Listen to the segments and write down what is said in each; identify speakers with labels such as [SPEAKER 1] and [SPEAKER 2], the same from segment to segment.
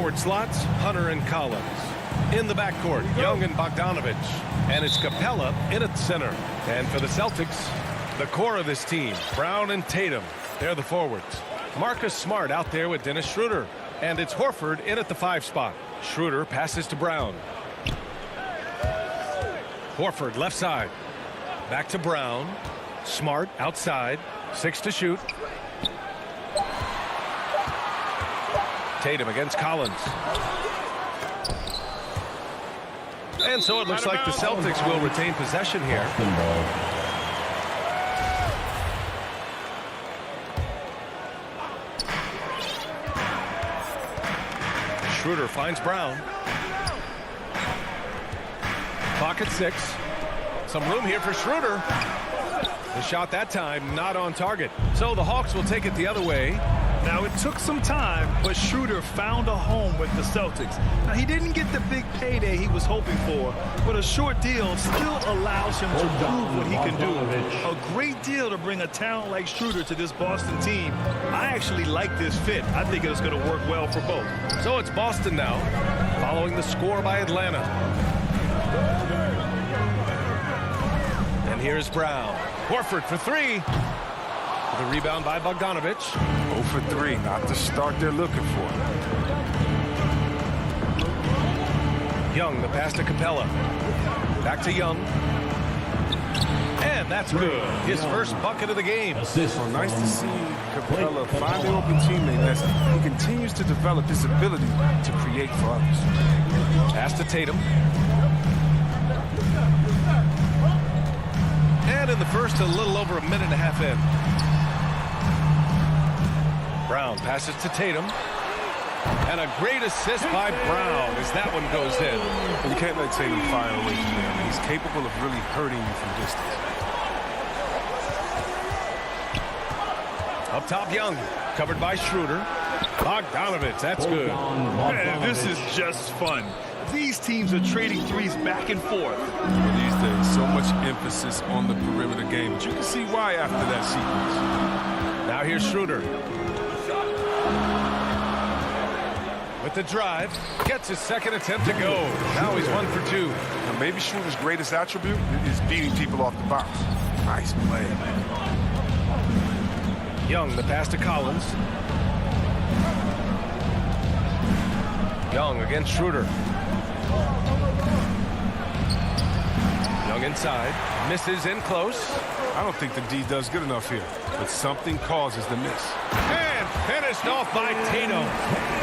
[SPEAKER 1] forward slots, Hunter and Collins. In the backcourt, Young and Bogdanovich. And it's Capella in at center. And for the Celtics, the core of this team, Brown and Tatum. They're the forwards. Marcus Smart out there with Dennis Schroeder. And it's Horford in at the 5 spot. Schroeder passes to Brown. Horford left side. Back to Brown. Smart outside. 6 to shoot. Tatum against Collins. And so it looks like the Celtics will retain possession here. Schroeder finds Brown. Clock at 6. Some room here for Schroeder. The shot that time not on target. So the Hawks will take it the other way.
[SPEAKER 2] Now, it took some time, but Schroeder found a home with the Celtics. Now, he didn't get the big payday he was hoping for, but a short deal still allows him to prove what he can do. A great deal to bring a talent like Schroeder to this Boston team. I actually like this fit. I think it's going to work well for both.
[SPEAKER 1] So it's Boston now, following the score by Atlanta. And here's Brown. Horford for 3. The rebound by Bogdanovich.
[SPEAKER 3] 0 for 3, not the start they're looking for.
[SPEAKER 1] Young, the pass to Capella. Back to Young. And that's good. His first bucket of the game.
[SPEAKER 3] So nice to see Capella find the open teammate as he continues to develop his ability to create for others.
[SPEAKER 1] Pass to Tatum. And in the first, a little over a minute and a half in. Brown passes to Tatum. And a great assist by Brown as that one goes in.
[SPEAKER 3] And you can't let Tatum fire away from there. He's capable of really hurting you from distance.
[SPEAKER 1] Up top, Young. Covered by Schroeder. Bogdanovich, that's good.
[SPEAKER 2] Man, this is just fun. These teams are trading threes back and forth.
[SPEAKER 3] These days, so much emphasis on the perimeter game. But you can see why after that sequence.
[SPEAKER 1] Now here's Schroeder. With the drive, gets his second attempt to go. Now he's 1 for 2.
[SPEAKER 3] Now maybe Schroeder's greatest attribute is beating people off the bounce. Nice play.
[SPEAKER 1] Young, the pass to Collins. Young against Schroeder. Young inside. Misses in close.
[SPEAKER 3] I don't think the D does good enough here, but something causes the miss.
[SPEAKER 1] And finished off by Tatum.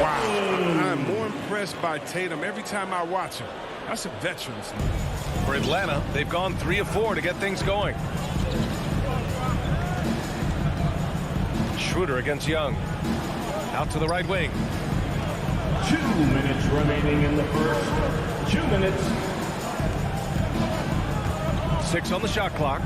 [SPEAKER 3] Wow. I'm more impressed by Tatum every time I watch him. That's a veteran's move.
[SPEAKER 1] For Atlanta, they've gone 3 of 4 to get things going. Schroeder against Young. Out to the right wing.
[SPEAKER 4] 2 minutes remaining in the first. 2 minutes.
[SPEAKER 1] 6 on the shot clock.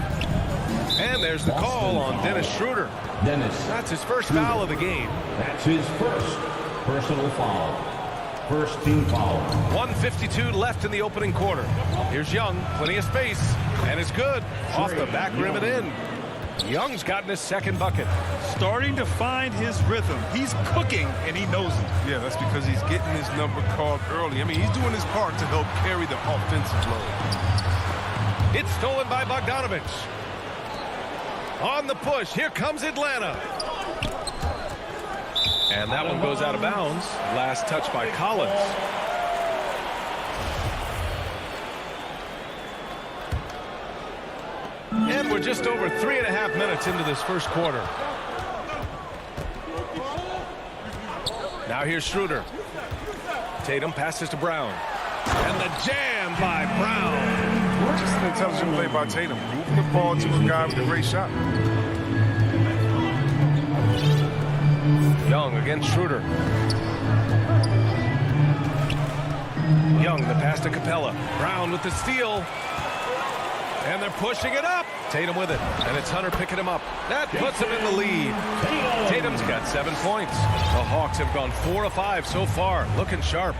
[SPEAKER 1] And there's the call on Dennis Schroeder. That's his first foul of the game.
[SPEAKER 4] That's his first personal foul. First team foul.
[SPEAKER 1] 1:52 left in the opening quarter. Here's Young, plenty of space, and it's good. Off the back rim and in. Young's gotten his second bucket.
[SPEAKER 2] Starting to find his rhythm. He's cooking, and he knows it.
[SPEAKER 3] Yeah, that's because he's getting his number called early. I mean, he's doing his part to help carry the offensive load.
[SPEAKER 1] It's stolen by Bogdanovich. On the push, here comes Atlanta. And that one goes out of bounds. Last touch by Collins. And we're just over 3.5 minutes into this first quarter. Now here's Schroeder. Tatum passes to Brown. And the jam by Brown.
[SPEAKER 3] Just an intelligent play by Tatum. Moving the ball to a guy with a great shot.
[SPEAKER 1] Young against Schroeder. Young, the pass to Capella. Brown with the steal. And they're pushing it up. Tatum with it. And it's Hunter picking him up. That puts him in the lead. Tatum's got 7 points. The Hawks have gone 4 of 5 so far. Looking sharp.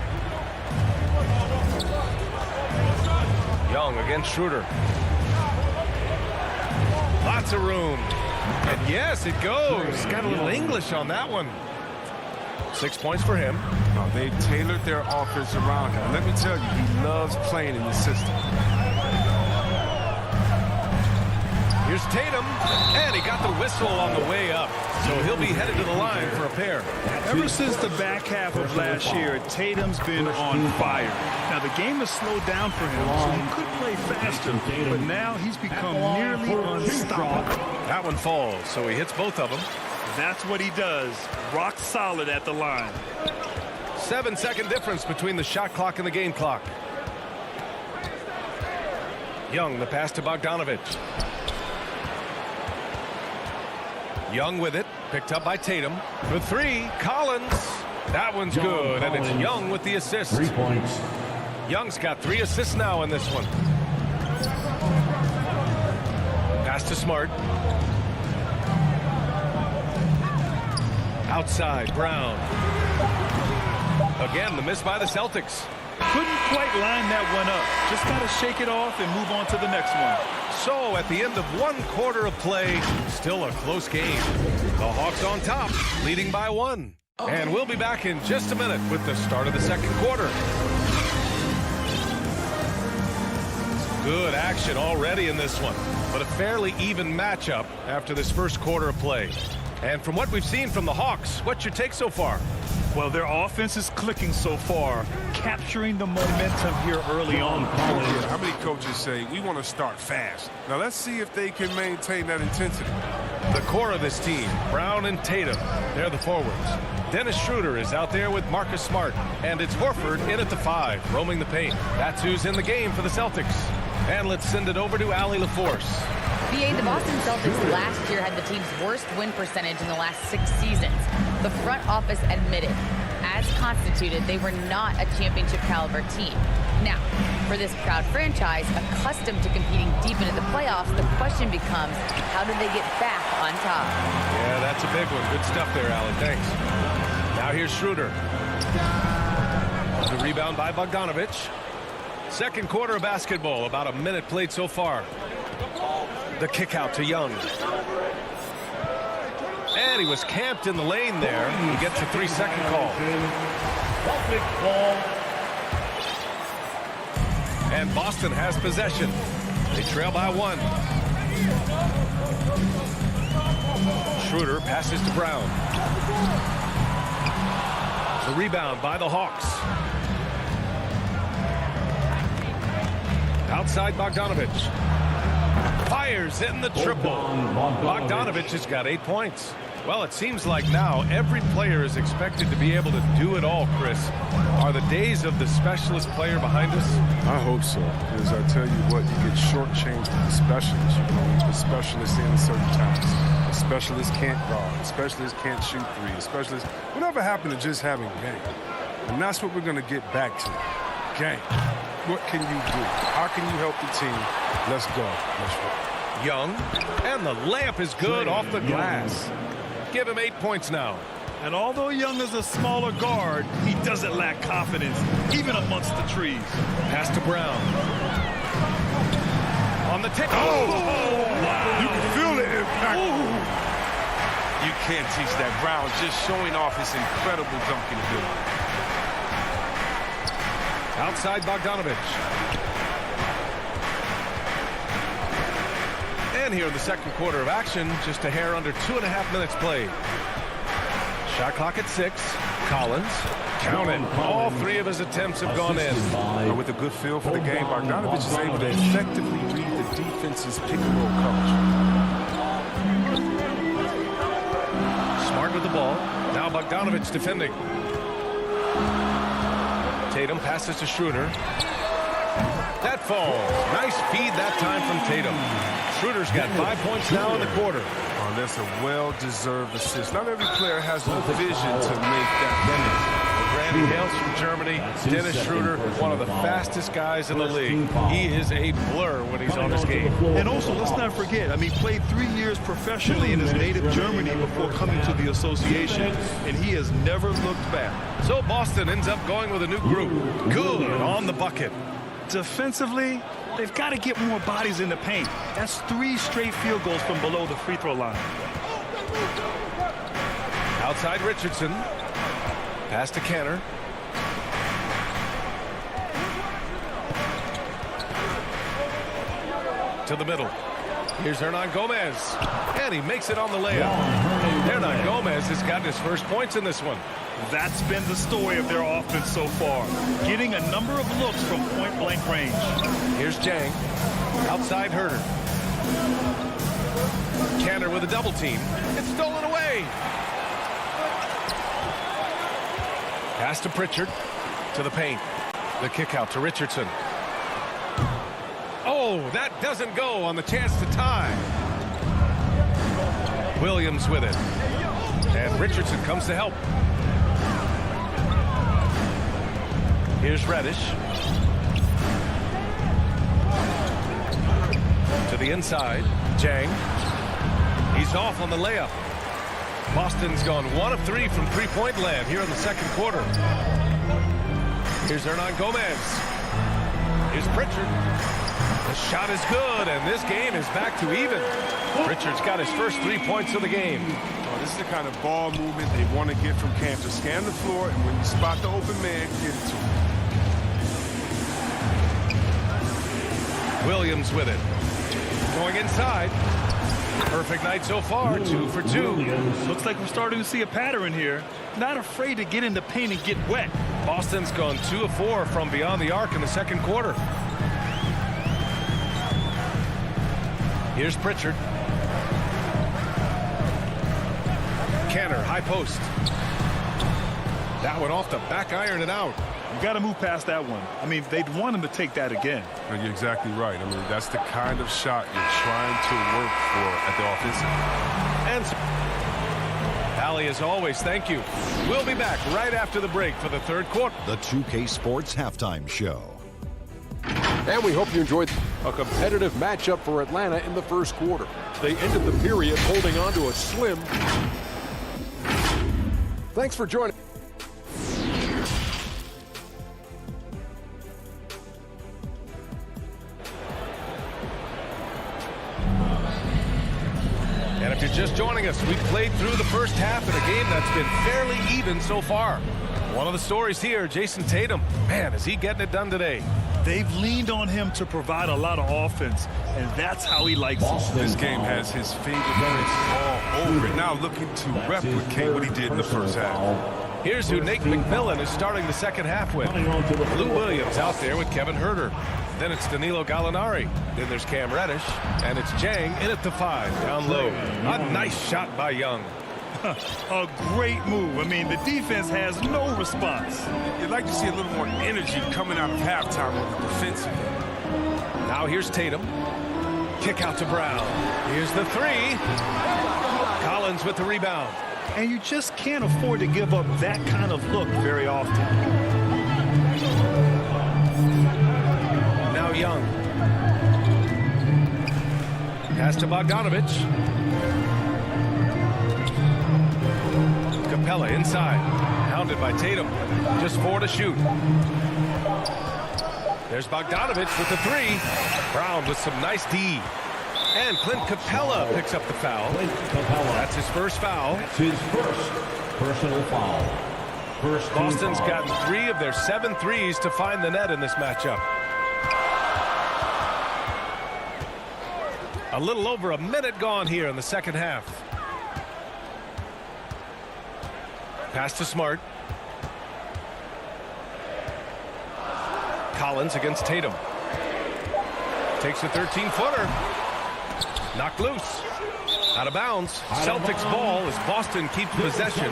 [SPEAKER 1] Young against Schroeder. Lots of room. And yes, it goes. Got a little English on that one. 6 points for him.
[SPEAKER 3] No, they've tailored their offense around him. Let me tell you, he loves playing in the system.
[SPEAKER 1] Here's Tatum, and he got the whistle on the way up. So he'll be headed to the line for a pair.
[SPEAKER 2] Ever since the back half of last year, Tatum's been on fire. Now, the game has slowed down for him, so he could play faster, but now he's become nearly unstoppable.
[SPEAKER 1] That one falls, so he hits both of them.
[SPEAKER 2] That's what he does. Rock solid at the line.
[SPEAKER 1] 7-second difference between the shot clock and the game clock. Young, the pass to Bogdanovich. Young with it, picked up by Tatum. For three, Collins. That one's good, and it's Young with the assist.
[SPEAKER 4] 3 points.
[SPEAKER 1] Young's got 3 assists now in this one. Pass to Smart. Outside, Brown. Again, the miss by the Celtics.
[SPEAKER 2] Couldn't quite line that one up. Just got to shake it off and move on to the next one.
[SPEAKER 1] So at the end of 1 quarter of play, still a close game. The Hawks on top, leading by 1. And we'll be back in just a minute with the start of the second quarter. Good action already in this one, but a fairly even matchup after this first quarter of play. And from what we've seen from the Hawks, what's your take so far?
[SPEAKER 2] Well, their offense is clicking so far, capturing the momentum here early on.
[SPEAKER 3] Yeah, how many coaches say, we want to start fast? Now, let's see if they can maintain that intensity.
[SPEAKER 1] The core of this team, Brown and Tatum, they're the forwards. Dennis Schroeder is out there with Marcus Smart, and it's Horford in at the 5, roaming the paint. That's who's in the game for the Celtics. And let's send it over to Allie LaForce.
[SPEAKER 5] BA, the Boston Celtics last year had the team's worst win percentage in the last 6 seasons. The front office admitted, as constituted, they were not a championship caliber team. Now, for this proud franchise, accustomed to competing deep into the playoffs, the question becomes, how do they get back on top?
[SPEAKER 1] Yeah, that's a big one. Good stuff there, Allie. Thanks. Now here's Schroeder. The rebound by Bogdanovich. Second quarter of basketball, about a minute played so far. The kick out to Young. And he was camped in the lane there. He gets a 3-second call. And Boston has possession. They trail by 1. Schroeder passes to Brown. The rebound by the Hawks. Outside Bogdanovich. Fires in the triple. Bogdanovich has got 8 points. Well, it seems like now every player is expected to be able to do it all, Chris. Are the days of the specialist player behind us?
[SPEAKER 3] I hope so, because I tell you what, you get shortchanged with the specialists. You can only put specialists in certain times. A specialist can't guard. A specialist can't shoot 3. A specialist, whatever happened to just having game? And that's what we're going to get back to. Game. What can you do? How can you help the team? Let's go. Let's go.
[SPEAKER 1] Young, and the layup is good off the glass. Give him 8 points now.
[SPEAKER 2] And although Young is a smaller guard, he doesn't lack confidence, even amongst the trees.
[SPEAKER 1] Pass to Brown. On the tip.
[SPEAKER 3] Oh! Wow. You can feel the impact.
[SPEAKER 2] Ooh.
[SPEAKER 3] You can't teach that. Brown just showing off his incredible dunking ability.
[SPEAKER 1] Outside Bogdanovich. And here in the second quarter of action, just a hair under 2.5 minutes played. Shot clock at 6. Collins. Count it. All 3 of his attempts have gone in.
[SPEAKER 3] And with a good feel for the game, Bogdanovich is able to effectively read the defense's pick-and-roll coverage.
[SPEAKER 1] Smart with the ball. Now Bogdanovich defending. Tatum passes to Schroeder. That falls. Nice feed that time from Tatum. Schroeder's got 5 points now in the quarter.
[SPEAKER 3] Oh, that's a well-deserved assist. Not every player has the vision to make that finish.
[SPEAKER 1] Randy hails from Germany. Dennis Schroeder, one of the fastest guys in the league. He is a blur when he's on his game.
[SPEAKER 2] And also, let's not forget, I mean, played 3 years professionally in his native Germany before coming to the association, and he has never looked back.
[SPEAKER 1] So Boston ends up going with a new group. Good on the bucket.
[SPEAKER 2] Defensively, they've got to get more bodies in the paint. That's 3 straight field goals from below the free throw line.
[SPEAKER 1] Outside Richardson. Pass to Canner. To the middle. Here's Hernan Gomez. And he makes it on the layup. Hernan Gomez has gotten his first points in this one.
[SPEAKER 2] That's been the story of their offense so far. Getting a number of looks from point-blank range.
[SPEAKER 1] Here's Jang. Outside Herder. Canner with a double team. It's stolen away. Pass to Pritchard. To the paint. The kick out to Richardson. Oh, that doesn't go on the chance to tie. Williams with it. And Richardson comes to help. Here's Reddish. To the inside. Jang. He's off on the layup. Boston's gone 1 of 3 from three-point land here in the second quarter. Here's Hernan Gomez. Here's Pritchard. The shot is good, and this game is back to even. Pritchard's got his first 3 points of the game.
[SPEAKER 3] Oh, this is the kind of ball movement they want to get from camp. To scan the floor, and when you spot the open man, get it to him.
[SPEAKER 1] Williams with it. Going inside. Perfect night so far, 2 for 2.
[SPEAKER 2] Looks like we're starting to see a pattern here. Not afraid to get in the paint and get wet.
[SPEAKER 1] Boston's gone 2 of 4 from beyond the arc in the second quarter. Here's Pritchard. Canner, high post. That one off the back iron and out.
[SPEAKER 2] You got to move past that one. I mean, they'd want him to take that again.
[SPEAKER 3] And you're exactly right. I mean, that's the kind of shot you're trying to work for at the offensive.
[SPEAKER 1] And Allie, as always, thank you. We'll be back right after the break for the third quarter.
[SPEAKER 6] The 2K Sports Halftime Show.
[SPEAKER 7] And we hope you enjoyed a competitive matchup for Atlanta in the first quarter. They ended the period holding on to a slim. Thanks for joining.
[SPEAKER 1] And if you're just joining us, we've played through the first half in a game that's been fairly even so far. One of the stories here, Jason Tatum. Man, is he getting it done today.
[SPEAKER 2] They've leaned on him to provide a lot of offense, and that's how he likes it.
[SPEAKER 3] This game has his fingerprints all over it. Now looking to replicate what he did in the first half.
[SPEAKER 1] Here's who Nate McMillan is starting the second half with. Lou Williams out there with Kevin Herder. Then it's Danilo Gallinari. Then there's Cam Reddish. And it's Jang in at the 5, down low. A nice shot by Young.
[SPEAKER 2] A great move. I mean, the defense has no response.
[SPEAKER 3] You'd like to see a little more energy coming out of halftime on the defensive.
[SPEAKER 1] Now here's Tatum. Kick out to Brown. Here's the 3. Collins with the rebound.
[SPEAKER 2] And you just can't afford to give up that kind of look very often.
[SPEAKER 1] Now Young. Pass to Bogdanovich. Capella inside. Hounded by Tatum. Just 4 to shoot. There's Bogdanovich with the 3. Brown with some nice D. And Clint Capella picks up the foul. That's his first foul.
[SPEAKER 4] That's his first personal foul.
[SPEAKER 1] Boston's gotten 3 of their 7 threes to find the net in this matchup. A little over a minute gone here in the second half. Pass to Smart. Collins against Tatum. Takes a 13-footer. Knocked loose. Out of bounds. Celtics ball as Boston keeps possession.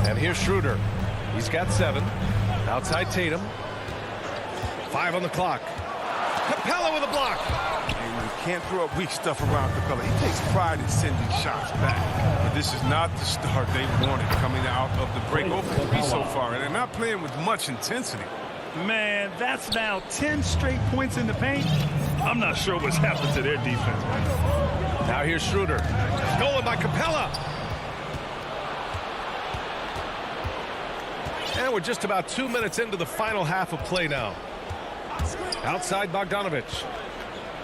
[SPEAKER 1] And here's Schroeder. He's got 7. Outside Tatum. 5 on the clock. Capella with a block.
[SPEAKER 3] And you can't throw up weak stuff around Capella. He takes pride in sending shots back. But this is not the start they wanted coming out of the break. 0 for 3 so far, and they're not playing with much intensity.
[SPEAKER 2] Man, that's now 10 straight points in the paint. I'm not sure what's happened to their defense, man.
[SPEAKER 1] Now here's Schroeder. Stolen by Capella. And we're just about 2 minutes into the final half of play now. Outside Bogdanovich.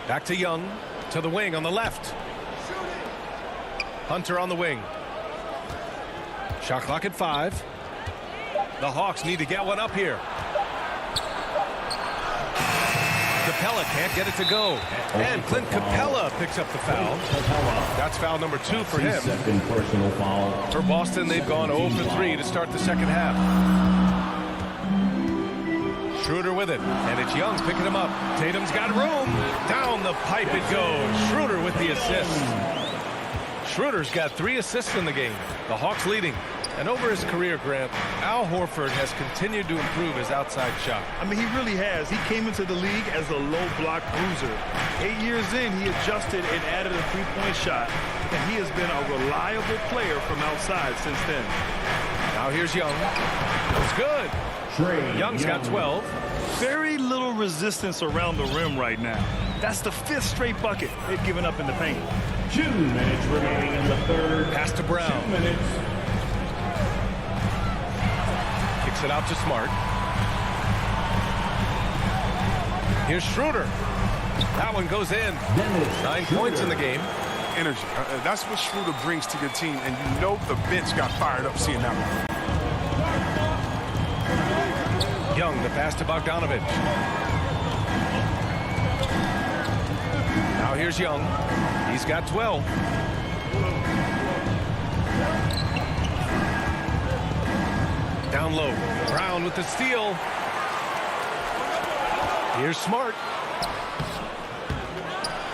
[SPEAKER 1] Back to Young, to the wing on the left. Hunter on the wing. Shot clock at 5. The Hawks need to get one up here. Capella can't get it to go. And Clint Capella picks up the foul. That's foul number 2 for him.
[SPEAKER 4] Second personal foul.
[SPEAKER 1] For Boston, they've gone 0 for 3 to start the second half. Schroeder with it, and it's Young picking him up. Tatum's got room. Down the pipe it goes. Schroeder with the assist. Schroeder's got 3 assists in the game. The Hawks leading. And over his career, Grant, Al Horford has continued to improve his outside shot.
[SPEAKER 2] I mean, he really has. He came into the league as a low block bruiser. 8 years in, he adjusted and added a three-point shot, and he has been a reliable player from outside since then.
[SPEAKER 1] Now here's Young. It's good. Young's got 12.
[SPEAKER 2] Very little resistance around the rim right now. That's the 5th straight bucket they've given up in the paint.
[SPEAKER 4] 2 minutes remaining in the third.
[SPEAKER 1] Pass to Brown.
[SPEAKER 4] 2 minutes.
[SPEAKER 1] Kicks it out to Smart. Here's Schroeder. That one goes in. 9 points in the game.
[SPEAKER 3] Energy. That's what Schroeder brings to your team, and you know the bench got fired up seeing that one.
[SPEAKER 1] Young, the pass to Bogdanovich. Now here's Young. He's got 12. Down low. Brown with the steal. Here's Smart.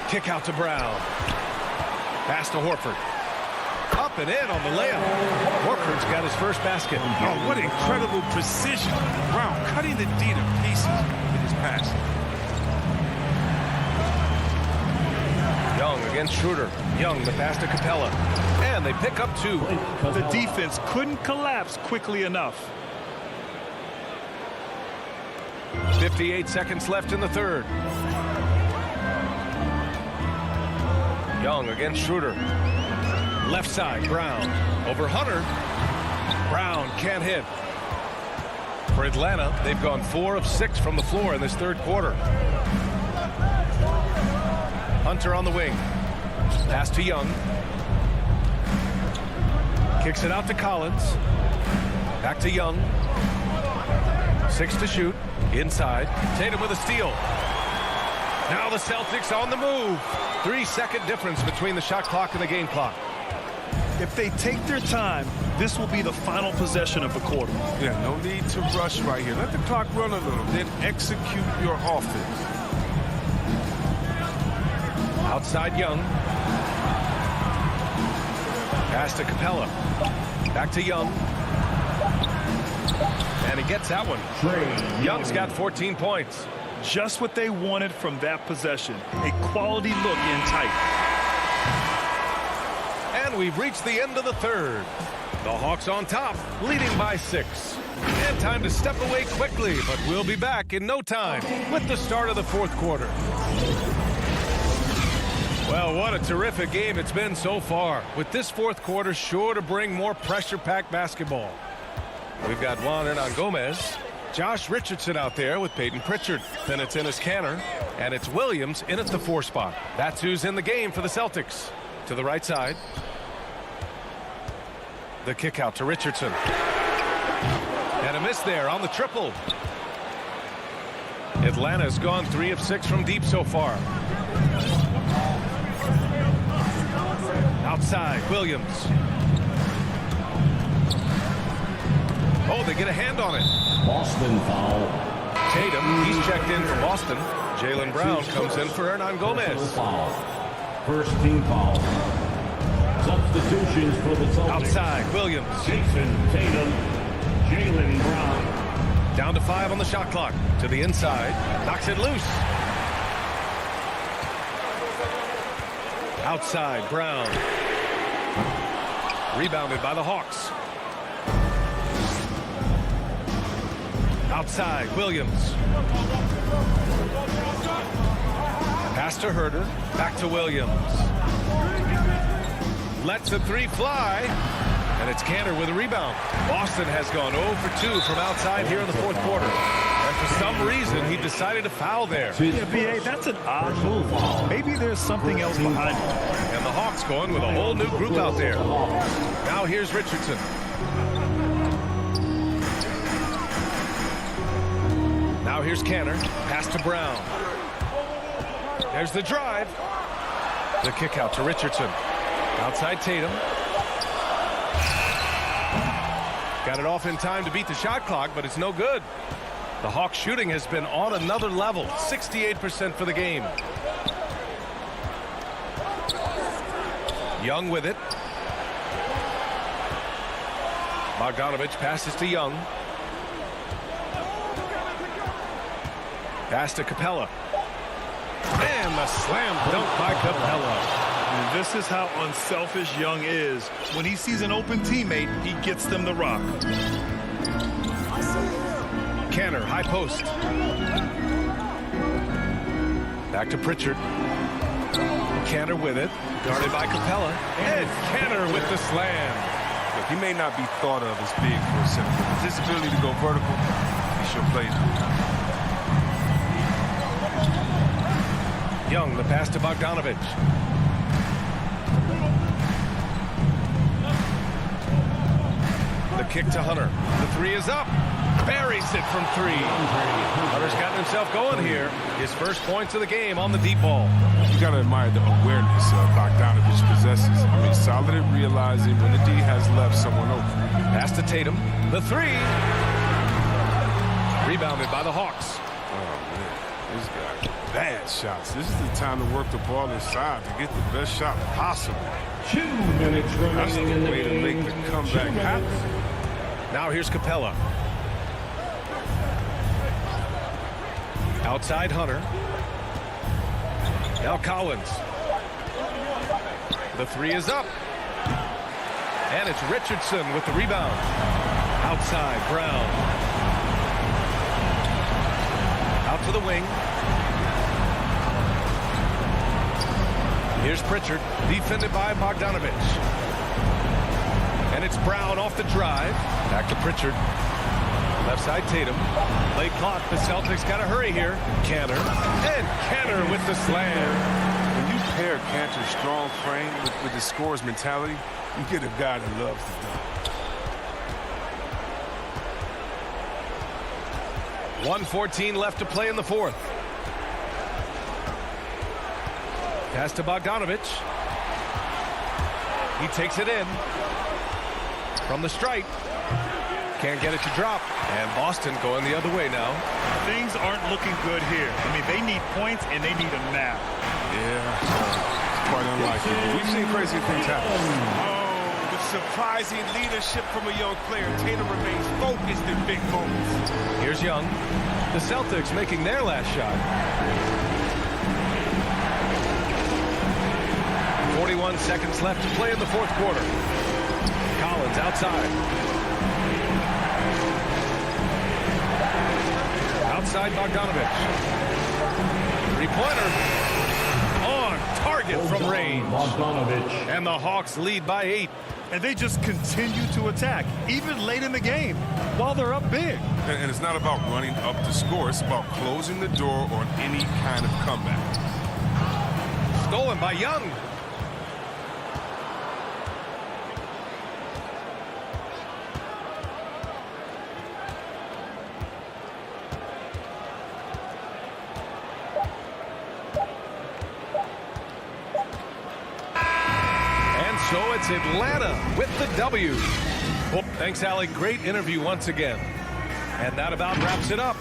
[SPEAKER 1] Kick out to Brown. Pass to Horford. Up and in on the layup. Horford's got his first basket.
[SPEAKER 3] Oh, what incredible precision. Brown cutting the D to pieces with his pass.
[SPEAKER 1] Young against Schroeder. Young, the pass to Capella. And they pick up 2.
[SPEAKER 2] The defense couldn't collapse quickly enough.
[SPEAKER 1] 58 seconds left in the third. Young against Schroeder. Left side, Brown. Over Hunter. Brown can't hit. For Atlanta, they've gone 4 of 6 from the floor in this third quarter. Hunter on the wing. Pass to Young. Kicks it out to Collins. Back to Young. 6 to shoot. Inside. Tatum with a steal. Now the Celtics on the move. 3-second difference between the shot clock and the game clock.
[SPEAKER 2] If they take their time, this will be the final possession of the quarter.
[SPEAKER 3] Yeah, no need to rush right here. Let the clock run a little, then execute your offense.
[SPEAKER 1] Outside Young. Pass to Capella. Back to Young. And he gets that one. Young's got 14 points.
[SPEAKER 2] Just what they wanted from that possession. A quality look in tight.
[SPEAKER 1] And we've reached the end of the third. The Hawks on top, leading by 6. And time to step away quickly, but we'll be back in no time with the start of the fourth quarter. Well, what a terrific game it's been so far, with this fourth quarter sure to bring more pressure-packed basketball. We've got Juan Hernan Gomez, Josh Richardson out there with Peyton Pritchard. Then it's Enes Kanter, and it's Williams in at the 4 spot. That's who's in the game for the Celtics. To the right side. The kick out to Richardson. And a miss there on the triple. Atlanta's gone 3 of 6 from deep so far. Outside, Williams. Oh, they get a hand on it.
[SPEAKER 4] Boston foul.
[SPEAKER 1] Tatum, he's checked in for Boston. Jaylen Brown comes in for Hernan Gomez.
[SPEAKER 4] First team foul. Substitutions for the Celtics.
[SPEAKER 1] Outside, Williams.
[SPEAKER 4] Jason Tatum, Jaylen Brown.
[SPEAKER 1] Down to 5 on the shot clock. To the inside. Knocks it loose. Outside, Brown. Rebounded by the Hawks. Outside, Williams. Pass to Herder. Back to Williams. Lets the 3 fly. And it's Kanter with a rebound. Boston has gone 0 for 2 from outside here in the fourth quarter. And For some reason, he decided to foul there.
[SPEAKER 2] Yeah, B.A., that's an odd move. Maybe there's something else behind it.
[SPEAKER 1] And the Hawks going with a whole new group out there. Now here's Richardson. Now here's Canner. Pass to Brown. There's the drive. The kick out to Richardson. Outside Tatum. Got it off in time to beat the shot clock, but it's no good. The Hawks shooting has been on another level. 68% for the game. Young with it. Bogdanovich passes to Young. Pass to Capella. And the slam dunk by Capella.
[SPEAKER 2] And this is how unselfish Young is. When he sees an open teammate, he gets them the rock.
[SPEAKER 1] Canner, high post. Back to Pritchard. Canner with it. Guarded by Capella. And Canner with the slam.
[SPEAKER 3] Look, he may not be thought of as big for a center, but his ability to go vertical, he sure plays with.
[SPEAKER 1] Young, the pass to Bogdanovich. The kick to Hunter. The three is up. Buries it from three. Hunter's gotten himself going here. His first points of the game on the deep ball.
[SPEAKER 3] You got to admire the awareness Bogdanovich possesses. I mean, solid at realizing when the D has left someone open.
[SPEAKER 1] Pass to Tatum. The three. Rebounded by the Hawks.
[SPEAKER 3] Oh, man. This guy. Bad shots. This is the time to work the ball inside to get the best shot possible.
[SPEAKER 4] 2 minutes
[SPEAKER 3] That's
[SPEAKER 4] remaining in
[SPEAKER 3] the
[SPEAKER 4] the
[SPEAKER 3] way to
[SPEAKER 4] game.
[SPEAKER 3] make the comeback happen.
[SPEAKER 1] Now here's Capella. Outside Hunter. Now Collins. The three is up. And it's Richardson with the rebound. Outside Brown. Out to the wing. Here's Pritchard, defended by Bogdanovich. And it's Brown off the drive. Back to Pritchard. Left side Tatum. Late clock. The Celtics got to hurry here. Canner. And Canner with the slam.
[SPEAKER 3] When you pair Cantor's strong frame with the scorer's mentality, you get a guy that loves to dunk.
[SPEAKER 1] 1:14 left to play in the fourth. Pass to Bogdanovich. He takes it in. From the stripe. Can't get it to drop. And Boston going the other way now.
[SPEAKER 2] Things aren't looking good here. I mean, they need points, and they need them now.
[SPEAKER 3] Yeah, it's quite unlikely. We've seen crazy things happen. Oh, the surprising leadership from a young player. Tatum remains focused in big moments.
[SPEAKER 1] Here's Young. The Celtics making their last shot. 41 seconds left to play in the fourth quarter. Collins outside. Outside Bogdanovich. Three-pointer. On target from range. And the Hawks lead by 8.
[SPEAKER 2] And they just continue to attack, even late in the game, while they're up big.
[SPEAKER 3] And it's not about running up the score. It's about closing the door on any kind of comeback.
[SPEAKER 1] Stolen by Young. So it's Atlanta with the W. Well, thanks, Alec. Great interview once again. And that about wraps it up.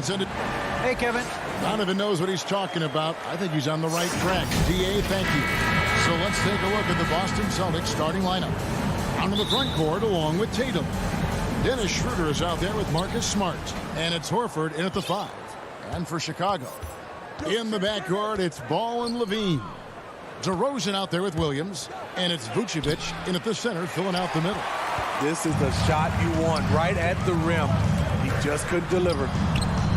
[SPEAKER 8] Hey, Kevin.
[SPEAKER 9] Donovan knows what he's talking about. I think he's on the right track. DA, thank you. So let's take a look at the Boston Celtics starting lineup. Onto the front court along with Tatum. Dennis Schroeder is out there with Marcus Smart. And it's Horford in at the 5. And for Chicago, in the backcourt, it's Ball and Levine. DeRozan out there with Williams. And it's Vucevic in at the center, filling out the middle.
[SPEAKER 8] This is the shot you want, right at the rim. He just couldn't deliver.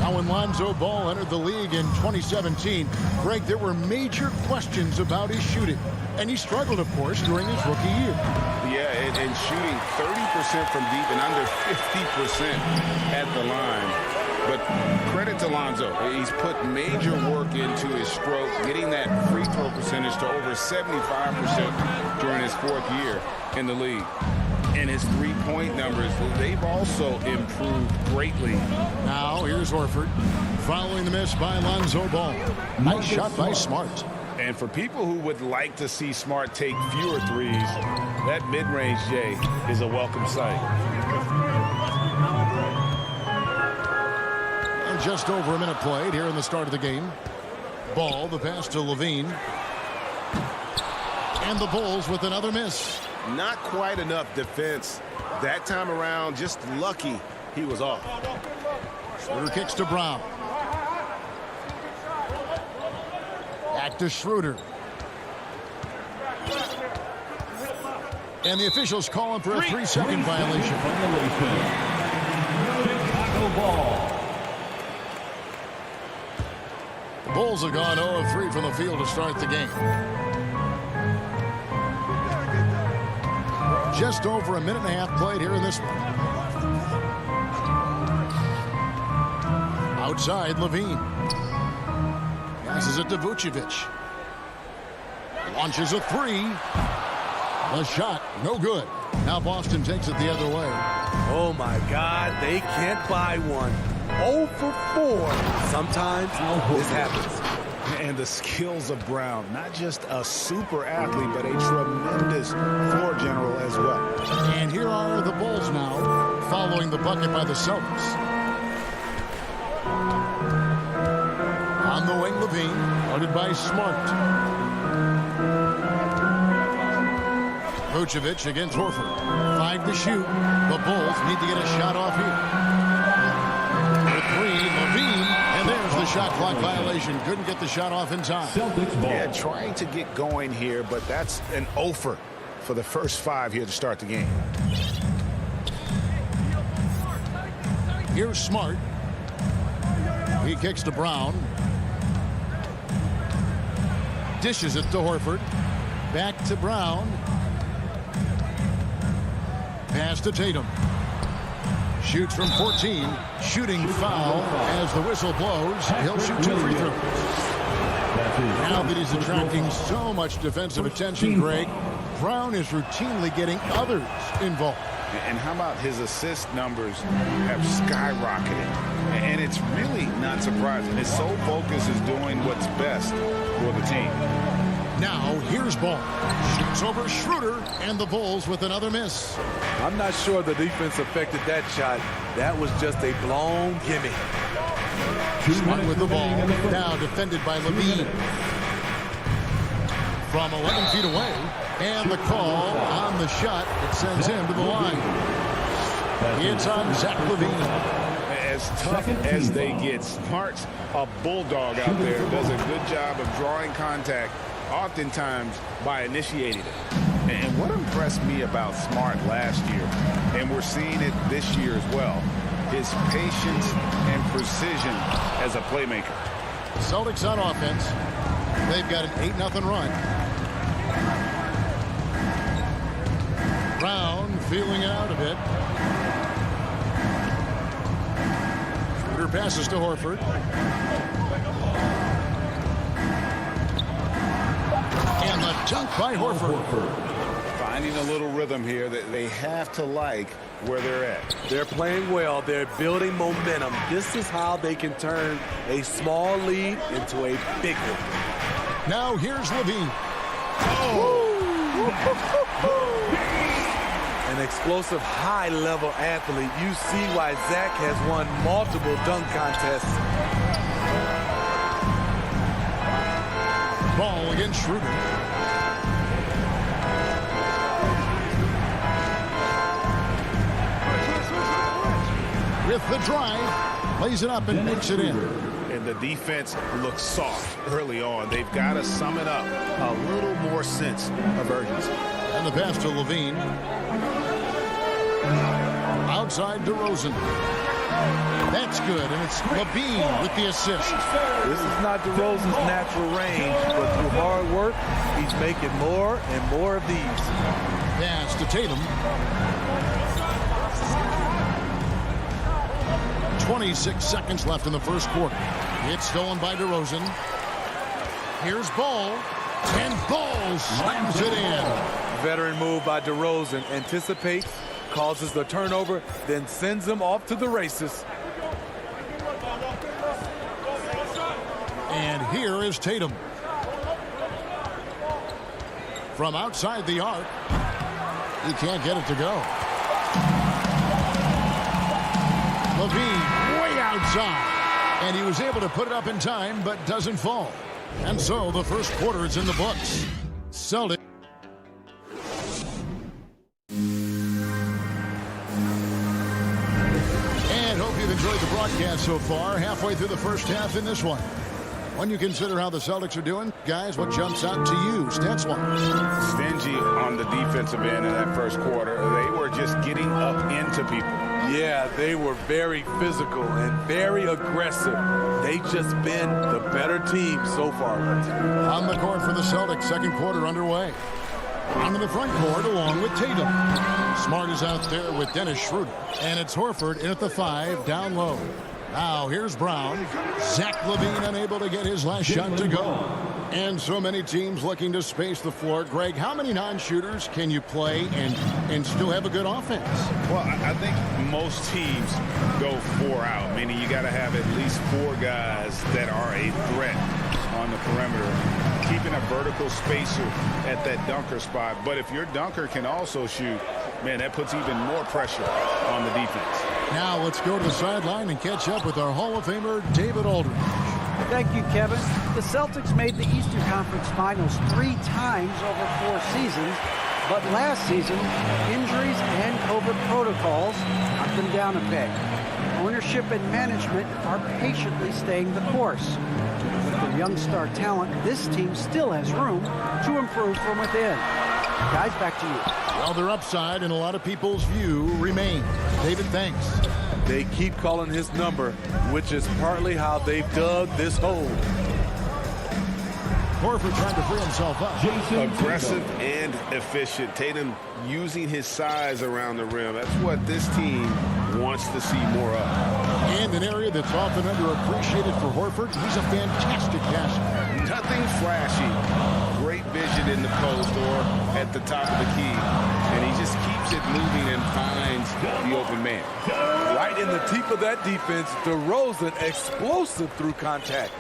[SPEAKER 9] Now when Lonzo Ball entered the league in 2017, Greg, there were major questions about his shooting. And he struggled, of course, during his rookie year.
[SPEAKER 10] Yeah, and shooting 30% from deep and under 50% at the line. But credit to Lonzo. He's put major work into his stroke, getting that free throw percentage to over 75% during his 4th year in the league. And his three-point numbers, they've also improved greatly.
[SPEAKER 9] Now here's Horford, following the miss by Lonzo Ball. Nice shot by Smart.
[SPEAKER 10] And for people who would like to see Smart take fewer threes, that mid-range J is a welcome sight.
[SPEAKER 9] And just over a minute played here in the start of the game. Ball, the pass to Levine. And the Bulls with another miss.
[SPEAKER 10] Not quite enough defense that time around. Just lucky he was off.
[SPEAKER 9] Schroeder kicks to Brown. Back to Schroeder. And the officials calling for a 3-second violation.
[SPEAKER 4] Chicago ball.
[SPEAKER 9] The Bulls have gone 0 of 3 from the field to start the game. Just over a minute and a half played here in this one. Outside, Levine. Passes it to Vucevic. Launches a 3. The shot, no good. Now Boston takes it the other way.
[SPEAKER 8] Oh, my God, they can't buy one. 0 for 4. Sometimes this happens.
[SPEAKER 11] And the skills of Brown, not just a super athlete, but a tremendous floor general as well.
[SPEAKER 9] And here are the Bulls now, following the bucket by the Celtics. On the wing, Levine, guarded by Smart. Vucevic against Horford. 5 to shoot. The Bulls need to get a shot off here. The 3, Levine, and there's the shot clock violation. Couldn't get the shot off in time.
[SPEAKER 11] Yeah, trying to get going here, but that's an offer for the first 5 here to start the game.
[SPEAKER 9] Here's Smart. He kicks to Brown. Dishes it to Horford. Back to Brown. Pass to Tatum. Shoots from 14. Shooting foul as the whistle blows. He'll shoot 2 free throws. Now that he's attracting so much defensive attention, Greg, Brown is routinely getting others involved.
[SPEAKER 11] And how about his assist numbers have skyrocketed? And it's really not surprising. His sole focus is doing what's best for the team.
[SPEAKER 9] Now, here's Ball. Shoots over Schroeder, and the Bulls with another miss.
[SPEAKER 8] I'm not sure the defense affected that shot. That was just a blown gimme.
[SPEAKER 9] Smart with the ball. Now defended by Levine. From 11 feet away. And the call on the shot that sends him to the line. It's on Zach Levine.
[SPEAKER 11] As tough as they get, Smart's a bulldog out there. Does a good job of drawing contact, oftentimes by initiating it. And what impressed me about Smart last year, and we're seeing it this year as well, his patience and precision as a playmaker.
[SPEAKER 9] Celtics on offense. They've got an 8-0 run. Brown feeling it out a bit. Schroeder passes to Horford. And the dunk by Horford.
[SPEAKER 11] Finding a little rhythm here that they have to like where they're at.
[SPEAKER 8] They're playing well. They're building momentum. This is how they can turn a small lead into a big one.
[SPEAKER 9] Now here's Levine.
[SPEAKER 8] An explosive, high-level athlete. You see why Zach has won multiple dunk contests.
[SPEAKER 9] Ball against Schroeder. With the drive, lays it up and makes it in.
[SPEAKER 11] And the defense looks soft early on. They've got to sum it up. A little more sense of urgency.
[SPEAKER 9] And the pass to Levine. Outside DeRozan. That's good, and it's Levine with the assist.
[SPEAKER 8] This is not DeRozan's natural range, but through hard work, he's making more and more of these.
[SPEAKER 9] Pass to Tatum. 26 seconds left in the first quarter. It's stolen by DeRozan. Here's Ball, and Ball slams it in.
[SPEAKER 8] Veteran move by DeRozan. Anticipates, causes the turnover, then sends him off to the races.
[SPEAKER 9] And here is Tatum. From outside the arc, he can't get it to go. Levine way outside. And he was able to put it up in time, but doesn't fall. And so the first quarter is in the books. Celtics. And hope you've enjoyed the broadcast so far. Halfway through the first half in this one. When you consider how the Celtics are doing, guys, what jumps out to you, stats-wise?
[SPEAKER 11] Stingy on the defensive end in that first quarter. They were just getting up into people.
[SPEAKER 8] Yeah, they were very physical and very aggressive. They've just been the better team so far.
[SPEAKER 9] On the court for the Celtics, second quarter underway. Onto the front court along with Tatum. Smart is out there with Dennis Schroeder. And it's Horford in at the 5, down low. Now here's Brown. Zach Levine unable to get his last shot to go. And so many teams looking to space the floor. Greg, how many non-shooters can you play and still have a good offense?
[SPEAKER 11] Well, I think most teams go 4 out, meaning you got to have at least 4 guys that are a threat on the perimeter, keeping a vertical spacer at that dunker spot. But if your dunker can also shoot, man, that puts even more pressure on the defense.
[SPEAKER 9] Now let's go to the sideline and catch up with our Hall of Famer, David Aldridge.
[SPEAKER 12] Thank you, Kevin. The Celtics made the Eastern Conference Finals 3 times over 4 seasons, but last season, injuries and COVID protocols knocked them down a peg. Ownership and management are patiently staying the course. With their young star talent, this team still has room to improve from within. Guys, back to you.
[SPEAKER 9] Well, their upside in a lot of people's view remains. David, thanks.
[SPEAKER 8] They keep calling his number, which is partly how they've dug this hole.
[SPEAKER 9] Horford trying to free himself up.
[SPEAKER 11] Aggressive and efficient. Tatum using his size around the rim. That's what this team wants to see more of.
[SPEAKER 9] And an area that's often underappreciated for Horford, he's a fantastic passer.
[SPEAKER 11] Nothing flashy. Great vision in the post or at the top of the key. And he just keeps it moving and finds the open man.
[SPEAKER 8] Right in the teeth of that defense, DeRozan explosive through contact.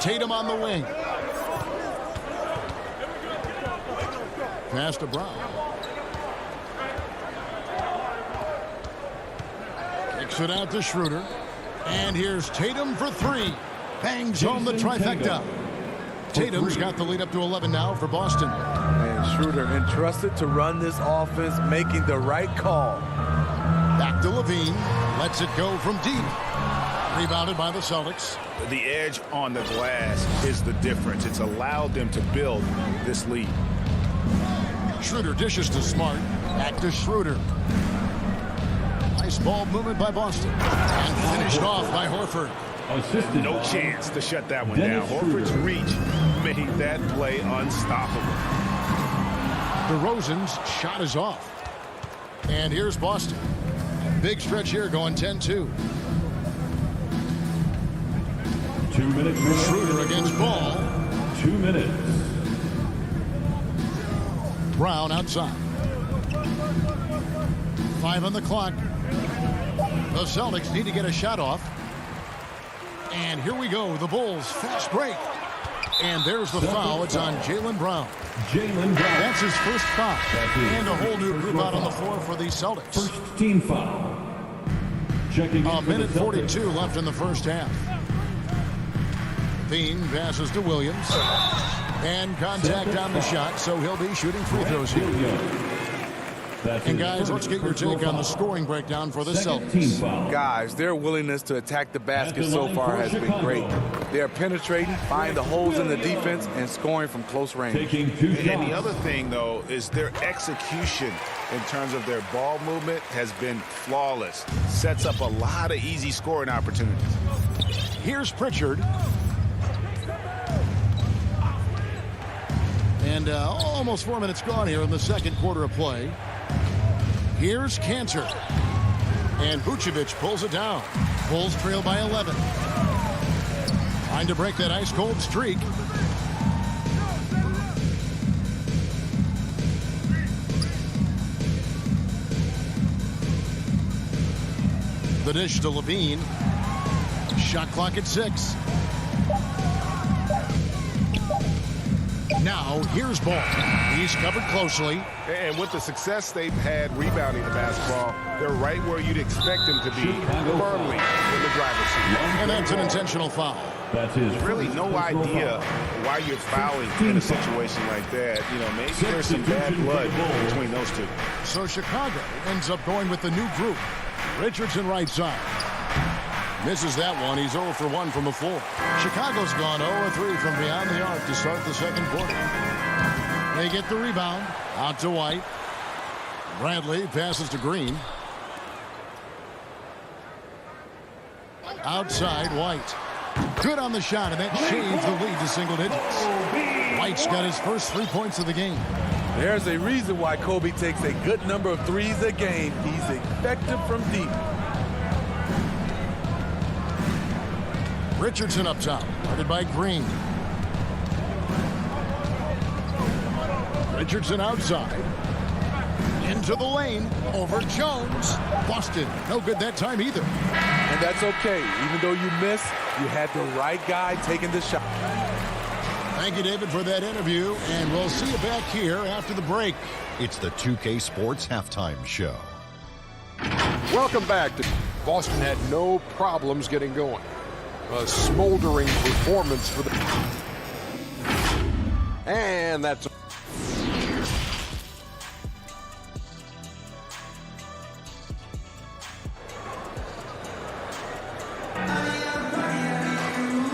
[SPEAKER 9] Tatum on the wing. Pass to Brown. Kicks it out to Schroeder. And here's Tatum for 3. Bangs home the trifecta. Tatum's got the lead up to 11 now for Boston.
[SPEAKER 8] And Schroeder entrusted to run this offense, making the right call.
[SPEAKER 9] Back to Levine. Lets it go from deep. Rebounded by the Celtics.
[SPEAKER 11] The edge on the glass is the difference. It's allowed them to build this lead.
[SPEAKER 9] Schroeder dishes to Smart. Back to Schroeder. Nice ball movement by Boston. And finished off by Horford.
[SPEAKER 11] No chance to shut that one down. Horford's reach made that play unstoppable.
[SPEAKER 9] DeRozan's shot is off. And here's Boston. Big stretch here going 10-2.
[SPEAKER 4] 2 minutes.
[SPEAKER 9] Schroeder against Ball.
[SPEAKER 4] 2 minutes.
[SPEAKER 9] Brown outside. 5 on the clock. The Celtics need to get a shot off. And here we go. The Bulls fast break. And there's the foul. It's on Jaylen Brown. That's his first foul. And a whole new group out on the floor for the Celtics.
[SPEAKER 4] First team foul. Checking
[SPEAKER 9] a minute 42 left in the first half. Bean passes to Williams. And contact on the shot, so he'll be shooting free throws here. And guys, let's get your take on the scoring breakdown for the Celtics.
[SPEAKER 8] Guys, their willingness to attack the basket so far has been great. They're penetrating, finding the holes in the defense, and scoring from close range.
[SPEAKER 11] And the other thing, though, is their execution in terms of their ball movement has been flawless. Sets up a lot of easy scoring opportunities.
[SPEAKER 9] Here's Pritchard. And almost 4 minutes gone here in the second quarter of play. Here's Cantor. And Vucevic pulls it down. Bulls trail by 11. Trying to break that ice-cold streak. The dish to Levine. Shot clock at 6. Now, here's Ball. He's covered closely.
[SPEAKER 11] And with the success they've had rebounding the basketball, they're right where you'd expect them to be, firmly in the driver's seat.
[SPEAKER 9] And that's an intentional foul.
[SPEAKER 4] That's his
[SPEAKER 11] really no idea why you're fouling in a situation like that. You know, maybe there's some bad blood between those two.
[SPEAKER 9] So Chicago ends up going with the new group. Richardson right side. Misses that one. He's 0 for 1 from the floor. Chicago's gone 0 for 3 from beyond the arc to start the second quarter. They get the rebound. Out to White. Bradley passes to Green. Outside White. Good on the shot, and that shaves the lead to single digits. White's got his first 3 points of the game.
[SPEAKER 8] There's a reason why Kobe takes a good number of threes a game. He's effective from deep.
[SPEAKER 9] Richardson up top, guarded by Green. Richardson outside. Into the lane, over Jones. Boston, no good that time either.
[SPEAKER 8] And that's okay. Even though you missed, you had the right guy taking the shot.
[SPEAKER 9] Thank you, David, for that interview, and we'll see you back here after the break.
[SPEAKER 6] It's the 2K Sports Halftime Show.
[SPEAKER 7] Welcome back. Boston had no problems getting going. A smoldering performance for the... And that's...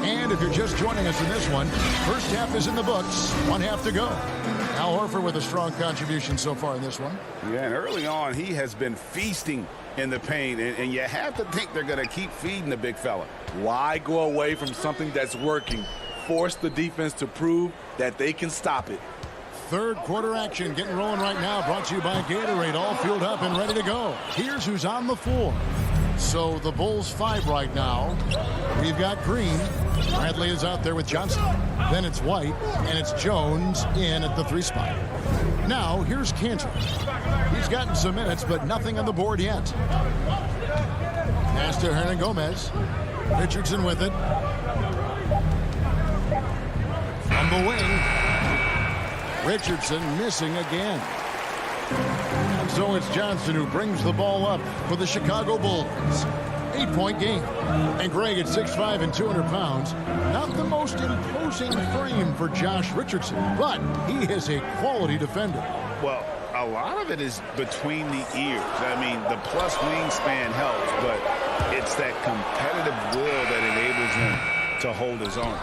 [SPEAKER 9] And if you're just joining us in this one, first half is in the books. One half to go. Al Horford with a strong contribution so far in this one.
[SPEAKER 11] Yeah, and early on, he has been feasting in the paint, and you have to think they're going to keep feeding the big fella.
[SPEAKER 8] Why go away from something that's working? Force the defense to prove that they can stop it.
[SPEAKER 9] Third quarter action getting rolling right now, brought to you by Gatorade, all fueled up and ready to go. Here's who's on the floor. So the Bulls 5 right now. We've got Green. Bradley is out there with Johnson. Then it's White, and it's Jones in at the 3 spot. Now, here's Cantor. He's gotten some minutes, but nothing on the board yet. Pass to Hernan Gomez. Richardson with it. From the wing. Richardson missing again. And so it's Johnson who brings the ball up for the Chicago Bulls. 8-point game. And Greg at 6'5" and 200 pounds. Not the most imposing frame for Josh Richardson, but he is a quality defender.
[SPEAKER 11] Well, a lot of it is between the ears. I mean, the plus wingspan helps, but it's that competitive will that enables him to hold his own.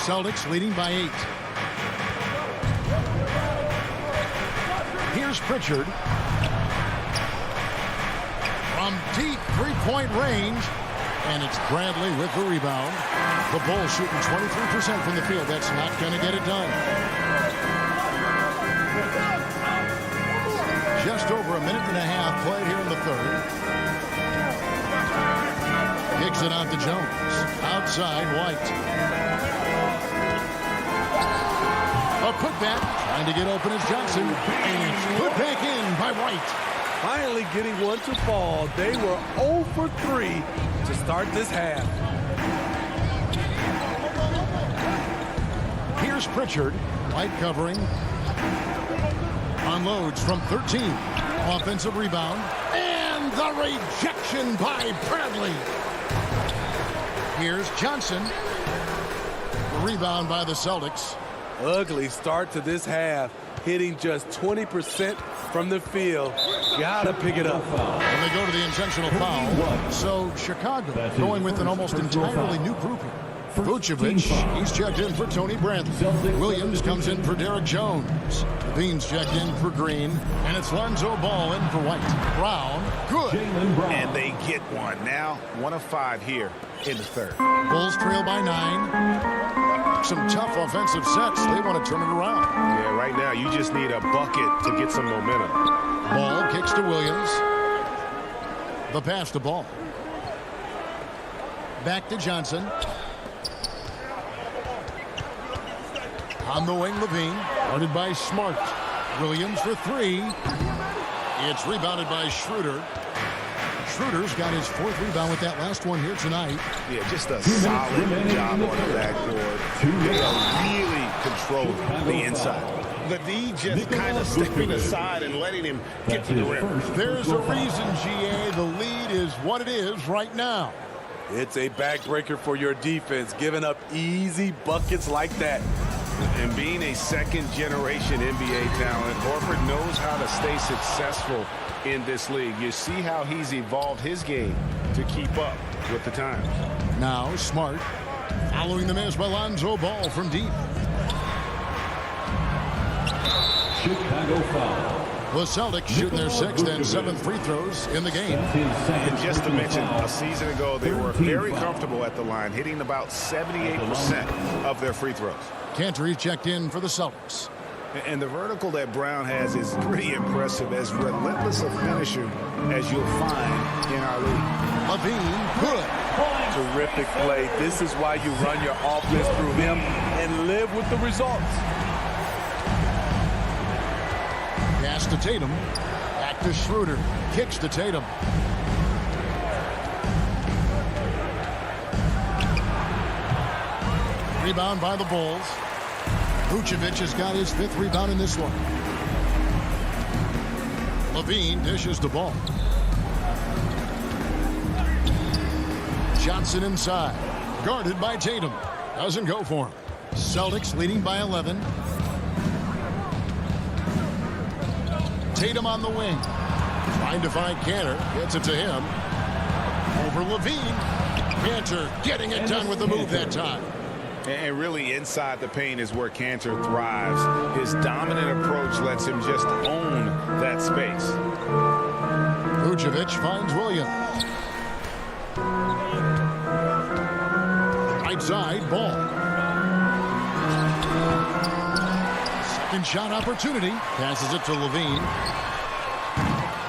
[SPEAKER 9] Celtics leading by 8. Here's Pritchard. From deep three-point range. And it's Bradley with the rebound. The Bulls shooting 23% from the field. That's not going to get it done. Just over a minute and a half played here in the third. Kicks it out to Jones. Outside, White. A putback. Trying to get open is Johnson. And it's put back in by White.
[SPEAKER 8] Finally getting one to fall. They were 0 for 3 to start this half.
[SPEAKER 9] Here's Pritchard. White covering. Unloads from 13. Offensive rebound. And the rejection by Bradley. Here's Johnson. Rebound by the Celtics.
[SPEAKER 8] Ugly start to this half. Hitting just 20% from the field. Gotta pick it up.
[SPEAKER 9] And they go to the intentional foul. So Chicago going with an almost entirely new grouping. Vucevic, he's checked in for Tony Bradley. Williams comes in for Derek Jones. Beans checked in for Green. And it's Lonzo Ball in for White. Brown, good.
[SPEAKER 11] And they get one. Now 1 of 5 here in the third.
[SPEAKER 9] Bulls trail by 9. Some tough offensive sets. They want to turn it around.
[SPEAKER 1] Yeah, right now you just need a bucket to get some momentum.
[SPEAKER 9] Ball kicks to Williams. The pass to Ball. Back to Johnson. On the wing, Levine. Guarded by Smart. Williams for 3. It's rebounded by Schroeder. Schroeder's got his 4th rebound with that last one here tonight.
[SPEAKER 11] Yeah, just a solid job on the backboard. They are really controlling the inside. The D just kind of stepping aside and letting him get to the rim.
[SPEAKER 9] There's a reason, GA. The lead is what it is right now.
[SPEAKER 8] It's a backbreaker for your defense, giving up easy buckets like that.
[SPEAKER 11] And being a second-generation NBA talent, Horford knows how to stay successful in this league. You see how he's evolved his game to keep up with the times.
[SPEAKER 9] Now Smart following the miss by Lonzo Ball from deep.
[SPEAKER 4] Chicago foul.
[SPEAKER 9] The Celtics shooting their 6th and 7th free throws in the game.
[SPEAKER 11] And just to mention, a season ago, they were very comfortable at the line, hitting about 78% of their free throws.
[SPEAKER 9] Cantor checked in for the Celtics.
[SPEAKER 11] And the vertical that Brown has is pretty impressive, as relentless a finisher as you'll find in our league.
[SPEAKER 9] Levine, good.
[SPEAKER 8] Terrific play. This is why you run your offense through him and live with the results.
[SPEAKER 9] Pass to to Tatum. Back to Schroeder. Kicks to Tatum. Rebound by the Bulls. Vucevic has got his 5th rebound in this one. Levine dishes the ball. Johnson inside. Guarded by Tatum. Doesn't go for him. Celtics leading by 11. Tatum on the wing. Trying to find Cantor. Gets it to him. Over Levine. Cantor getting it done with the move that time.
[SPEAKER 11] And really inside the paint is where Cantor thrives. His dominant approach lets him just own that space.
[SPEAKER 9] Vucevic finds Williams. Right side, Ball. Second shot opportunity. Passes it to Levine.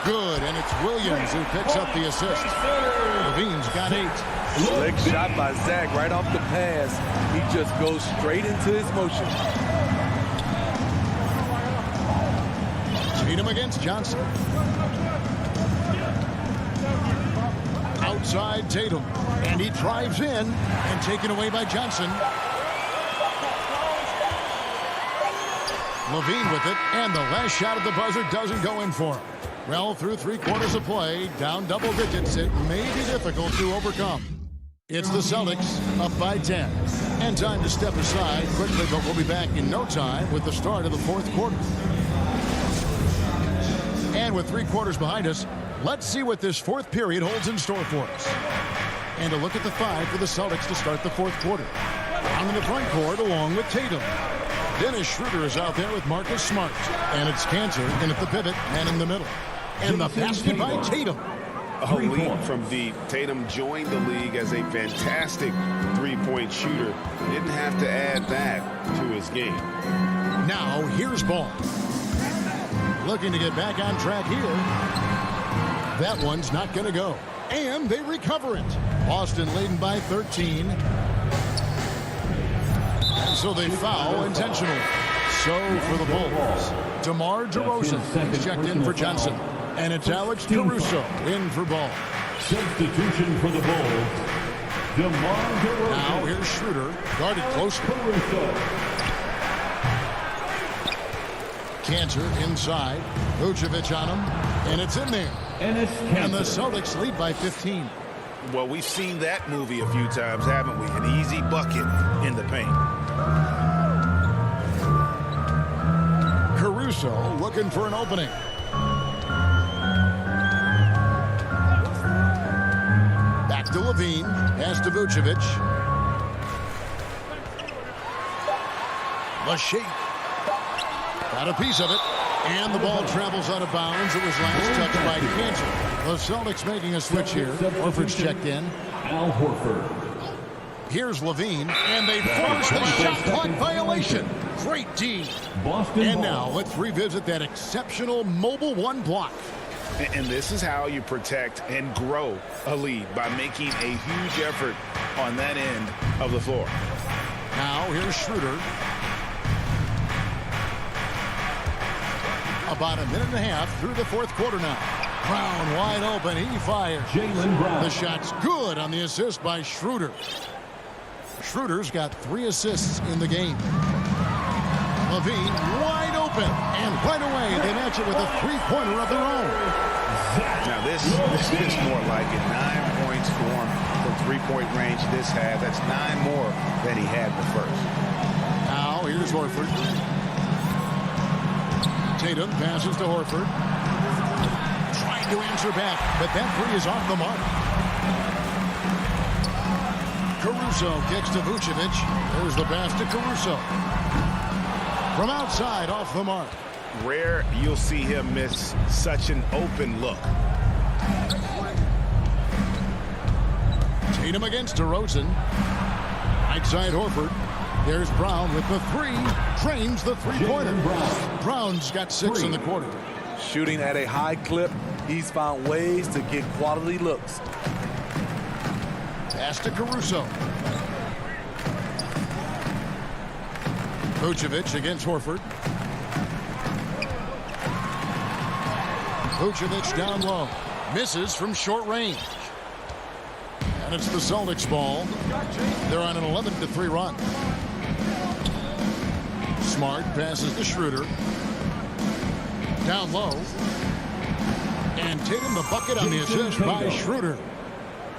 [SPEAKER 9] Good, and it's Williams who picks up the assist. Levine's got 8.
[SPEAKER 8] Slick shot by Zach right off the pass. He just goes straight into his motion.
[SPEAKER 9] Tatum against Johnson. Outside Tatum. And he drives in and taken away by Johnson. Levine with it. And the last shot at the buzzer doesn't go in for him. Well, through 3 quarters of play, down double digits, it may be difficult to overcome. It's the Celtics up by 10. And time to step aside quickly, but we'll be back in no time with the start of the 4th quarter. And with 3 quarters behind us, let's see what this 4th period holds in store for us. And a look at the 5 for the Celtics to start the 4th quarter. Down in the front court along with Tatum. Dennis Schroeder is out there with Marcus Smart. And it's Cantor in at the pivot and in the middle. And the basket by Tatum.
[SPEAKER 11] A lead from deep. Tatum joined the league as a fantastic three-point shooter. Didn't have to add that to his game.
[SPEAKER 9] Now here's Ball. Looking to get back on track here. That one's not going to go. And they recover it. Boston leading by 13. And so they foul intentionally. So for the Bulls, DeMar DeRozan is checked in for Johnson. And it's Alex Caruso in for Ball.
[SPEAKER 4] Substitution for the Bulls, DeMar DeRozan.
[SPEAKER 9] Now here's Schroeder, guarded closely. Cantor inside. Vucevic on him. And it's in there. And the Celtics lead by 15.
[SPEAKER 11] Well, we've seen that movie a few times, haven't we? An easy bucket in the paint.
[SPEAKER 9] Caruso looking for an opening. Back to Levine. Pass to Vucevic. Lachey. Got a piece of it. And the ball travels out of bounds. It was last touched by Cantor. The Celtics making a switch here. Horford's checked in.
[SPEAKER 4] Al Horford.
[SPEAKER 9] Here's Levine. And they force the shot clock violation. Great D. And now let's revisit that exceptional mobile 1 block.
[SPEAKER 11] And this is how you protect and grow a lead, by making a huge effort on that end of the floor.
[SPEAKER 9] Now here's Schroeder. About a minute and a half through the 4th quarter now. Brown wide open. He fires.
[SPEAKER 4] Jaylen Brown.
[SPEAKER 9] The shot's good on the assist by Schroeder. Schroeder's got 3 assists in the game. Levine wide open. And right away they match it with a 3-pointer of their own.
[SPEAKER 11] Now this is more like it. 9 points for him from 3-point range this half. That's 9 more than he had in the first.
[SPEAKER 9] Now here's Horford. Tatum passes to Horford. Trying to answer back, but that 3 is off the mark. Caruso kicks to Vucevic. There's the pass to Caruso. From outside, off the mark.
[SPEAKER 11] Rare you'll see him miss such an open look.
[SPEAKER 9] Tatum against DeRozan. Right side Horford. There's Brown with the 3. Trains the 3-pointer. Brown's got 6 in the quarter.
[SPEAKER 8] Shooting at a high clip. He's found ways to get quality looks.
[SPEAKER 9] Pass to Caruso. Vucevic against Horford. Vucevic down low. Misses from short range. And it's the Celtics ball. They're on an 11-3 run. Smart passes to Schroeder. Down low. And Tatum the bucket on the assist by Schroeder.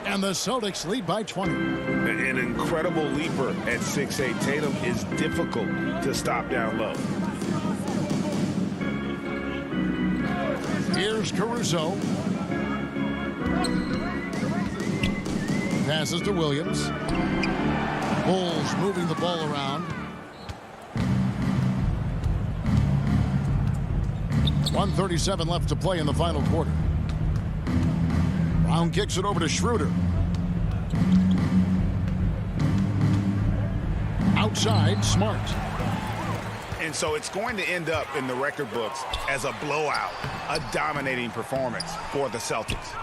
[SPEAKER 9] And the Celtics lead by 20.
[SPEAKER 11] An incredible leaper at 6'8". Tatum is difficult to stop down low.
[SPEAKER 9] Here's Caruso. Passes to Williams. Bulls moving the ball around. 1:37 left to play in the final quarter. Brown kicks it over to Schroeder. Outside, Smart.
[SPEAKER 11] And so it's going to end up in the record books as a blowout, a dominating performance for the Celtics.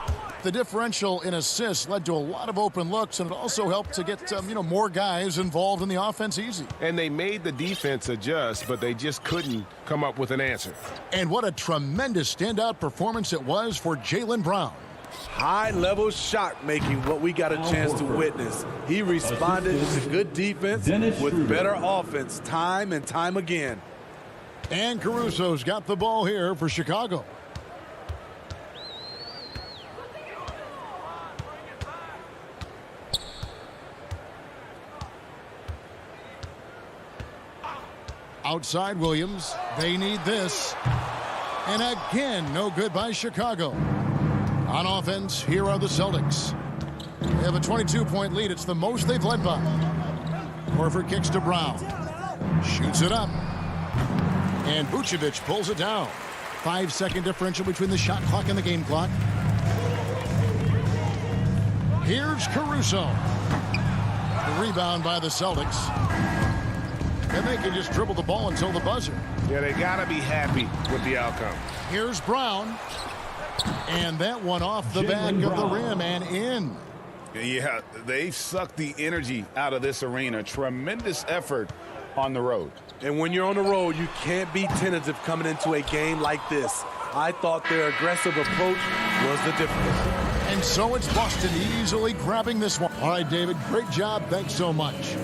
[SPEAKER 9] The differential in assists led to a lot of open looks, and it also helped to get more guys involved in the offense easy.
[SPEAKER 1] And they made the defense adjust, but they just couldn't come up with an answer.
[SPEAKER 9] And what a tremendous standout performance it was for Jaylen Brown.
[SPEAKER 8] High-level shot making, what we got a chance to witness. He responded to good defense with better offense time and time again.
[SPEAKER 9] And Caruso's got the ball here for Chicago. Outside Williams. They need this. And again, no good by Chicago. On offense, here are the Celtics. They have a 22-point lead. It's the most they've led by. Horford kicks to Brown. Shoots it up. And Vucevic pulls it down. 5-second differential between the shot clock and the game clock. Here's Caruso. The rebound by the Celtics. And they can just dribble the ball until the buzzer.
[SPEAKER 11] Yeah, they got to be happy with the outcome.
[SPEAKER 9] Here's Brown. And that one off the back of the rim and in.
[SPEAKER 11] Yeah, they sucked the energy out of this arena. Tremendous effort on the road.
[SPEAKER 8] And when you're on the road, you can't be tentative coming into a game like this. I thought their aggressive approach was the difference.
[SPEAKER 9] And so it's Boston easily grabbing this one. All right, David, great job. Thanks so much.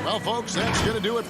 [SPEAKER 9] Well, folks, that's going to do it.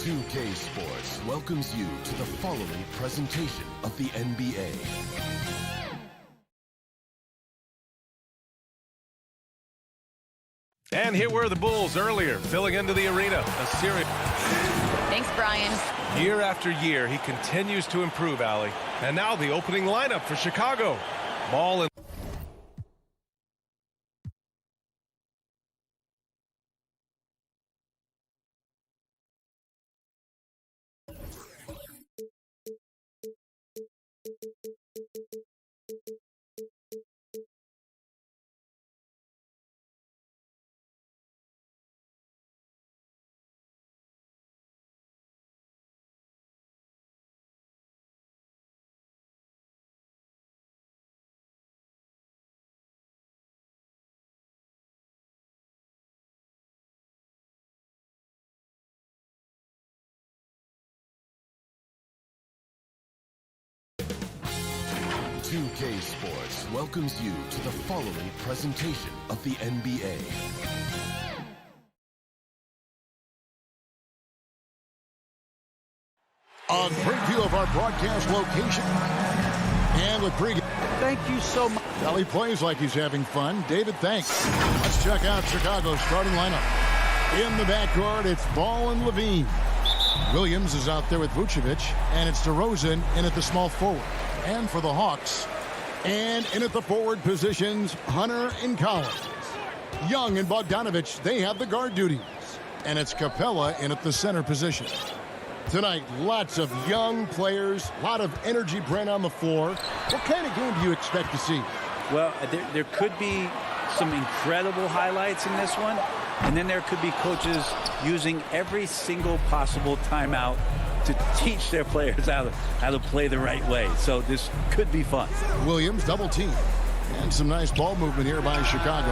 [SPEAKER 13] 2K Sports welcomes you to the following presentation of the NBA.
[SPEAKER 1] And here were the Bulls earlier, filling into the arena. A series.
[SPEAKER 5] Thanks, Brian.
[SPEAKER 1] Year after year, he continues to improve, Allie. And now the opening lineup for Chicago. Ball in.
[SPEAKER 13] @2K Sports welcomes you to the following presentation of the NBA.
[SPEAKER 9] A great view of our broadcast location. And with pregame.
[SPEAKER 12] Thank you so much.
[SPEAKER 9] Well, he plays like he's having fun. David, thanks. Let's check out Chicago's starting lineup. In the backcourt, it's Ball and Levine. Williams is out there with Vucevic, and it's DeRozan in at the small forward. And for the Hawks, and in at the forward positions, Hunter and Collins. Young and Bogdanovich, they have the guard duties. And it's Capella in at the center position. Tonight, lots of young players, a lot of energy bring on the floor. What kind of game do you expect to see?
[SPEAKER 14] Well, there could be some incredible highlights in this one. And then there could be coaches using every single possible timeout to teach their players how to play the right way. So this could be fun.
[SPEAKER 9] Williams double team. And some nice ball movement here by Chicago.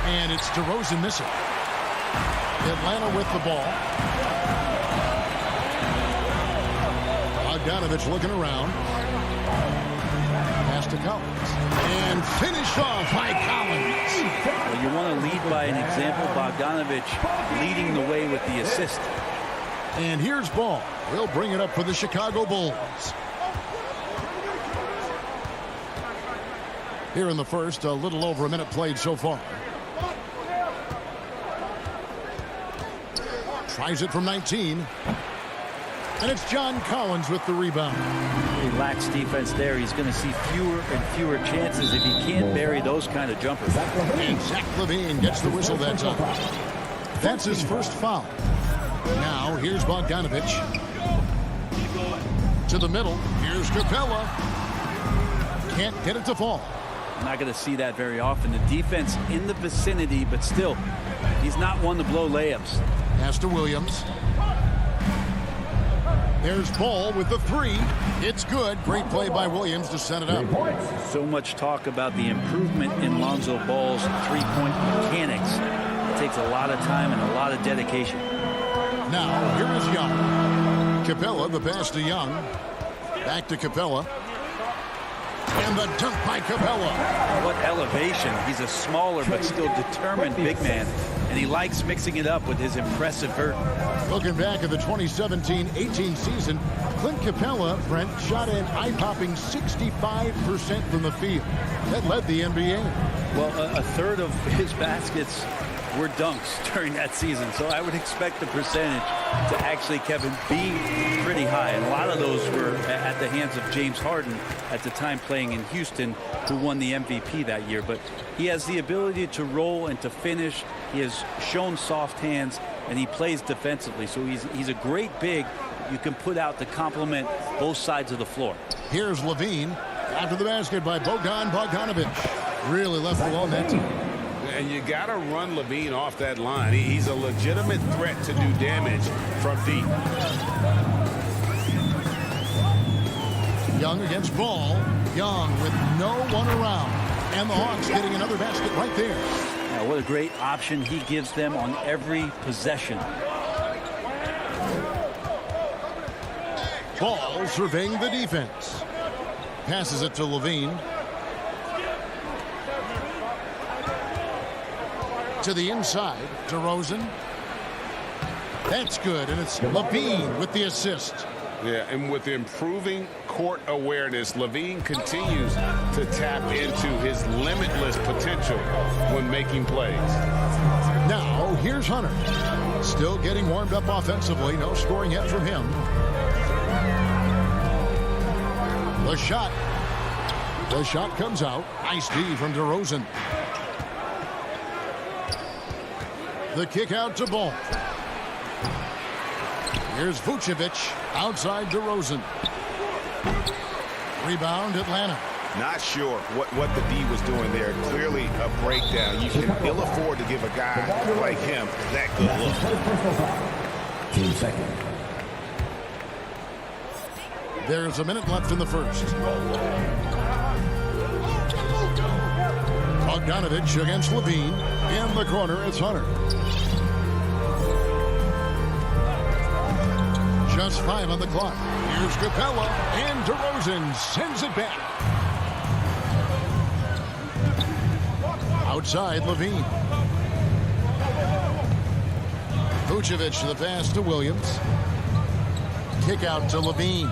[SPEAKER 9] And it's DeRozan missing. Atlanta with the ball. Bogdanovich looking around. Pass to Collins. And finished off by Collins.
[SPEAKER 14] Well, you want to lead by an example. Bogdanovich leading the way with the assist.
[SPEAKER 9] And here's Ball. He'll bring it up for the Chicago Bulls. Here in the first, a little over a minute played so far. Tries it from 19. And it's John Collins with the rebound.
[SPEAKER 14] He lacks defense there. He's going to see fewer and fewer chances if he can't bury those kind of jumpers.
[SPEAKER 9] And Zach LaVine gets the whistle that time. That's his first foul. Now, here's Bogdanovich. To the middle. Here's Capella. Can't get it to fall.
[SPEAKER 14] I'm not going to see that very often. The defense in the vicinity, but still, he's not one to blow layups.
[SPEAKER 9] Pass to Williams. There's Ball with the three. It's good. Great play by Williams to set it up.
[SPEAKER 14] So much talk about the improvement in Lonzo Ball's three-point mechanics. It takes a lot of time and a lot of dedication.
[SPEAKER 9] Now, here is Young. Capella, the pass to Young. Back to Capella. And the dunk by Capella.
[SPEAKER 14] What elevation. He's a smaller but still determined big man. And he likes mixing it up with his impressive vert.
[SPEAKER 9] Looking back at the 2017-18 season, Clint Capella, Brent, shot an eye-popping 65% from the field. That led the NBA.
[SPEAKER 14] Well, a third of his baskets were dunks during that season. So I would expect the percentage to actually, Kevin, be pretty high. And a lot of those were at the hands of James Harden at the time playing in Houston, who won the MVP that year. But he has the ability to roll and to finish. He has shown soft hands, and he plays defensively. So he's a great big you can put out to complement both sides of the floor.
[SPEAKER 9] Here's Levine after the basket by Bogdan Bogdanovic. Really left alone that time.
[SPEAKER 10] And you got to run Levine off that line. He's a legitimate threat to do damage from deep.
[SPEAKER 9] Young against Ball. Young with no one around. And the Hawks getting another basket right there.
[SPEAKER 14] Now, what a great option he gives them on every possession.
[SPEAKER 9] Ball surveying the defense. Passes it to Levine. To the inside, DeRozan. That's good, and it's Levine with the assist.
[SPEAKER 10] Yeah, and with improving court awareness, Levine continues to tap into his limitless potential when making plays.
[SPEAKER 9] Now, here's Hunter. Still getting warmed up offensively. No scoring yet from him. The shot. The shot comes out. Nice D from DeRozan. The kick out to Ball. Here's Vucevic outside DeRozan. Rebound Atlanta.
[SPEAKER 11] Not sure what the D was doing there. Clearly a breakdown. You can ill afford to give a guy like him that good look.
[SPEAKER 15] 2 seconds.
[SPEAKER 9] There's a minute left in the first. Bogdanovic against Levine. In the corner, it's Hunter. Just 5 on the clock. Here's Capella, and DeRozan sends it back. Outside, Levine. Vucevic the pass to Williams. Kick out to Levine.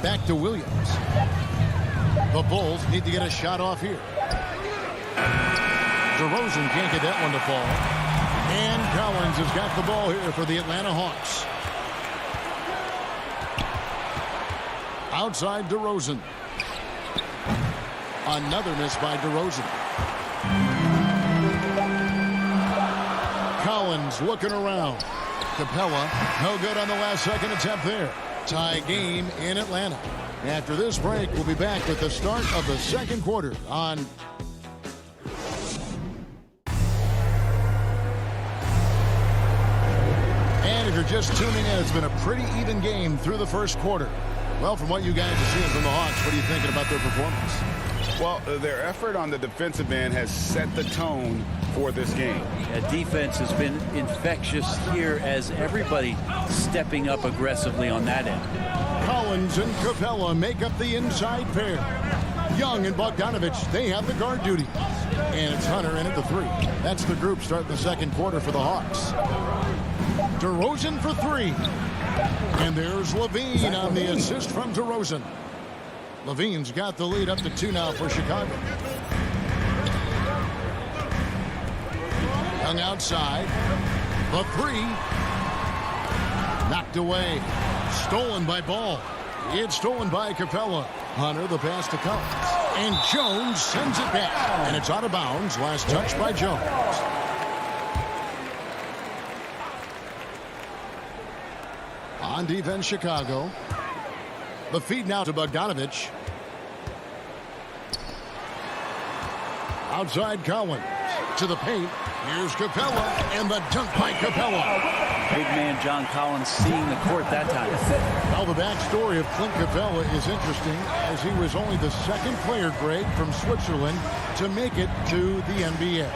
[SPEAKER 9] Back to Williams. The Bulls need to get a shot off here. DeRozan can't get that one to fall. And Collins has got the ball here for the Atlanta Hawks. Outside DeRozan. Another miss by DeRozan. Collins looking around. Capella, no good on the last second attempt there. Tie game in Atlanta. After this break, we'll be back with the start of the second quarter on... And if you're just tuning in, it's been a pretty even game through the first quarter. Well, from what you guys are seeing from the Hawks, what are you thinking about their performance?
[SPEAKER 10] Well, their effort on the defensive end has set the tone for this game.
[SPEAKER 14] Defense has been infectious here as everybody stepping up aggressively on that end.
[SPEAKER 9] Collins and Capella make up the inside pair. Young and Bogdanovic, they have the guard duty. And it's Hunter in at the three. That's the group starting the second quarter for the Hawks. DeRozan for three. And there's Levine on the assist from DeRozan. Levine's got the lead up to 2 now for Chicago. Young outside. The three. Knocked away. Stolen by Ball. It's stolen by Capella. Hunter the pass to Collins. And Jones sends it back. And it's out of bounds. Last touch by Jones. On defense, Chicago. The feed now to Bogdanovic. Outside Collins. To the paint. Here's Capella, and the dunk by Capella.
[SPEAKER 14] Big man John Collins seeing the court that time.
[SPEAKER 9] Well, the backstory of Clint Capella is interesting, as he was only the second player, Greg, from Switzerland to make it to the NBA.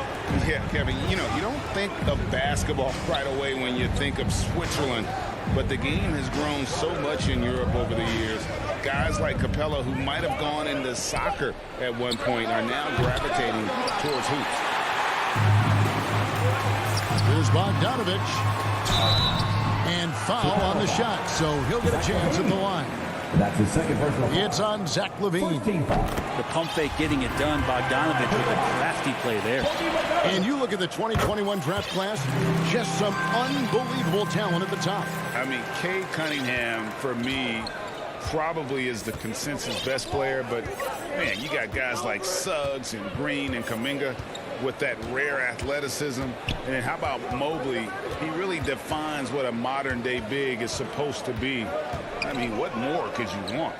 [SPEAKER 10] Yeah, Kevin, you don't think of basketball right away when you think of Switzerland, but the game has grown so much in Europe over the years. Guys like Capella, who might have gone into soccer at one point, are now gravitating towards hoops.
[SPEAKER 9] Here's Bogdanovich. And foul on the shot, so he'll get a chance at the line.
[SPEAKER 15] That's his second personal foul.
[SPEAKER 9] It's on Zach LaVine.
[SPEAKER 14] The pump fake getting it done. Bogdanovich with a crafty play there.
[SPEAKER 9] And you look at the 2021 draft class, just some unbelievable talent at the top.
[SPEAKER 10] I mean, Cade Cunningham, for me, probably is the consensus best player, but, man, you got guys like Suggs and Green and Kuminga with that rare athleticism. And how about Mobley? He really defines what a modern-day big is supposed to be. I mean, what more could you want?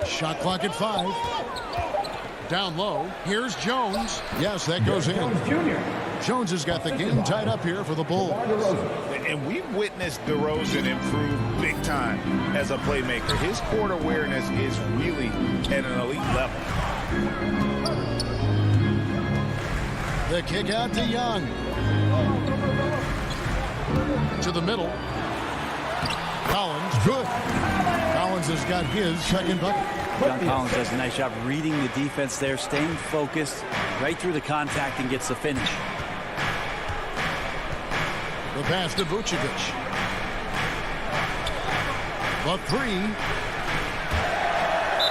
[SPEAKER 9] Shot clock at 5. Down low. Here's Jones. Yes, that goes in. Jones has got the game tied up here for the Bulls.
[SPEAKER 11] And we've witnessed DeRozan improve big time as a playmaker. His court awareness is really at an elite level.
[SPEAKER 9] The kick out to Young. To the middle. Collins, good. Collins has got his second bucket.
[SPEAKER 14] John Collins does a nice job reading the defense there, staying focused right through the contact and gets the finish.
[SPEAKER 9] The pass to Vucevic. The 3.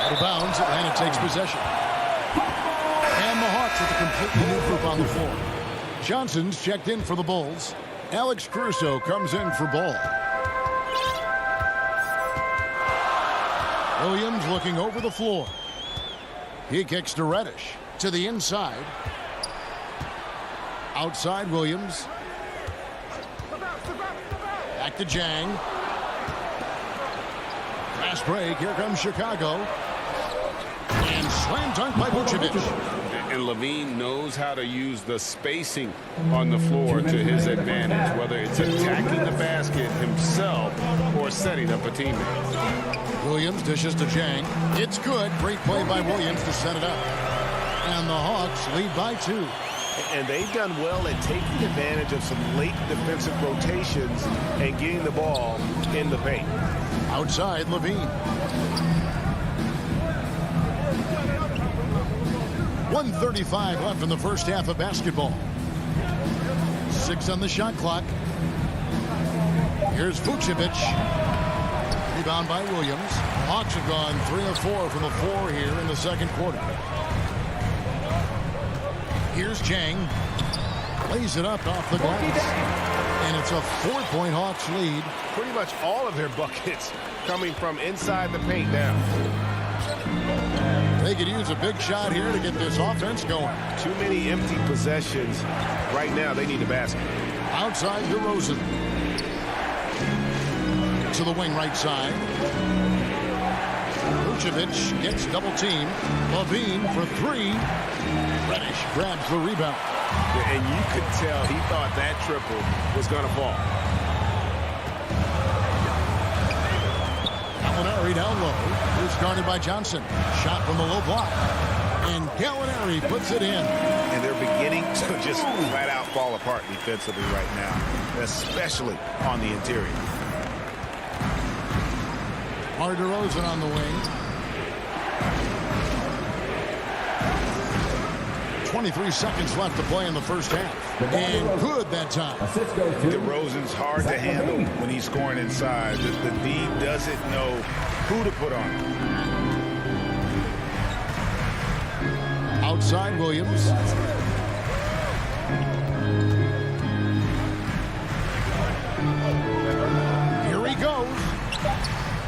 [SPEAKER 9] Out of bounds, Atlanta takes possession. And the Hawks with a completely new group on the floor. Johnson's checked in for the Bulls. Alex Caruso comes in for Ball. Williams looking over the floor. He kicks to Reddish. To the inside. Outside Williams. Back to Jang. Fast break. Here comes Chicago. And slam dunk by Vucevic.
[SPEAKER 10] And LaVine knows how to use the spacing on the floor to his advantage, whether it's attacking the basket himself or setting up a teammate.
[SPEAKER 9] Williams dishes to Jang. It's good. Great play by Williams to set it up. And the Hawks lead by 2.
[SPEAKER 11] And they've done well at taking advantage of some late defensive rotations and getting the ball in the paint.
[SPEAKER 9] Outside, LaVine. 1:35 left in the first half of basketball. 6 on the shot clock. Here's Vucevic. Rebound by Williams. Hawks have gone 3 of 4 from the floor here in the second quarter. Here's Jang. Lays it up off the glass. And it's a 4-point Hawks lead.
[SPEAKER 11] Pretty much all of their buckets coming from inside the paint now.
[SPEAKER 9] They could use a big shot here to get this offense going.
[SPEAKER 11] Too many empty possessions. Right now, they need a basket.
[SPEAKER 9] Outside DeRozan. To the wing right side. Vucevic gets double teamed. LaVine for 3. Reddish grabs the rebound.
[SPEAKER 11] And you could tell he thought that triple was going to fall.
[SPEAKER 9] Gallinari down low. It's guarded by Johnson. Shot from the low block. And Gallinari puts it in.
[SPEAKER 11] And they're beginning to just flat out fall apart defensively right now, especially on the interior.
[SPEAKER 9] DeRozan on the wing. 23 seconds left to play in the first half. And good that time.
[SPEAKER 11] DeRozan's hard to handle when he's scoring inside. The D doesn't know who to put on.
[SPEAKER 9] Outside Williams. Here he goes.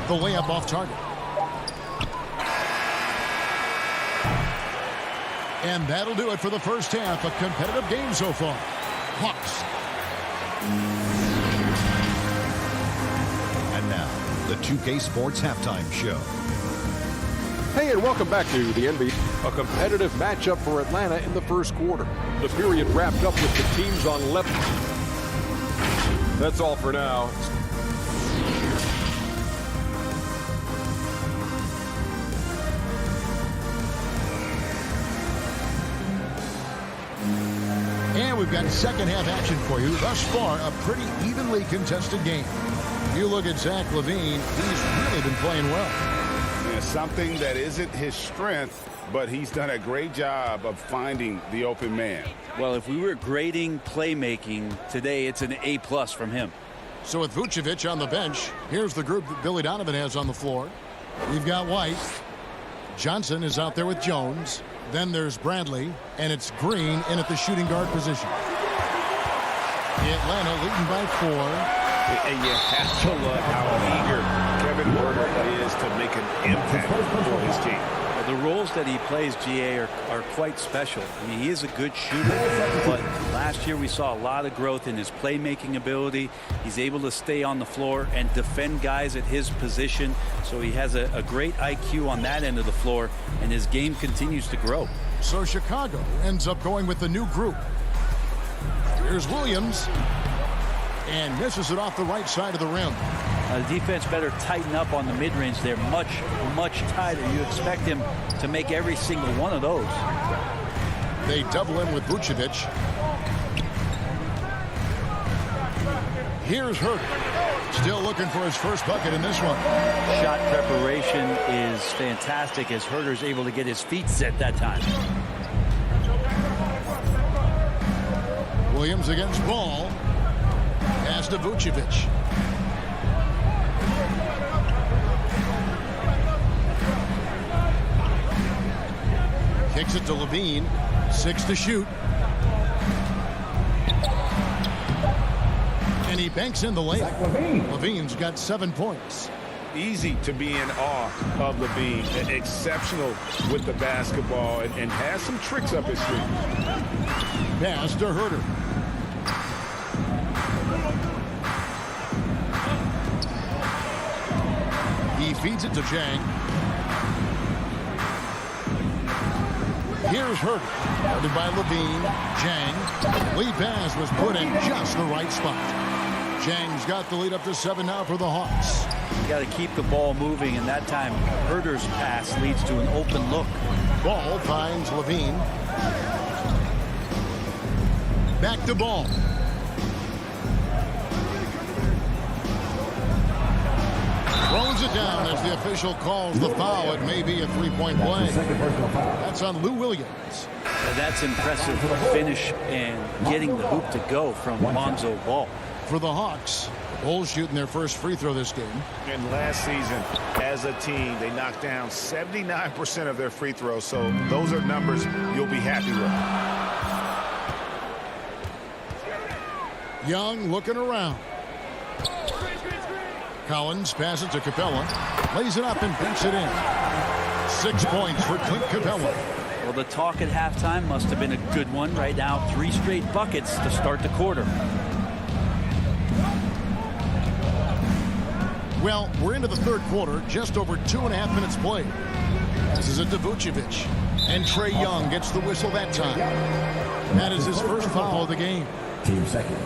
[SPEAKER 9] The layup off target. And that'll do it for the first half. A competitive game so far. Hawks.
[SPEAKER 6] And now, the 2K Sports Halftime Show.
[SPEAKER 7] Hey, and welcome back to the NBA. A competitive matchup for Atlanta in the first quarter. The period wrapped up with the teams on level. That's all for now.
[SPEAKER 9] And we've got second half action for you. Thus far, a pretty evenly contested game. If you look at Zach LaVine, he's really been playing well.
[SPEAKER 11] Yeah, something that isn't his strength, but he's done a great job of finding the open man.
[SPEAKER 14] Well, if we were grading playmaking today, it's an A+ from him.
[SPEAKER 9] So with Vucevic on the bench, here's the group that Billy Donovan has on the floor. We've got White. Johnson is out there with Jones. Then there's Bradley, and it's Green in at the shooting guard position. Atlanta leading by 4.
[SPEAKER 11] And you have to love how eager Kevin Huerter is to make an impact for his team.
[SPEAKER 14] The roles that he plays, GA, are quite special. I mean, he is a good shooter, but last year we saw a lot of growth in his playmaking ability. He's able to stay on the floor and defend guys at his position. So he has a great IQ on that end of the floor, and his game continues to grow.
[SPEAKER 9] So Chicago ends up going with the new group. Here's Williams, and misses it off the right side of the rim.
[SPEAKER 14] The defense better tighten up on the mid-range. They're much, much tighter. You expect him to make every single one of those.
[SPEAKER 9] They double him with Vucevic. Here's Hurt. Still looking for his first bucket in this one.
[SPEAKER 14] Shot preparation is fantastic as Herter's able to get his feet set that time.
[SPEAKER 9] Williams against Ball. Pass to Vucevic. Kicks it to LaVine. 6 to shoot. And he banks in the layup. LaVine's got 7 points.
[SPEAKER 11] Easy to be in awe of LaVine. Exceptional with the basketball and has some tricks up his sleeve.
[SPEAKER 9] Pass to Huerter. He feeds it to Chang. Here's Huerter, guarded by LaVine. Chang. Lead pass was put in just the right spot. Chang's got the lead up to 7 now for the Hawks.
[SPEAKER 14] You got to keep the ball moving, and that time Herter's pass leads to an open look.
[SPEAKER 9] Ball finds LaVine. Back to Ball. Throws it down as the official calls the foul. It may be a three-point play. That's on Lou Williams.
[SPEAKER 14] That's impressive finish and getting the hoop to go from Lonzo Ball.
[SPEAKER 9] For the Hawks, the Bulls shooting their first free throw this game.
[SPEAKER 11] And last season, as a team, they knocked down 79% of their free throws. So those are numbers you'll be happy with.
[SPEAKER 9] Young looking around. Collins passes to Capella. Lays it up and banks it in. 6 points for Clint Capella.
[SPEAKER 14] Well, the talk at halftime must have been a good one. Right now, 3 straight buckets to start the quarter.
[SPEAKER 9] Well, we're into the third quarter, just over 2.5 minutes played. Passes it to Vucevic. And Trae Young gets the whistle that time. That is his first foul of the game.
[SPEAKER 15] Team second.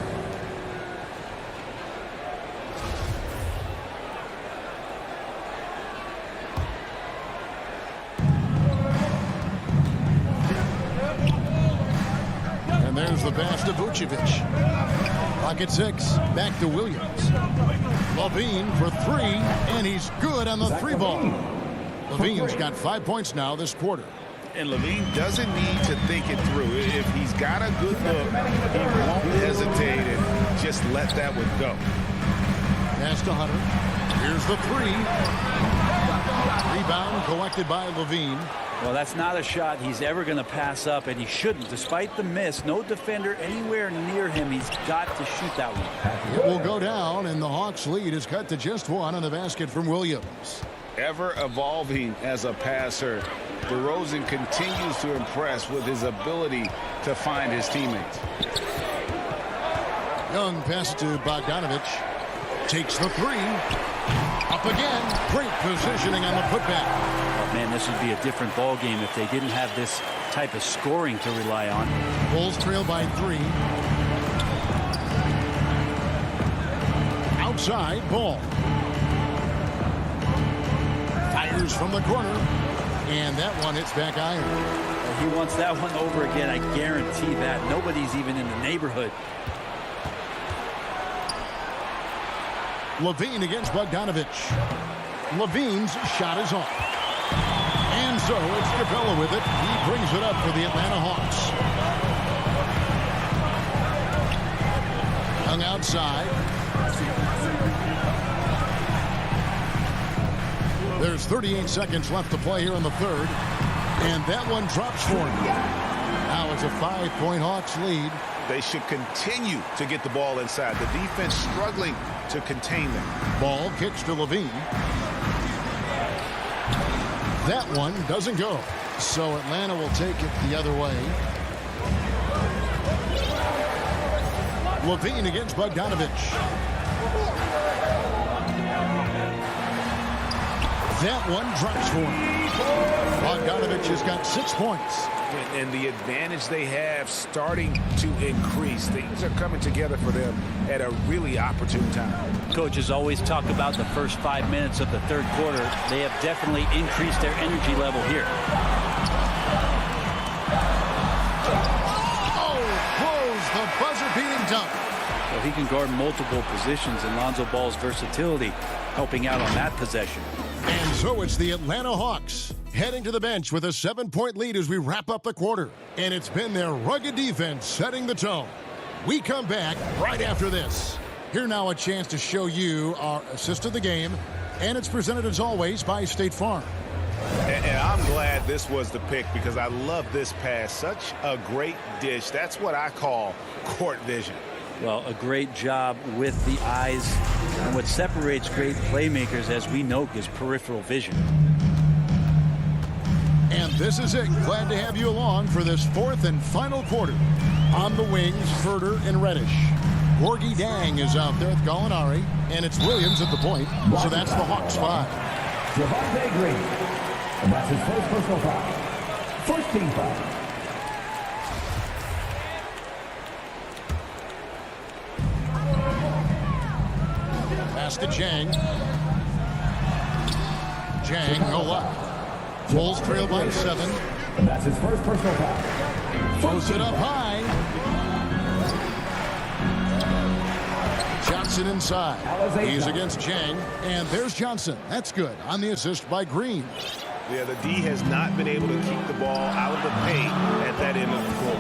[SPEAKER 9] And there's the pass to Vucevic. Pocket 6, back to Williams. LaVine for 3, and he's good on the 3-ball. LaVine's got 5 points now this quarter.
[SPEAKER 11] And LaVine doesn't need to think it through. If he's got a good look, he won't hesitate and just let that one go.
[SPEAKER 9] Pass to Hunter. Here's the 3. Rebound collected by LaVine.
[SPEAKER 14] Well, that's not a shot he's ever going to pass up, and he shouldn't. Despite the miss, no defender anywhere near him. He's got to shoot that one.
[SPEAKER 9] It will go down, and the Hawks' lead is cut to just 1 on the basket from Williams.
[SPEAKER 11] Ever evolving as a passer, DeRozan continues to impress with his ability to find his teammates.
[SPEAKER 9] Young passes to Bogdanovich. Takes the 3. Up again. Great positioning on the putback.
[SPEAKER 14] Oh, man, this would be a different ball game if they didn't have this type of scoring to rely on.
[SPEAKER 9] Bulls trail by 3. Outside, ball. Fires from the corner. And that one hits back iron.
[SPEAKER 14] He wants that one over again, I guarantee that. Nobody's even in the neighborhood.
[SPEAKER 9] Levine against Bogdanovich. Levine's shot is off. And so it's Capella with it. He brings it up for the Atlanta Hawks. Hung outside. There's 38 seconds left to play here in the third. And that one drops for him. Now it's a 5-point Hawks lead.
[SPEAKER 11] They should continue to get the ball inside. The defense struggling to contain them.
[SPEAKER 9] Ball kicks to Levine. That one doesn't go. So Atlanta will take it the other way. Levine against Bogdanovich. That one drops for him. Bogdanovich has got 6 points.
[SPEAKER 11] And the advantage they have starting to increase. Things are coming together for them at a really opportune time.
[SPEAKER 14] Coaches always talk about the first 5 minutes of the third quarter. They have definitely increased their energy level here.
[SPEAKER 9] Oh, blows the buzzer-beating dunk.
[SPEAKER 14] So he can guard multiple positions, and Lonzo Ball's versatility helping out on that possession.
[SPEAKER 9] And so it's the Atlanta Hawks heading to the bench with a 7-point lead as we wrap up the quarter. And it's been their rugged defense setting the tone. We come back right after this. Here now a chance to show you our assist of the game. And it's presented as always by State Farm.
[SPEAKER 11] And I'm glad this was the pick because I love this pass. Such a great dish. That's what I call court vision.
[SPEAKER 14] Well, a great job with the eyes. And what separates great playmakers, as we know, is peripheral vision.
[SPEAKER 9] And this is it. Glad to have you along for this fourth and final quarter. On the wings, Furter and Reddish. Gorgie Dang is out there with Gallinari, and it's Williams at the point. So that's the Hawks 5.
[SPEAKER 15] Javante Green. And that's his first personal foul. First team foul.
[SPEAKER 9] Pass to Jang. Jang, no luck. Bulls trail by 7.
[SPEAKER 15] And that's his first personal foul.
[SPEAKER 9] Throws it up high. Johnson inside. He's against Jang. And there's Johnson. That's good on the assist by Green.
[SPEAKER 11] Yeah, the D has not been able to keep the ball out of the paint at that end of the floor.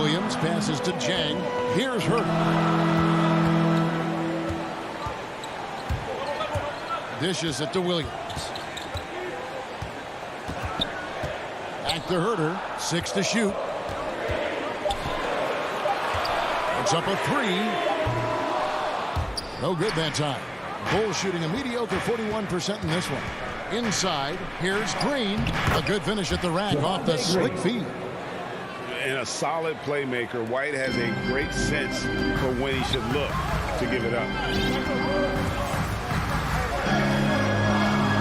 [SPEAKER 9] Williams passes to Jang. Here's Hurt. Dishes it to Williams. Back to Herter. 6 to shoot. It's up a 3. No good that time. Bulls shooting a mediocre 41% in this one. Inside, here's Green. A good finish at the rack off the slick feed.
[SPEAKER 11] And a solid playmaker. White has a great sense for when he should look to give it up.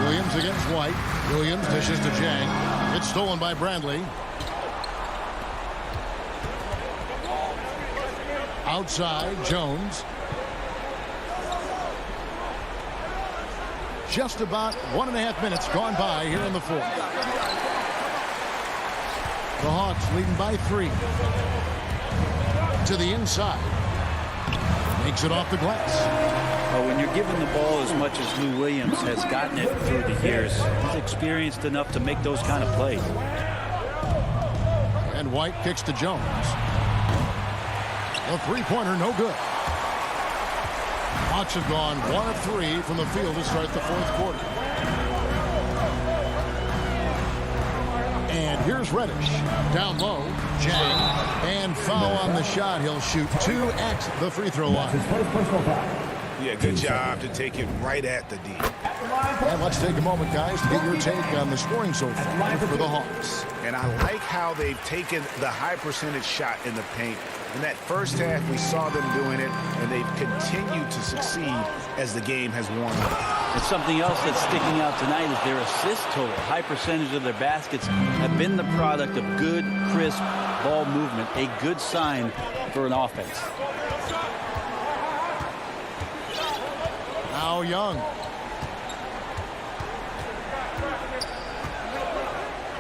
[SPEAKER 9] Williams against White. Williams dishes to Jang. It's stolen by Bradley. Outside, Jones. Just about 1.5 minutes gone by here in the fourth. The Hawks leading by 3. To the inside. Makes it off the glass.
[SPEAKER 14] Well, when you're given the ball as much as Lou Williams has gotten it through the years, he's experienced enough to make those kind of plays.
[SPEAKER 9] And White kicks to Jones. A three-pointer, no good. Hawks have gone 1 of 3 from the field to start the fourth quarter. And here's Reddish. Down low, Jang. And foul on the shot. He'll shoot 2 at the free throw line.
[SPEAKER 11] Yeah, good job to take it right at the D.
[SPEAKER 9] And let's take a moment, guys, to get your take on the scoring so far for the Hawks.
[SPEAKER 11] And I like how they've taken the high percentage shot in the paint In that first half, we saw them doing it, and they've continued to succeed as the game has worn on.
[SPEAKER 14] And something else that's sticking out tonight is their assist total. High percentage of their baskets have been the product of good, crisp ball movement, a good sign for an offense.
[SPEAKER 9] Now Young.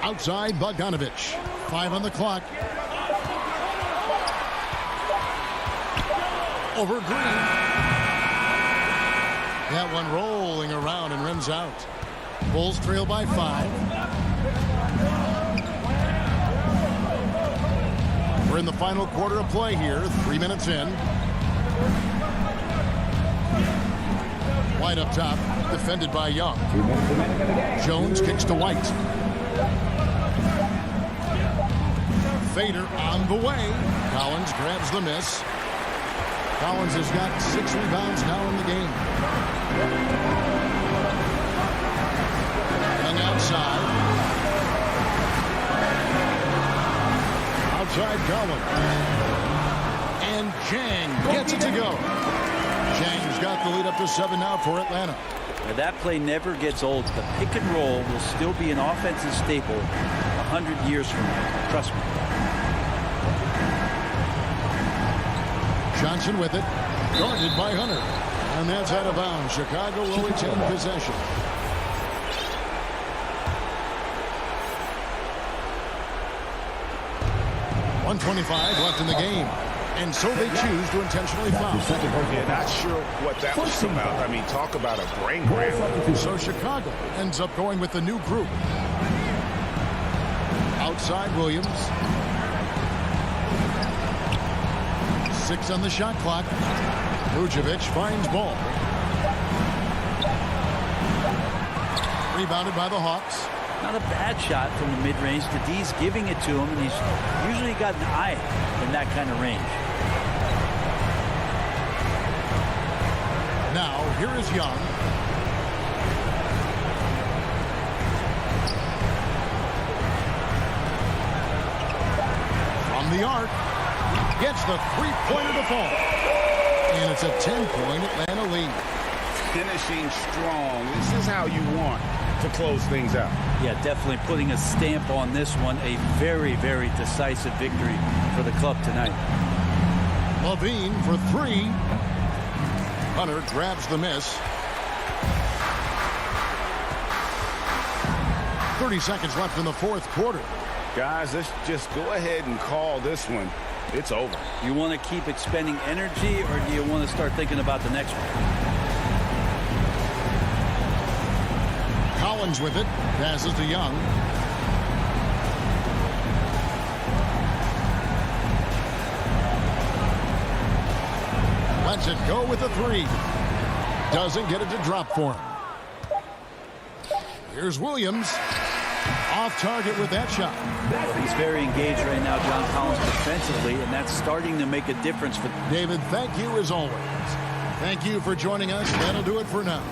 [SPEAKER 9] Outside Bogdanovich. 5 on the clock. Over Green. That one rolling around and rims out. Bulls trail by 5. We're in the final quarter of play here. 3 minutes in. White up top, defended by Young. Jones kicks to White. Fader on the way. Collins grabs the miss. Collins has got 6 rebounds now in the game. Young outside. Outside Collins. And Chang gets it to go. Chang's got the lead up to 7 now for Atlanta.
[SPEAKER 14] Now that play never gets old. The pick and roll will still be an offensive staple 100 years from now. Trust me.
[SPEAKER 9] Johnson with it. Guarded by Hunter. And that's out of bounds. Chicago will retain possession. .125 left in the game. And so they choose to intentionally foul.
[SPEAKER 11] Yeah, not sure what that was about. I mean, talk about a brain cramp.
[SPEAKER 9] So Chicago ends up going with the new group. Outside Williams. 6 on the shot clock. Vucevic finds ball. Rebounded by the Hawks.
[SPEAKER 14] Not a bad shot from the mid-range. The D's giving it to him, and he's usually got an eye in that kind of range.
[SPEAKER 9] Now, here is Young. From the arc. Gets the three-pointer to fall. And it's a 10-point Atlanta lead.
[SPEAKER 11] Finishing strong. This is how you want to close things out.
[SPEAKER 14] Yeah, definitely putting a stamp on this one. A very, very decisive victory for the club tonight.
[SPEAKER 9] Levine for 3. Hunter grabs the miss. 30 seconds left in the fourth quarter.
[SPEAKER 11] Guys, let's just go ahead and call this one. It's over.
[SPEAKER 14] You want to keep expending energy, or do you want to start thinking about the next one?
[SPEAKER 9] Collins with it. Passes to Young. Lets it go with the 3. Doesn't get it to drop for him. Here's Williams. Off target with that shot.
[SPEAKER 14] He's very engaged right now, John Collins, defensively, and that's starting to make a difference for
[SPEAKER 9] David. Thank you as always. Thank you for joining us. That'll do it for now.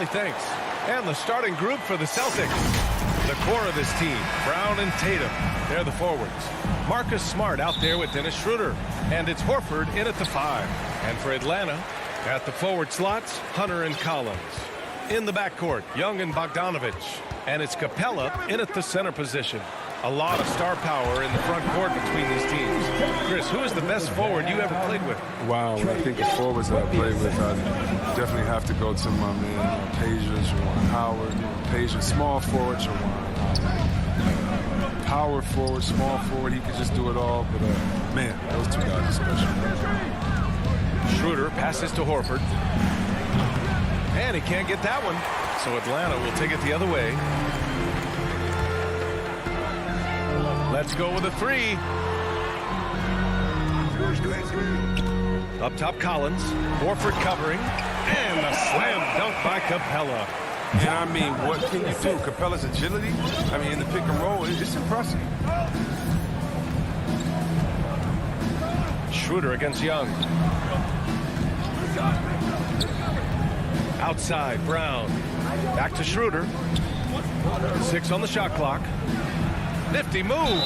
[SPEAKER 1] Charlie, thanks. And the starting group for the Celtics. The core of this team, Brown and Tatum. They're the forwards. Marcus Smart out there with Dennis Schroeder. And it's Horford in at the 5. And for Atlanta, at the forward slots, Hunter and Collins. In the backcourt, Young and Bogdanovich. And it's Capella in at the center position. A lot of star power in the front court between these teams. Chris, who is the best forward you ever played with?
[SPEAKER 3] Wow, when I think of forwards that I played with, I definitely have to go to my man, Pages, Juwan Howard. Pages, small forward, Juwan. Power forward, small forward, he could just do it all. But, man, those two guys are special.
[SPEAKER 1] Schroeder passes to Horford. And he can't get that one. So Atlanta will take it the other way. Let's go with a 3. Up top, Collins. Horford covering. And a slam dunk by Capella.
[SPEAKER 3] And I mean, what can you do? Capella's agility, I mean, in the pick and roll, it's impressive.
[SPEAKER 1] Schroeder against Young. Outside, Brown. Back to Schroeder. 6 on the shot clock. Nifty move.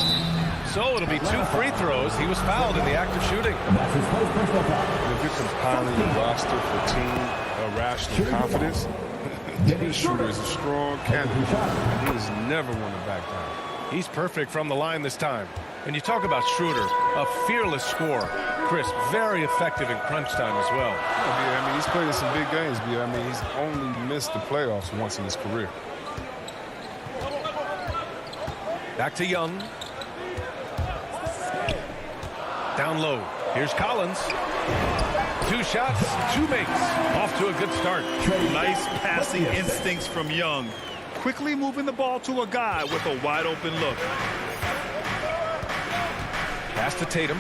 [SPEAKER 1] So it'll be 2 free throws. He was fouled in the act of shooting.
[SPEAKER 3] If you're compiling a roster for team irrational confidence, Dennis Schroeder is a strong candidate. He has never won a back down.
[SPEAKER 1] He's perfect from the line this time. And you talk about Schroeder, a fearless scorer. Chris, very effective in crunch time as well.
[SPEAKER 3] Yeah, I mean, he's played in some big games, but I mean, he's only missed the playoffs once in his career.
[SPEAKER 1] Back to Young. Down low. Here's Collins. 2 shots, 2 makes. Off to a good start.
[SPEAKER 2] Nice passing instincts from Young. Quickly moving the ball to a guy with a wide open look.
[SPEAKER 1] Pass to Tatum.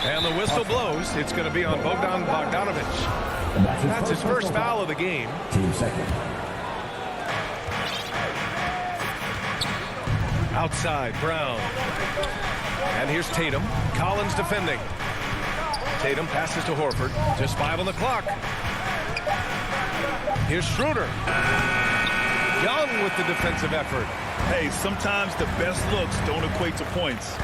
[SPEAKER 1] And the whistle blows. It's going to be on Bogdanovich. That's his first foul of the game. Outside, Brown. And here's Tatum. Collins defending. Tatum passes to Horford. Just 5 on the clock. Here's Schroeder. Young with the defensive effort.
[SPEAKER 2] Hey, sometimes the best looks don't equate to points.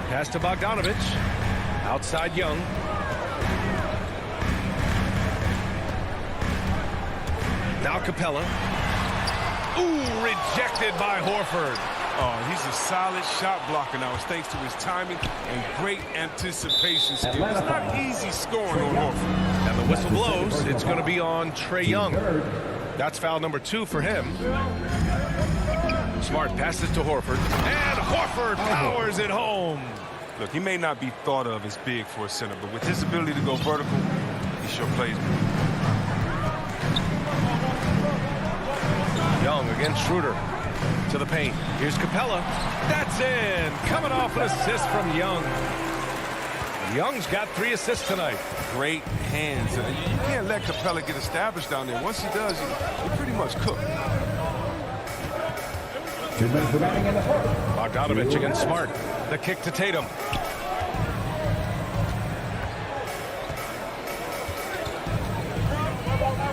[SPEAKER 1] Pass to Bogdanovich. Outside, Young. Now Capella. Ooh, rejected by Horford.
[SPEAKER 3] Oh, he's a solid shot blocker now. It's thanks to his timing and great anticipation skills. It's not easy scoring on Horford.
[SPEAKER 1] And the whistle blows. It's going to be on Trae Young. That's foul number 2 for him. Smart passes to Horford. And Horford powers it home.
[SPEAKER 3] Look, he may not be thought of as big for a center, but with his ability to go vertical, he sure plays good.
[SPEAKER 1] Young against Schroeder. To the paint. Here's Capella. That's in. Coming off an assist from Young. Young's got 3 assists tonight.
[SPEAKER 3] Great hands. You can't let Capella get established down there. Once he does, you're pretty much cooked.
[SPEAKER 15] 2 minutes remaining in the fourth.
[SPEAKER 1] Bogdanovich against Smart. The kick to Tatum.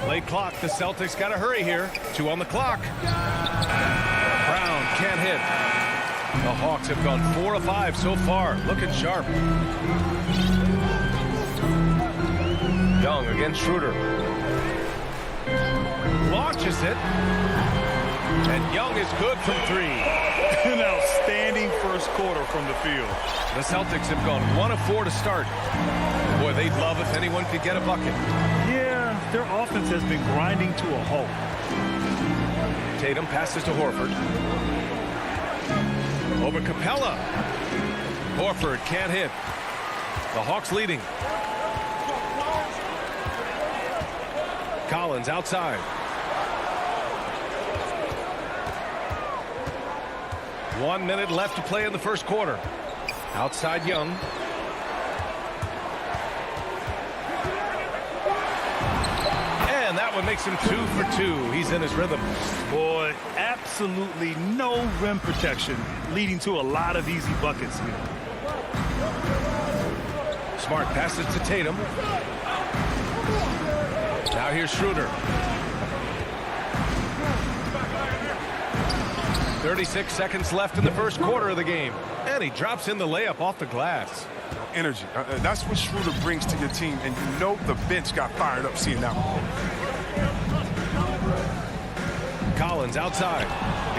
[SPEAKER 1] Late clock. The Celtics got to hurry here. 2 on the clock. Brown can't hit. The Hawks have gone 4 of 5 so far. Looking sharp. Young against Schroeder. Launches it. And Young is good from 3.
[SPEAKER 2] An outstanding first quarter from the field.
[SPEAKER 1] The Celtics have gone 1 of 4 to start. Boy, they'd love if anyone could get a bucket.
[SPEAKER 2] Yeah, their offense has been grinding to a halt.
[SPEAKER 1] Tatum passes to Horford. Over Capella. Horford can't hit. The Hawks leading. Collins outside. One minute left to play in the first quarter. Outside Young. And that one makes him 2 for 2. He's in his rhythm.
[SPEAKER 2] Boy, absolutely no rim protection, leading to a lot of easy buckets here.
[SPEAKER 1] Smart passes to Tatum. Now here's Schroeder. 36 seconds left in the first quarter of the game. And he drops in the layup off the glass.
[SPEAKER 3] Energy. That's what Schroeder brings to your team, and you know the bench got fired up seeing that one.
[SPEAKER 1] Collins outside.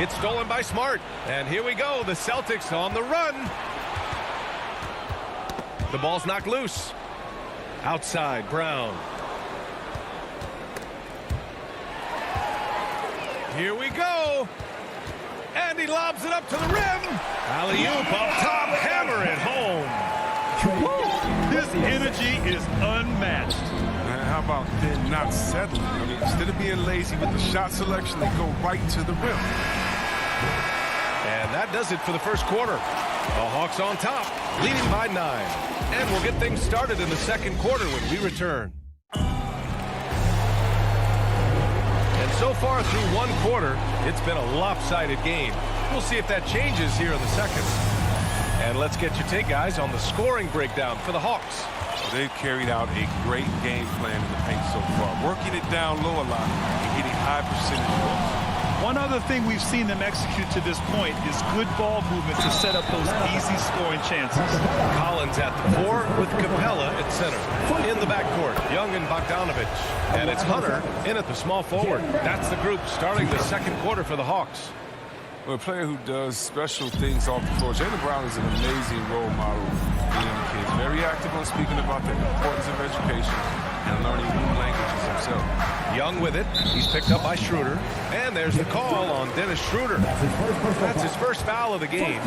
[SPEAKER 1] It's stolen by Smart. And here we go. The Celtics on the run. The ball's knocked loose. Outside, Brown. Here we go. And he lobs it up to the rim. Alley-oop up top. Hammer it home.
[SPEAKER 2] His energy is unmatched.
[SPEAKER 3] Man, how about then not settling? I mean, instead of being lazy with the shot selection, they go right to the rim.
[SPEAKER 1] And that does it for the first quarter. The Hawks on top, leading by 9. And we'll get things started in the second quarter when we return. And so far through one quarter, it's been a lopsided game. We'll see if that changes here in the second. And let's get your take, guys, on the scoring breakdown for the Hawks.
[SPEAKER 3] They've carried out a great game plan in the paint so far, working it down low a lot and getting high percentage looks.
[SPEAKER 2] One other thing we've seen them execute to this point is good ball movement to set up those easy scoring chances.
[SPEAKER 1] Collins at the 4 with Capella at center. In the backcourt, Young and Bogdanovich. And it's Hunter in at the small forward. That's the group starting the second quarter for the Hawks.
[SPEAKER 3] Well, a player who does special things off the floor. Jaylen Brown is an amazing role model for young kids. Very active on speaking about the importance of education and learning new languages himself.
[SPEAKER 1] Young with it. He's picked up by Schroeder. And there's the call on Dennis Schroeder. That's his first foul of the game.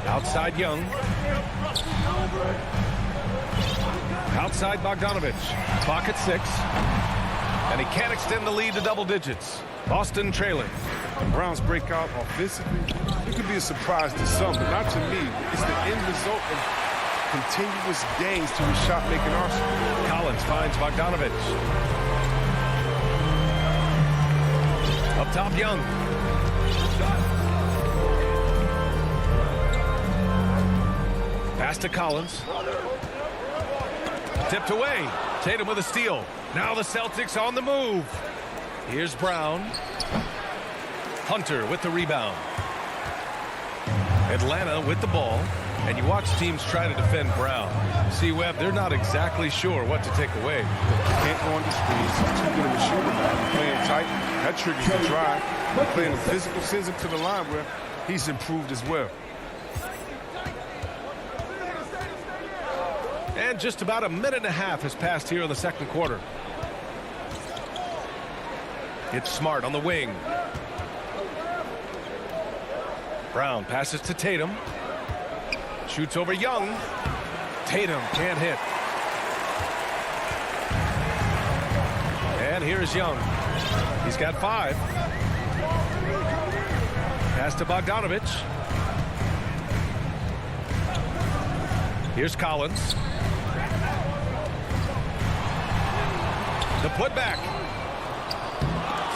[SPEAKER 1] Outside Young. Outside Bogdanovich. Clock at 6. And he can't extend the lead to double digits. Boston trailing.
[SPEAKER 3] And Brown's breakout offensively, it could be a surprise to some, but not to me. It's the end result of continuous gains to his shot-making arsenal.
[SPEAKER 1] Collins finds Bogdanovich. Up top, Young. Pass to Collins. Tipped away. Tatum with a steal. Now the Celtics on the move. Here's Brown. Hunter with the rebound. Atlanta with the ball. And you watch teams try to defend Brown. See, Webb, they're not exactly sure what to take away.
[SPEAKER 3] Can't go on the screens. Too good of a shooter now. Playing tight. That triggers the drive. Playing the physical, sends him to the line where he's improved as well.
[SPEAKER 1] And just about a minute and a half has passed here in the second quarter. It's Smart on the wing. Brown passes to Tatum. Shoots over Young. Tatum can't hit. And here's Young. He's got 5. Pass to Bogdanovich. Here's Collins. The putback.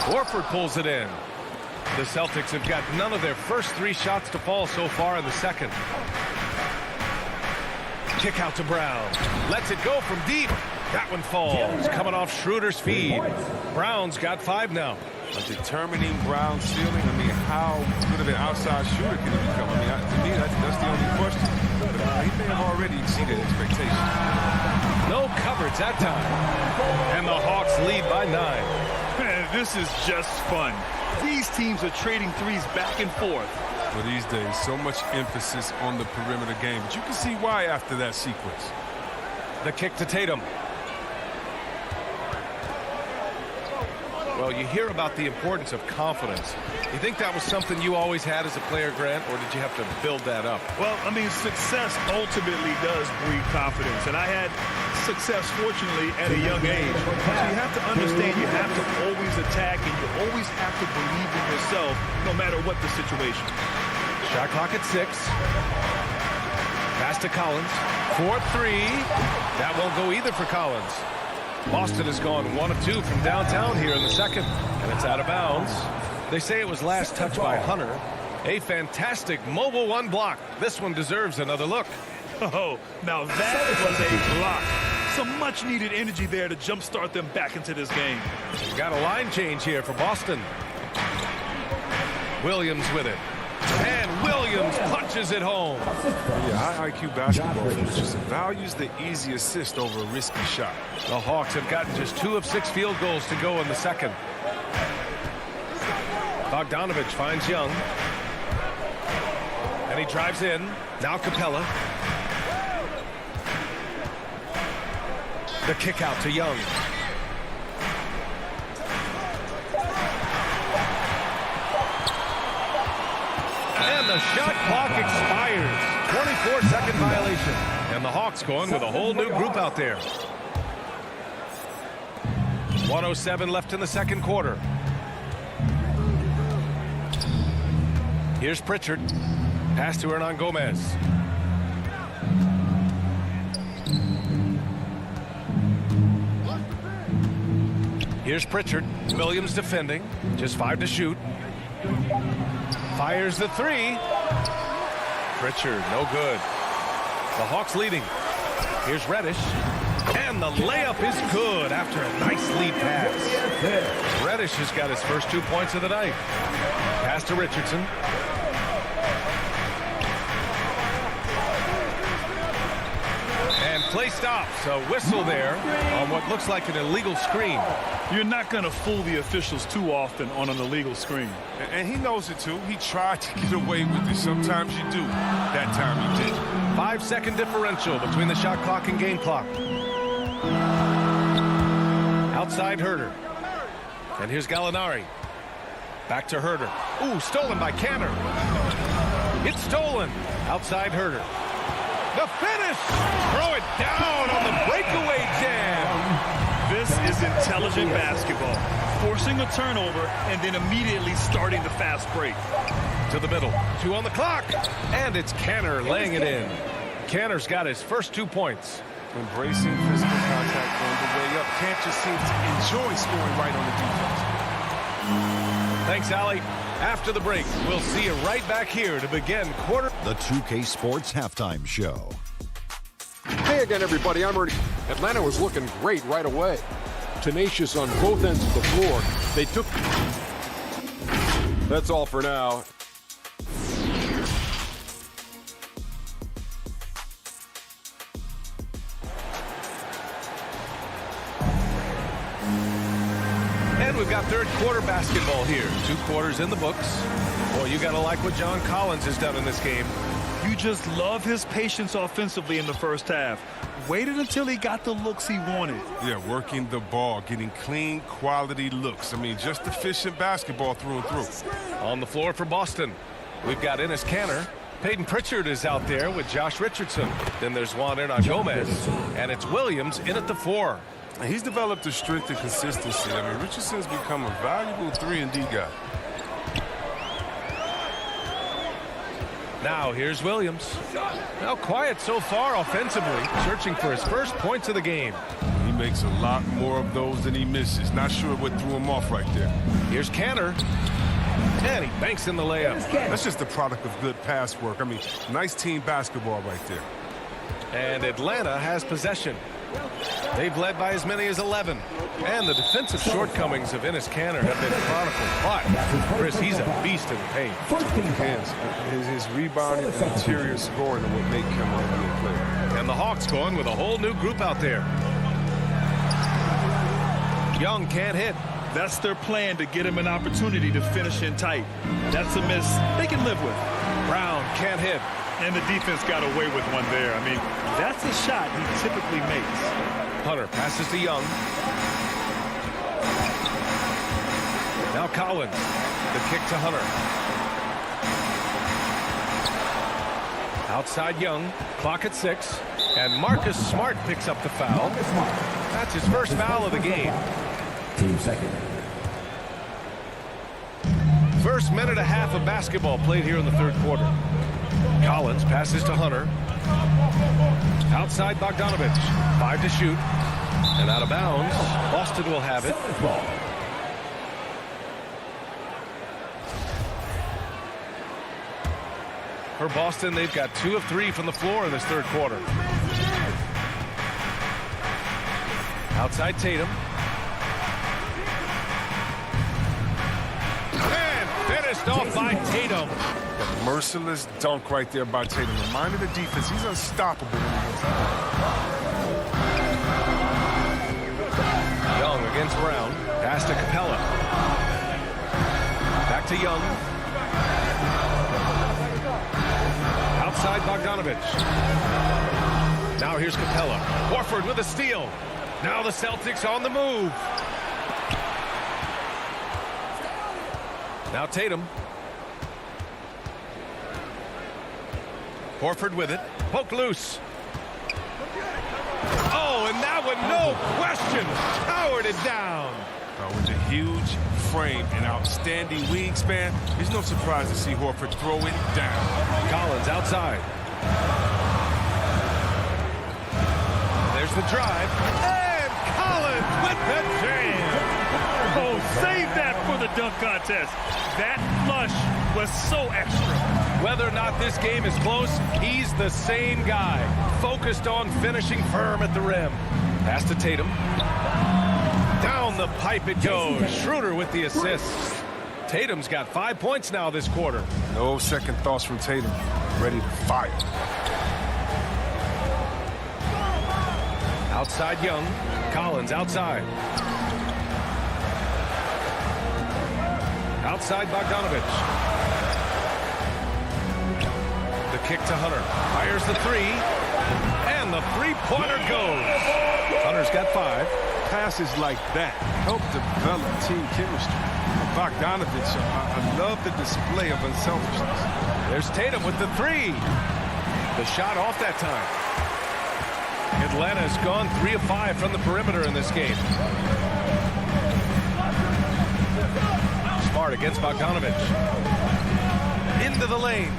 [SPEAKER 1] Horford pulls it in. The Celtics have got none of their first 3 shots to fall so far in the second. Kick out to Brown. Lets it go from deep. That one falls. Coming off Schroeder's feed. Brown's got 5 now.
[SPEAKER 3] A determining Brown ceiling. I mean, how good of an outside shooter can he become? I mean, to me, that's the only question. But he may have already exceeded expectations.
[SPEAKER 1] No coverage that time. And the Hawks lead by 9.
[SPEAKER 2] Man, this is just fun. These teams are trading threes back and forth.
[SPEAKER 3] Well, these days, so much emphasis on the perimeter game. But you can see why after that sequence.
[SPEAKER 1] The kick to Tatum. Well, you hear about the importance of confidence. You think that was something you always had as a player, Grant, or did you have to build that up?
[SPEAKER 2] Well, I mean, success ultimately does breed confidence. And I had success, fortunately, at a young age. So you have to understand you have to always attack and you always have to believe in yourself no matter what the situation.
[SPEAKER 1] Shot clock at 6. Pass to Collins. 4-3. That won't go either for Collins. Boston has gone 1 of 2 from downtown here in the second, and it's out of bounds. They say it was last touched by Hunter. A fantastic mobile one block. This one deserves another look.
[SPEAKER 2] Oh, now that was a block. Some much-needed energy there to jumpstart them back into this game.
[SPEAKER 1] We've got a line change here for Boston. Williams with it. And Williams punches it home.
[SPEAKER 3] Yeah, high IQ basketball just values the easy assist over a risky shot.
[SPEAKER 1] The Hawks have gotten just 2 of 6 field goals to go in the second. Bogdanovich finds Young. And he drives in. Now Capella. The kick out to Young. And the shot clock expires. 24-second violation. And the Hawks going with a whole new group out there. 1:07 left in the second quarter. Here's Pritchard. Pass to Hernan Gomez. Here's Pritchard. Williams defending. Just 5 to shoot. Fires the 3. Pritchard, no good. The Hawks leading. Here's Reddish. And the layup is good after a nice lead pass. Reddish has got his first 2 points of the night. Pass to Richardson. And play stops. A whistle there on what looks like an illegal screen.
[SPEAKER 2] You're not going to fool the officials too often on an illegal screen.
[SPEAKER 3] And he knows it, too. He tried to get away with it. Sometimes you do. That time he did.
[SPEAKER 1] 5-second differential between the shot clock and game clock. Outside Herder. And here's Gallinari. Back to Herder. Ooh, stolen by Canner. It's stolen. Outside Herder. The finish! Throw it down on the breakaway jam.
[SPEAKER 2] This is intelligent basketball. Forcing a turnover and then immediately starting the fast break.
[SPEAKER 1] To the middle. 2 on the clock. And it's Canner laying it in. Canner's got his first 2 points.
[SPEAKER 3] Embracing physical contact on the way up. Can't just seem to enjoy scoring right on the defense.
[SPEAKER 1] Thanks, Allie. After the break, we'll see you right back here to begin quarter.
[SPEAKER 6] The 2K Sports Halftime Show.
[SPEAKER 7] Hey again, everybody. I'm Ernie. Atlanta was looking great right away. Tenacious on both ends of the floor. They took... That's all for now.
[SPEAKER 1] And we've got third quarter basketball here. 2 quarters in the books. Boy, you got to like what John Collins has done in this game.
[SPEAKER 2] You just love his patience offensively in the first half. Waited until he got the looks he wanted.
[SPEAKER 3] Yeah, working the ball, getting clean, quality looks. I mean, just efficient basketball through and through.
[SPEAKER 1] On the floor for Boston, we've got Enes Kanter. Peyton Pritchard is out there with Josh Richardson. Then there's Juan Hernan Gomez. And it's Williams in at the 4.
[SPEAKER 3] And he's developed a strength and consistency. I mean, Richardson's become a valuable 3-and-D guy.
[SPEAKER 1] Now here's Williams. Now quiet so far offensively, searching for his first points of the game.
[SPEAKER 3] He makes a lot more of those than he misses. Not sure what threw him off right there.
[SPEAKER 1] Here's Canner. And he banks in the layup.
[SPEAKER 3] That's just the product of good pass work. I mean, nice team basketball right there.
[SPEAKER 1] And Atlanta has possession. They've led by as many as 11. And the defensive shortcomings of Enes Kanter have been chronicled. But Chris, he's a beast in the paint.
[SPEAKER 3] His rebounding and interior scoring are what make him an NBA player.
[SPEAKER 1] And the Hawks going with a whole new group out there. Young can't hit.
[SPEAKER 2] That's their plan, to get him an opportunity to finish in tight. That's a miss they can live with.
[SPEAKER 1] Brown can't hit.
[SPEAKER 2] And the defense got away with one there. I mean, that's a shot he typically makes.
[SPEAKER 1] Hunter passes to Young. Now Collins. The kick to Hunter. Outside Young. Clock at 6. And Marcus Smart picks up the foul. That's his first foul of the game.
[SPEAKER 15] Team second.
[SPEAKER 1] First minute and a half of basketball played here in the third quarter. Collins passes to Hunter. Outside Bogdanovich. 5 to shoot. And out of bounds. Boston will have it. For Boston, they've got 2 of 3 from the floor in this third quarter. Outside Tatum. And finished off by Tatum.
[SPEAKER 3] The merciless dunk right there by Tatum. Reminded the defense, he's unstoppable when he gets out.
[SPEAKER 1] Young against Brown. Pass to Capella. Back to Young. Outside Bogdanovich. Now here's Capella. Horford with a steal. Now the Celtics on the move. Now Tatum. Horford with it. Poke loose. Oh, and that one, no question, powered it down.
[SPEAKER 3] With a huge frame and outstanding wingspan, it's no surprise to see Horford throw it down.
[SPEAKER 1] Collins outside. There's the drive. And Collins with the jam.
[SPEAKER 2] Oh, save that for the dunk contest. That flush was so extra.
[SPEAKER 1] Whether or not this game is close, he's the same guy. Focused on finishing firm at the rim. Pass to Tatum. Down the pipe it goes. Schroeder with the assist. Tatum's got 5 points now this quarter.
[SPEAKER 3] No second thoughts from Tatum. Ready to fire.
[SPEAKER 1] Outside Young. Collins outside. Outside Bogdanovich. The kick to Hunter. Fires the three. And the three-pointer goes. Hunter's got 5.
[SPEAKER 3] Passes like that help develop team chemistry. Bogdanovich, I love the display of unselfishness.
[SPEAKER 1] There's Tatum with the 3. The shot off that time. Atlanta's gone 3 of 5 from the perimeter in this game. Smart against Bogdanovich. Into the lane.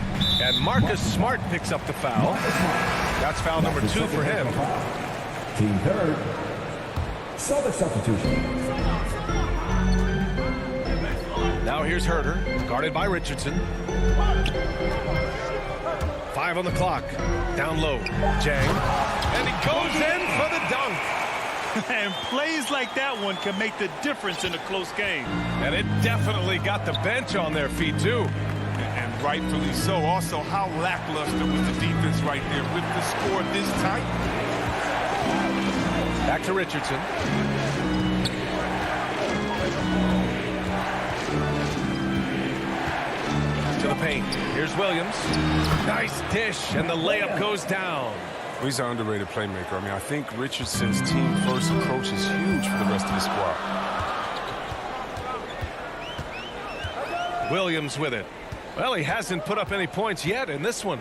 [SPEAKER 1] And Marcus Smart picks up the foul. That's foul number 2 for him.
[SPEAKER 15] Team third. Celtics substitution.
[SPEAKER 1] Now here's Herter, guarded by Richardson. 5 on the clock. Down low. Jang. And he goes in for the dunk.
[SPEAKER 2] And plays like that one can make the difference in a close game.
[SPEAKER 1] And it definitely got the bench on their feet, too.
[SPEAKER 3] And rightfully so. Also, how lackluster was the defense right there with the score this tight.
[SPEAKER 1] Back to Richardson. To the paint. Here's Williams. Nice dish, and the layup goes down.
[SPEAKER 3] He's an underrated playmaker. I mean, I think Richardson's team-first approach is huge for the rest of the squad.
[SPEAKER 1] Williams with it. Well, he hasn't put up any points yet in this one.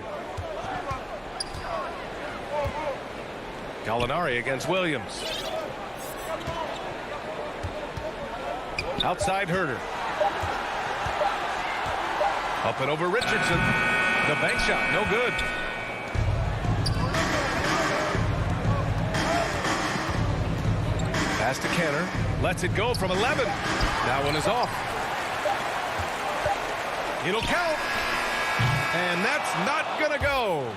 [SPEAKER 1] Gallinari against Williams. Outside Herter. Up and over Richardson. The bank shot, no good. Pass to Kenner. Lets it go from 11. That one is off. It'll count. And that's not going to go.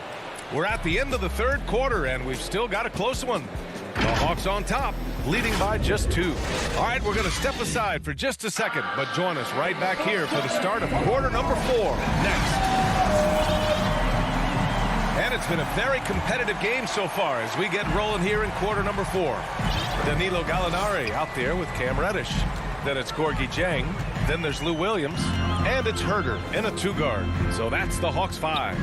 [SPEAKER 1] We're at the end of the third quarter, and we've still got a close one. The Hawks on top, leading by just 2. All right, we're going to step aside for just a second, but join us right back here for the start of quarter number 4 next. And it's been a very competitive game so far as we get rolling here in quarter number 4. Danilo Gallinari out there with Cam Reddish. Then it's Gorgie Jang. Then there's Lou Williams. And it's Herter in a 2-guard. So that's the Hawks 5.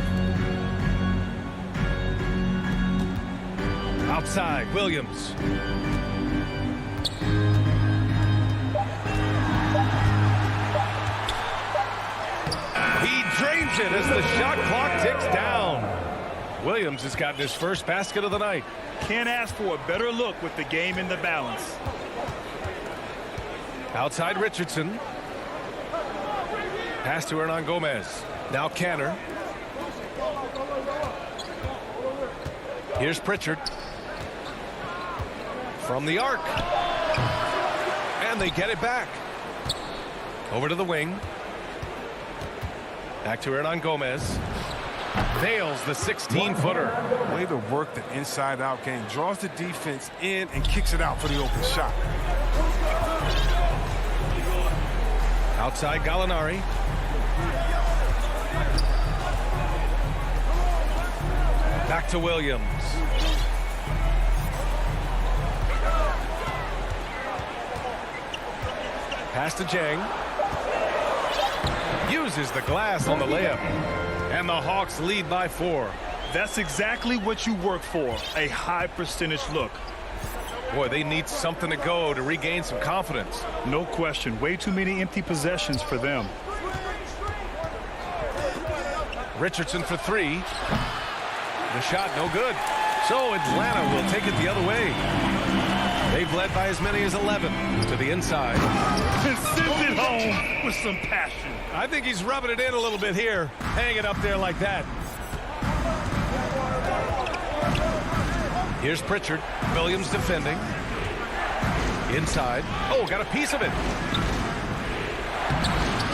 [SPEAKER 1] Outside, Williams. He drains it as the shot clock ticks down. Williams has gotten his first basket of the night.
[SPEAKER 2] Can't ask for a better look with the game in the balance.
[SPEAKER 1] Outside Richardson. Pass to Hernan Gomez. Now Canner. Here's Pritchard. From the arc. And they get it back. Over to the wing. Back to Hernan Gomez. nails the 16-footer.
[SPEAKER 3] Way to work the inside-out game. Draws the defense in and kicks it out for the open shot.
[SPEAKER 1] Outside Gallinari. Back to Williams. Pass to Jang. Uses the glass on the layup. And the Hawks lead by 4.
[SPEAKER 2] That's exactly what you work for, a high percentage look.
[SPEAKER 1] Boy, they need something to go to regain some confidence.
[SPEAKER 2] No question. Way too many empty possessions for them.
[SPEAKER 1] Richardson for 3. The shot no good. So Atlanta will take it the other way. They've led by as many as 11 to the inside.
[SPEAKER 2] And sends it home with some passion.
[SPEAKER 1] I think he's rubbing it in a little bit here. Hang it up there like that. Here's Pritchard. Williams defending. Inside. Oh, got a piece of it.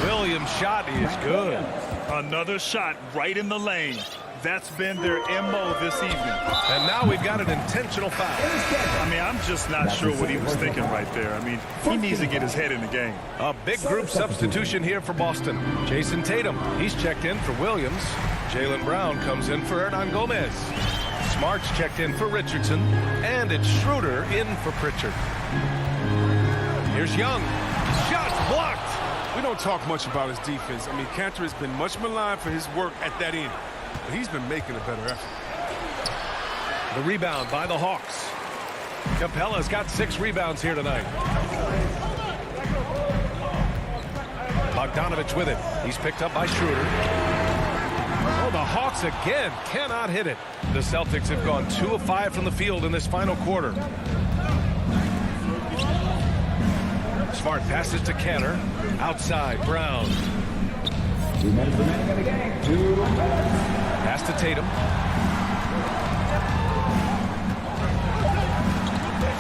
[SPEAKER 1] Williams' shot is good.
[SPEAKER 2] Another shot right in the lane. That's been their MO this evening.
[SPEAKER 1] And now we've got an intentional foul.
[SPEAKER 2] I mean, I'm just not sure what he was thinking right there. I mean, he needs to get his head in the game.
[SPEAKER 1] A big group substitution here for Boston. Jason Tatum, he's checked in for Williams. Jaylen Brown comes in for Hernan Gomez. Smart's checked in for Richardson. And it's Schroeder in for Pritchard. Here's Young. Shots blocked.
[SPEAKER 3] We don't talk much about his defense. I mean, Cantor has been much maligned for his work at that end. But he's been making a better effort.
[SPEAKER 1] The rebound by the Hawks. Capella's got 6 rebounds here tonight. Bogdanovich with it. He's picked up by Schroeder. Oh, the Hawks again cannot hit it. The Celtics have gone 2 of 5 from the field in this final quarter. Smart passes to Cantor. Outside, Brown.
[SPEAKER 15] 2 minutes remaining in the game. 2 minutes.
[SPEAKER 1] Pass to Tatum.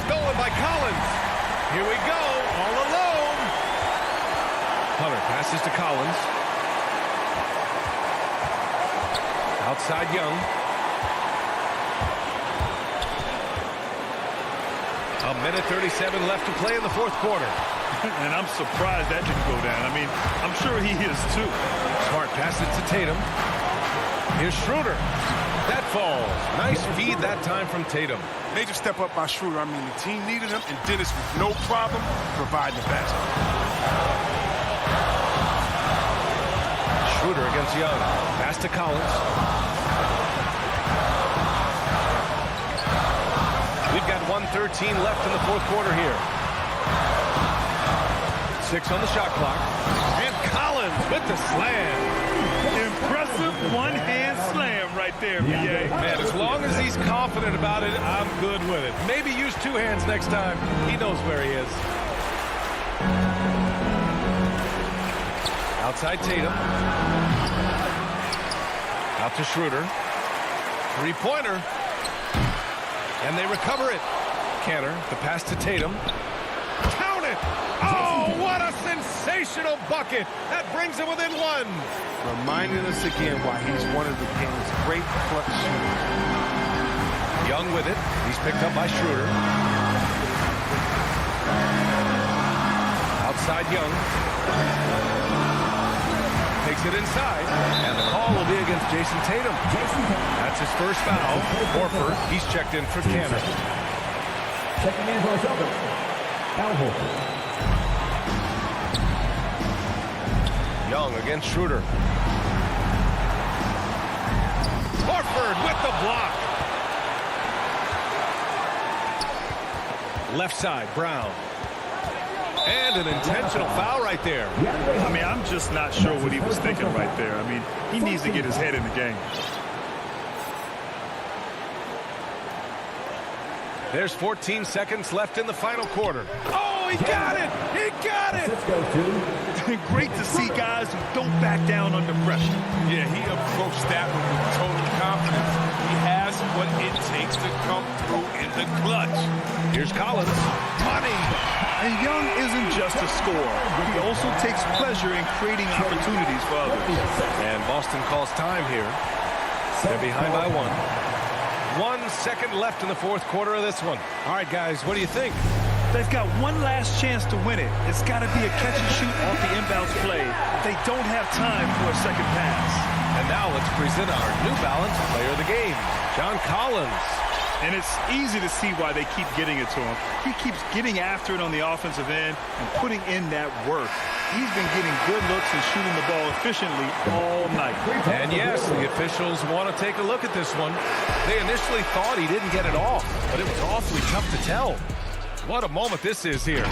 [SPEAKER 1] Stolen by Collins. Here we go, all alone. Hunter passes to Collins. Outside Young. A minute 37 left to play in the 4th quarter.
[SPEAKER 2] And I'm surprised that didn't go down. I mean, I'm sure he is too.
[SPEAKER 1] Smart passes to Tatum. Here's Schroeder. That falls. Nice feed that time from Tatum.
[SPEAKER 3] Major step up by Schroeder. I mean, the team needed him, and Dennis with no problem providing the basket.
[SPEAKER 1] Schroeder against Young. Pass to Collins. We've got 1:13 left in the 4th quarter here. 6 on the shot clock. And Collins with the slam.
[SPEAKER 2] Impressive one-hand slam right there, B.A.
[SPEAKER 1] Man, as long as he's confident about it, I'm good with it. Maybe use 2 hands next time. He knows where he is. Outside Tatum. Out to Schroeder. 3-pointer. And they recover it. Cantor, the pass to Tatum. Count it! Oh, what a sensational bucket! That brings him within 1.
[SPEAKER 3] Reminding us again why he's one of the game's great clutch shooters.
[SPEAKER 1] Young with it. He's picked up by Schroeder. Outside Young. Takes it inside. And the call will be against Jason Tatum. That's his first foul. Horford, he's checked in for Cantor.
[SPEAKER 15] Checking in for the Celtics. Al Horford.
[SPEAKER 1] Young against Schroeder. Horford with the block. Left side, Brown. And an intentional foul right there.
[SPEAKER 2] I mean, I'm just not sure what he was thinking right there. I mean, he needs to get his head in the game.
[SPEAKER 1] There's 14 seconds left in the final quarter. Oh, he got it! He got it!
[SPEAKER 2] Great to see guys who don't back down under pressure.
[SPEAKER 3] Yeah, he approached that one with total confidence. He has what it takes to come through in the clutch.
[SPEAKER 1] Here's Collins. Money!
[SPEAKER 2] And Young isn't just a scorer. He also takes pleasure in creating opportunities for others.
[SPEAKER 1] And Boston calls time here. They're behind by 1. 1 second left in the fourth quarter of this one. All right, guys, what do you think?
[SPEAKER 2] They've got one last chance to win it. It's got to be a catch and shoot off the inbounds play. They don't have time for a second pass.
[SPEAKER 1] And now let's present our New Balance player of the game, John Collins.
[SPEAKER 2] And it's easy to see why they keep getting it to him. He keeps getting after it on the offensive end and putting in that work. He's been getting good looks and shooting the ball efficiently all night.
[SPEAKER 1] And yes, the officials want to take a look at this one. They initially thought he didn't get it off, but it was awfully tough to tell. What a moment this is here.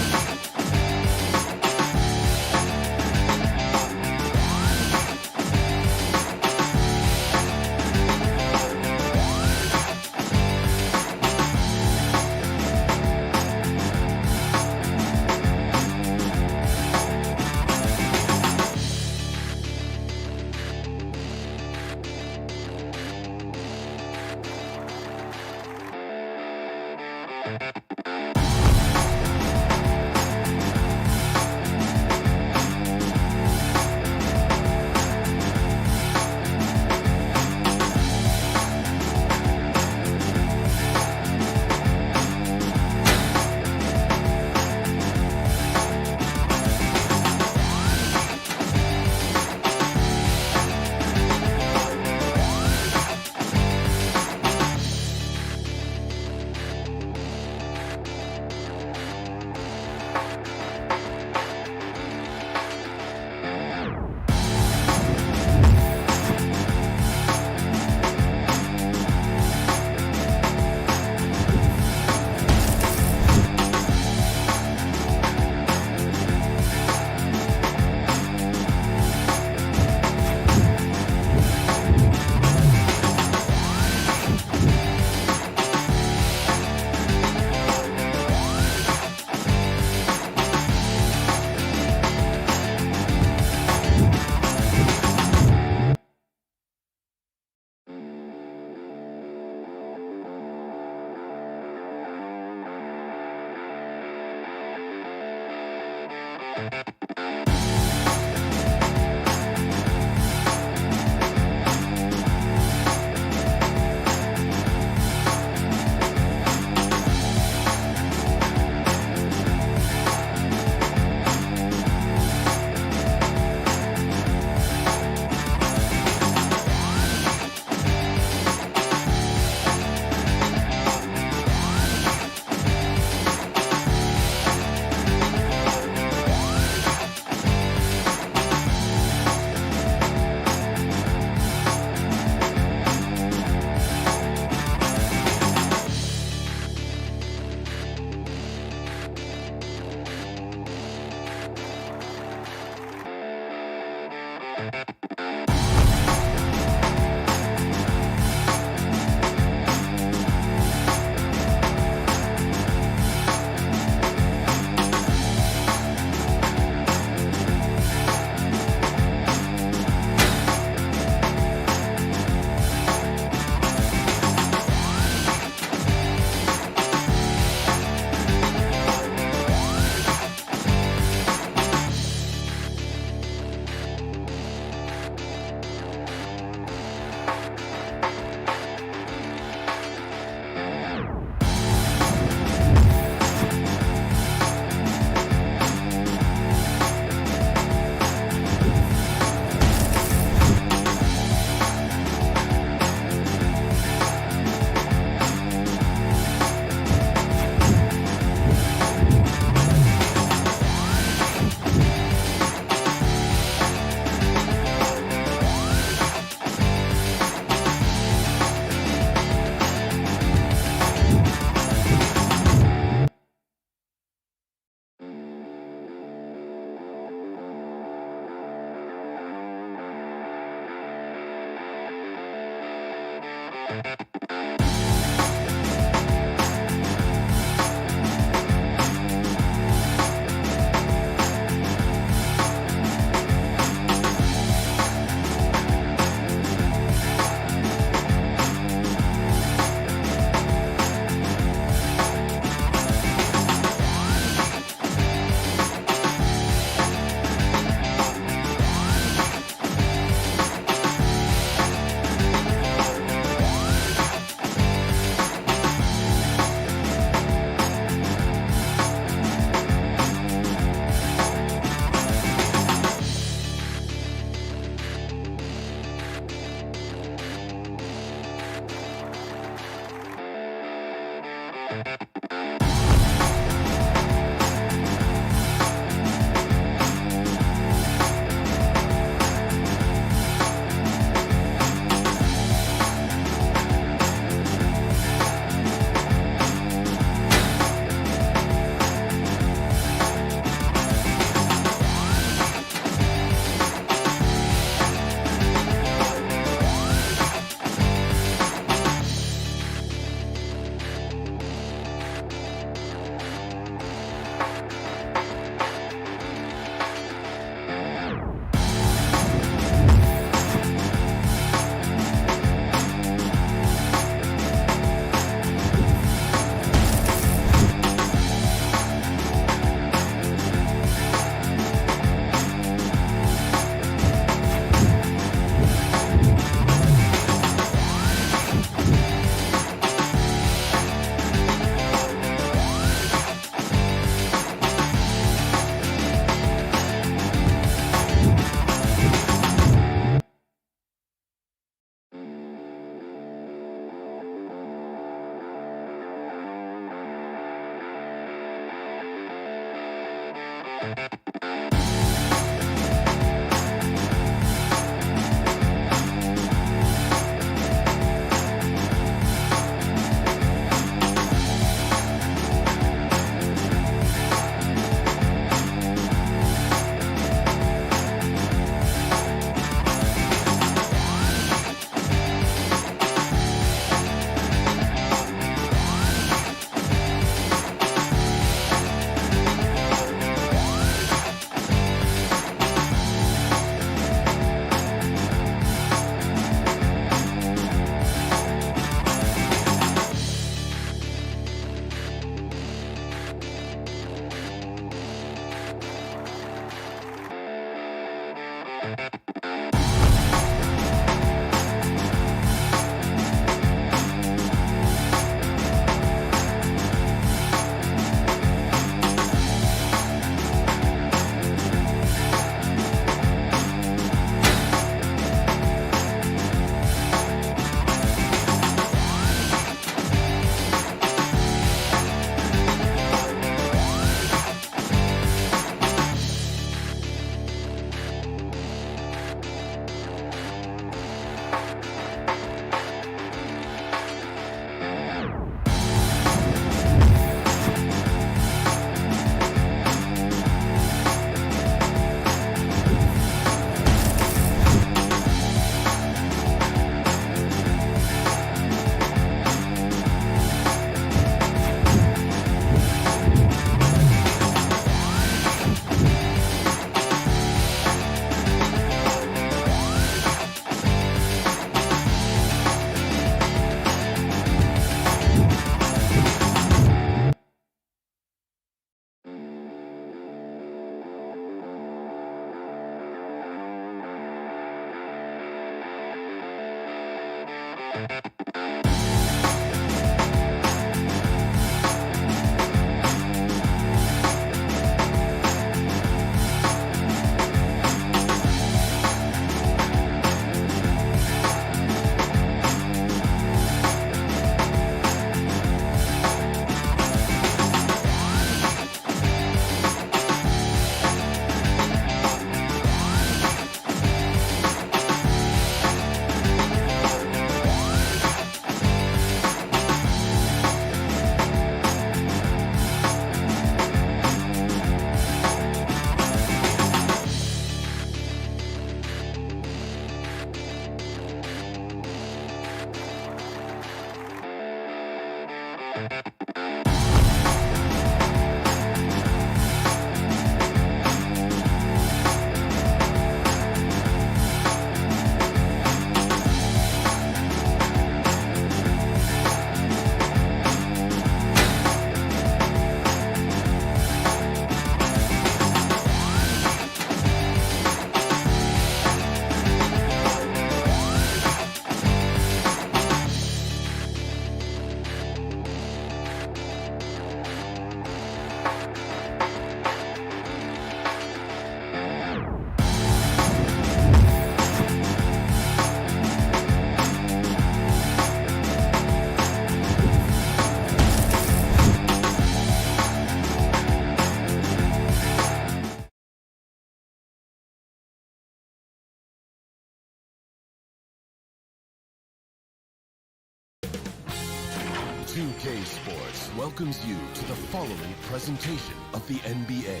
[SPEAKER 13] 2K Sports welcomes you to the following presentation of the NBA.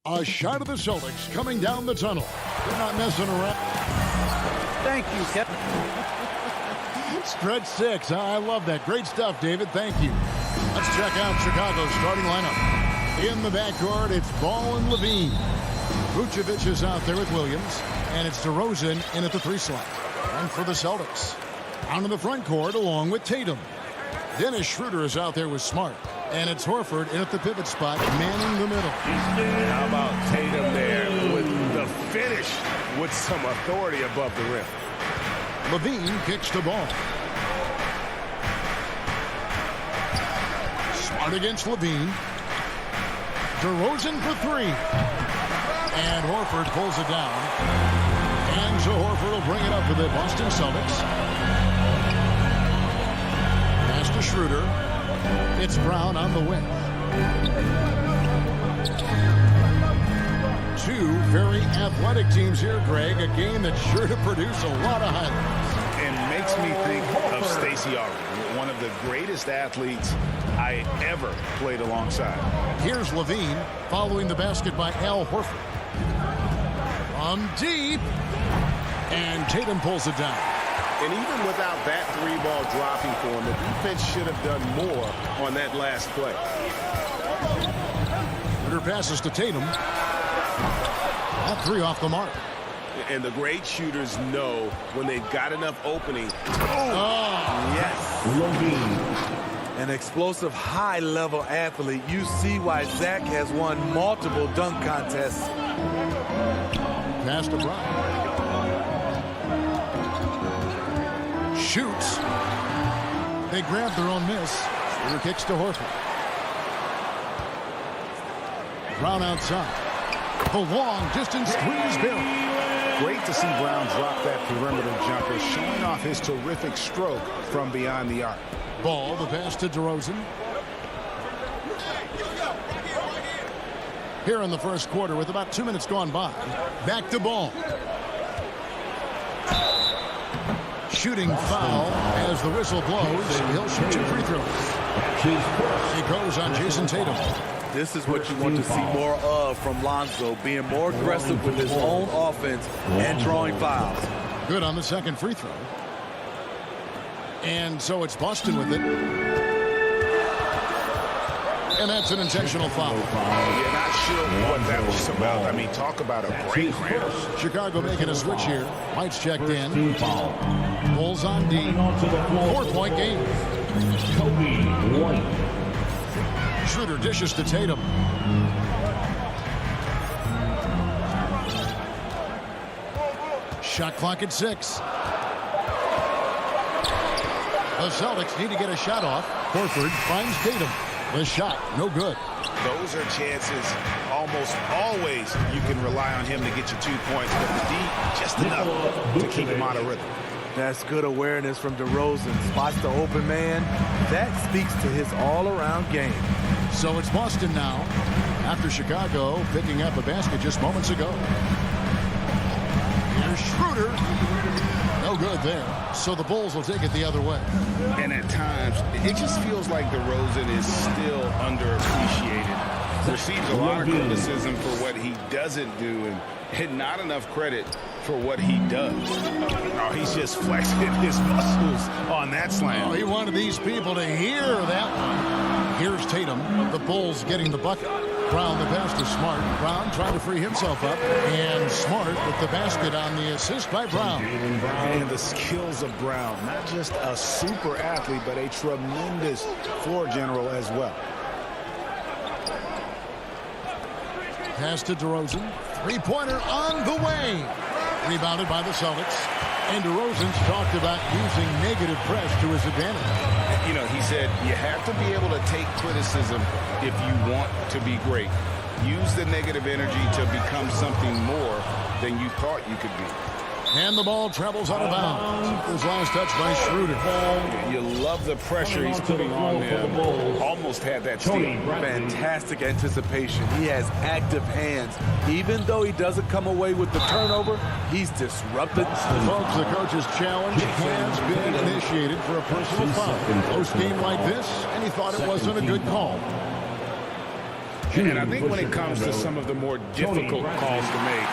[SPEAKER 9] A shot of the Celtics coming down the tunnel. They're not messing around.
[SPEAKER 12] Thank you, Kevin.
[SPEAKER 9] Stretch 6. I love that. Great stuff, David. Thank you. Let's check out Chicago's starting lineup. In the backcourt, it's Ball and Levine. Vucevic is out there with Williams. And it's DeRozan in at the 3 slot. And for the Celtics, down in the front court along with Tatum. Dennis Schroeder is out there with Smart. And it's Horford in at the pivot spot, manning the middle.
[SPEAKER 11] How about Tatum there with the finish with some authority above the rim.
[SPEAKER 9] Levine kicks the ball. Smart against Levine. DeRozan for 3. And Horford pulls it down. And so Horford will bring it up for the Boston Celtics. Pass to Schroeder. It's Brown on the wing. 2 very athletic teams here, Greg. A game that's sure to produce a lot of highlights.
[SPEAKER 11] And makes me think of Stacey Augmon, one of the greatest athletes I ever played alongside.
[SPEAKER 9] Here's Levine following the basket by Al Horford. From deep. And Tatum pulls it down.
[SPEAKER 11] And even without that 3-ball dropping for him, the defense should have done more on that last play.
[SPEAKER 9] Schroeder passes to Tatum. That 3 off the mark.
[SPEAKER 11] And the great shooters know when they've got enough opening.
[SPEAKER 8] Yes. An explosive, high-level athlete. You see why Zach has won multiple dunk contests.
[SPEAKER 9] Pass to Brown. Shoots. They grab their own miss. Schroeder kicks to Horford. Brown outside. The long distance 3 is Barry.
[SPEAKER 11] Great to see Brown drop that perimeter jumper, showing off his terrific stroke from beyond the arc.
[SPEAKER 9] Ball, the pass to DeRozan. Here in the first quarter with about 2 minutes gone by. Back to Ball. Shooting foul as the whistle blows. He'll shoot 2 free throws. He goes on Jason Tatum.
[SPEAKER 8] This is what you want to see more of from Lonzo, being more aggressive with his own offense and drawing fouls.
[SPEAKER 9] Good on the second free throw. And so it's Boston with it. And that's an intentional foul.
[SPEAKER 11] You're not sure what that was about. I mean, talk about a break cramp.
[SPEAKER 9] Chicago making a switch here. White's checked in. Bulls on D. 4-point game.
[SPEAKER 15] Kobe White.
[SPEAKER 9] Schroeder dishes to Tatum. Shot clock at 6. The Celtics need to get a shot off. Horford finds Tatum. The shot, no good.
[SPEAKER 11] Those are chances almost always you can rely on him to get you 2 points, but the D just enough to keep him out of rhythm.
[SPEAKER 8] That's good awareness from DeRozan. Spots the open man. That speaks to his all-around game.
[SPEAKER 9] So it's Boston now, after Chicago picking up a basket just moments ago. Here's Schroeder. No good there. So the Bulls will take it the other way.
[SPEAKER 11] And at times, it just feels like DeRozan is still underappreciated. Receives a lot of criticism for what he doesn't do and not enough credit for what he does. Oh, he's just flexing his muscles on that slam.
[SPEAKER 9] Oh, he wanted these people to hear that one. Here's Tatum. The Bulls getting the bucket. Brown the pass to Smart. Brown trying to free himself up. And Smart with the basket on the assist by Brown.
[SPEAKER 11] And the skills of Brown. Not just a super athlete, but a tremendous floor general as well.
[SPEAKER 9] Pass to DeRozan. 3-pointer on the way. Rebounded by the Celtics. And DeRozan's talked about using negative press to his advantage.
[SPEAKER 11] You know, he said you have to be able to take criticism if you want to be great. Use the negative energy to become something more than you thought you could be.
[SPEAKER 9] And the ball travels out of bounds. His last touch by Schroeder.
[SPEAKER 10] You love the pressure he's putting on them. Almost had that steal.
[SPEAKER 8] Fantastic anticipation. He has active hands. Even though he doesn't come away with the turnover, he's disrupted.
[SPEAKER 9] Folks, the coach's challenge has been initiated for a personal foul. Close game like this, and he thought it wasn't a good call.
[SPEAKER 10] And I think when it comes to some of the more difficult calls to make,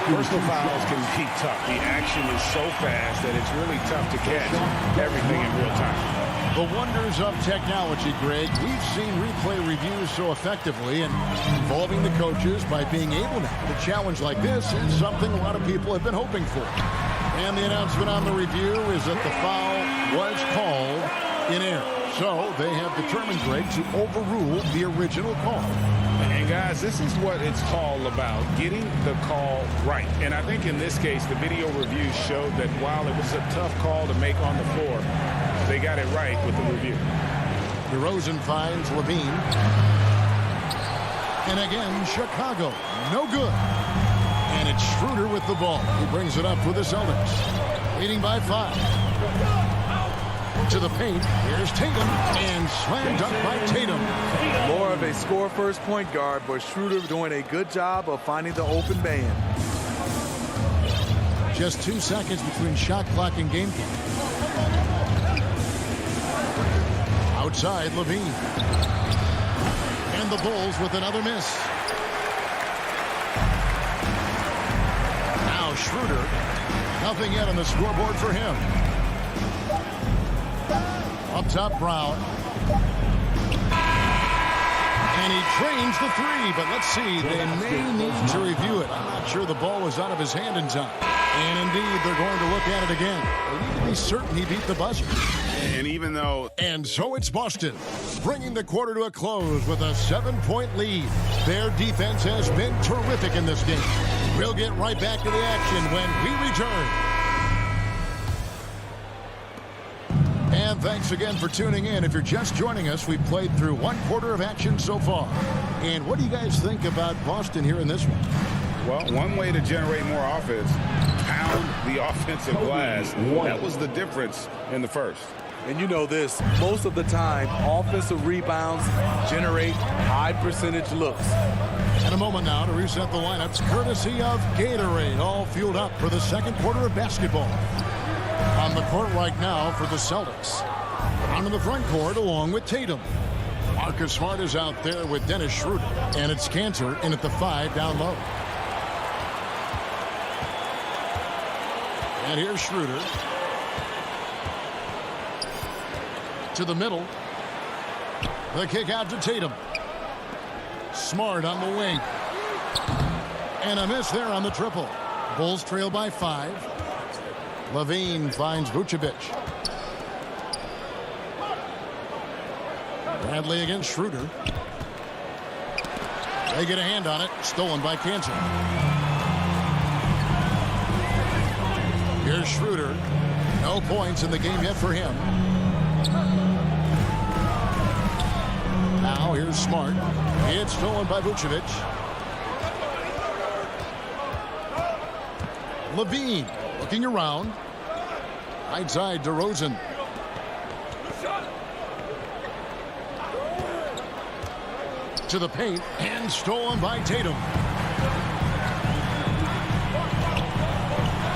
[SPEAKER 10] personal fouls can be tough. The action is so fast that it's really tough to catch everything in real time.
[SPEAKER 9] The wonders of technology, Greg. We've seen replay reviews so effectively, and involving the coaches by being able now to challenge like this is something a lot of people have been hoping for. And the announcement on the review is that the foul was called in error. So they have determined, Greg, to overrule the original call.
[SPEAKER 10] And guys, this is what it's all about, getting the call right. And I think in this case, the video review showed that while it was a tough call to make on the floor, they got it right with the review.
[SPEAKER 9] DeRozan finds Levine. And again, Chicago, no good. And it's Schroeder with the ball. He brings it up for the Celtics. Leading by 5. To the paint, here's Tatum, and slam dunk by Tatum.
[SPEAKER 8] More of a score-first point guard, but Schroeder doing a good job of finding the open man.
[SPEAKER 9] Just 2 seconds between shot clock and game clock. Outside, Levine. And the Bulls with another miss. Now Schroeder. Nothing yet on the scoreboard for him. Up top, Brown. And he drains the three, but let's see. They may need to review it. I'm not sure the ball was out of his hand in time. And indeed, they're going to look at it again. They need to be certain he beat the buzzer.
[SPEAKER 10] And even though...
[SPEAKER 9] And so it's Boston, bringing the quarter to a close with a 7-point lead. Their defense has been terrific in this game. We'll get right back to the action when we return. And thanks again for tuning in. If you're just joining us, we've played through 1 quarter of action so far. And what do you guys think about Boston here in this one?
[SPEAKER 10] Well, one way to generate more offense, pound the offensive glass. That was the difference in the first.
[SPEAKER 8] And you know this, most of the time, offensive rebounds generate high percentage looks.
[SPEAKER 9] And a moment now to reset the lineups, courtesy of Gatorade, all fueled up for the 2nd quarter of basketball. On the court right now for the Celtics. Onto the front court along with Tatum. Marcus Smart is out there with Dennis Schroeder. And it's Cantor in at the 5 down low. And here's Schroeder. To the middle. The kick out to Tatum. Smart on the wing. And a miss there on the triple. Bulls trail by 5. Levine finds Vucevic. Bradley against Schroeder. They get a hand on it. Stolen by Cantor. Here's Schroeder. No points in the game yet for him. Now here's Smart. It's stolen by Vucevic. Levine looking around. Right side, DeRozan. To the paint and stolen by Tatum.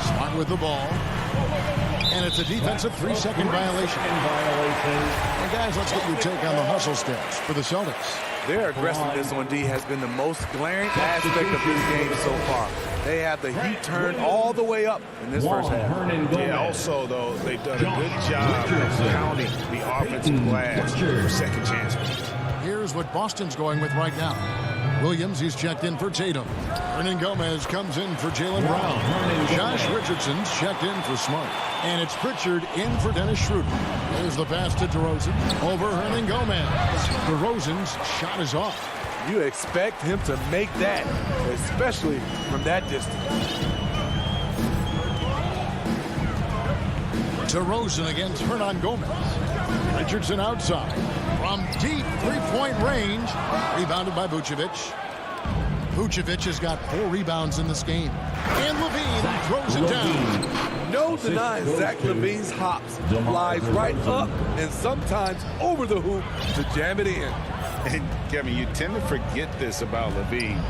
[SPEAKER 9] Smart with the ball. And it's a defensive 3-second violation. And guys, let's get your take on the hustle steps for the Celtics.
[SPEAKER 8] Their aggressiveness on D has been the most glaring aspect of this game so far. They have the heat turned all the way up in this first half.
[SPEAKER 10] Yeah, also, though, they've done a good job of pounding the offensive glass for second chances.
[SPEAKER 9] Here's what Boston's going with right now. Williams, he's checked in for Tatum. Hernan Gomez comes in for Jaylen Brown. Josh Richardson's checked in for Smart. And it's Pritchard in for Dennis Schroeder. There's the pass to DeRozan over Hernan Gomez. DeRozan's shot is off.
[SPEAKER 8] You expect him to make that, especially from that distance.
[SPEAKER 9] DeRozan against Hernan Gomez. Richardson outside. From deep 3-point range. Rebounded by Vucevic. Vucevic has got 4 rebounds in this game. And Levine throws it down.
[SPEAKER 8] No denying Zach LaVine's hops. Flies right up and sometimes over the hoop to jam it in.
[SPEAKER 11] And Kevin, you tend to forget this about Levine.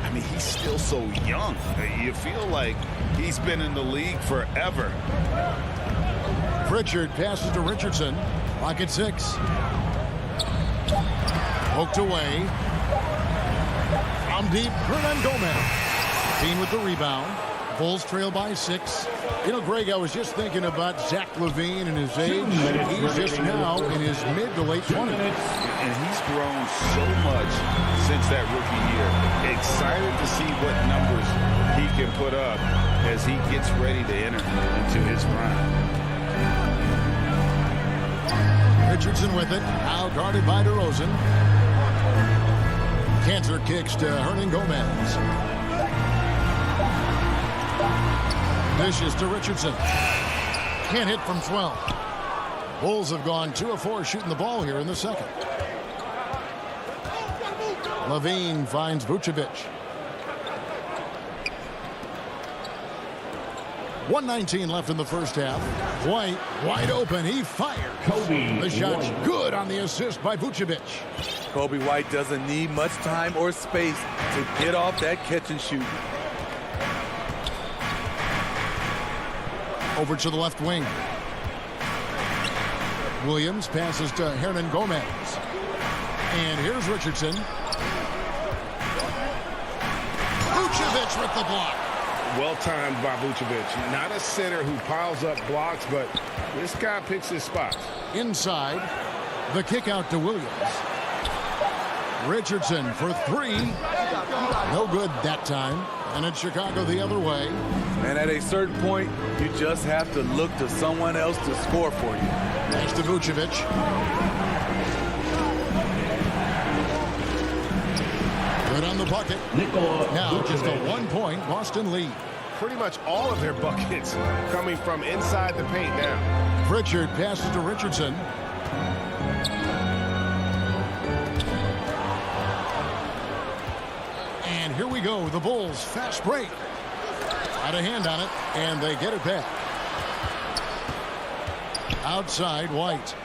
[SPEAKER 11] I mean, he's still so young. You feel like he's been in the league forever.
[SPEAKER 9] Pritchard passes to Richardson. Clock at 6. Poked away. From deep, Hernan Gomez. Team with the rebound. Bulls trail by 6. You know, Greg, I was just thinking about Zach LaVine and his age. He's just now in his mid to late 20s.
[SPEAKER 11] And he's grown so much since that rookie year. Excited to see what numbers he can put up as he gets ready to enter into his prime.
[SPEAKER 9] Richardson with it. Now guarded by DeRozan. Cantor kicks to Hernan Gomez. Dishes to Richardson. Can't hit from 12. Bulls have gone 2 of 4 shooting the ball here in the second. Levine finds Vucevic. 1:19 left in the first half. White wide open. He fired. The shot's good on the assist by Vucevic.
[SPEAKER 8] Kobe White doesn't need much time or space to get off that catch and shoot.
[SPEAKER 9] Over to the left wing. Williams passes to Hernan Gomez. And here's Richardson. Vucevic with the block.
[SPEAKER 11] Well-timed by Vucevic. Not a center who piles up blocks, but this guy picks his spots.
[SPEAKER 9] Inside, the kick out to Williams. Richardson for 3. No good that time. And it's Chicago the other way.
[SPEAKER 8] And at a certain point, you just have to look to someone else to score for you.
[SPEAKER 9] Thanks to Vucevic. Good on the bucket. Now just a 1-point Boston lead.
[SPEAKER 1] Pretty much all of their buckets coming from inside the paint now.
[SPEAKER 9] Pritchard passes to Richardson. And here we go. The Bulls fast break. Had a hand on it, and they get it back. Outside, White.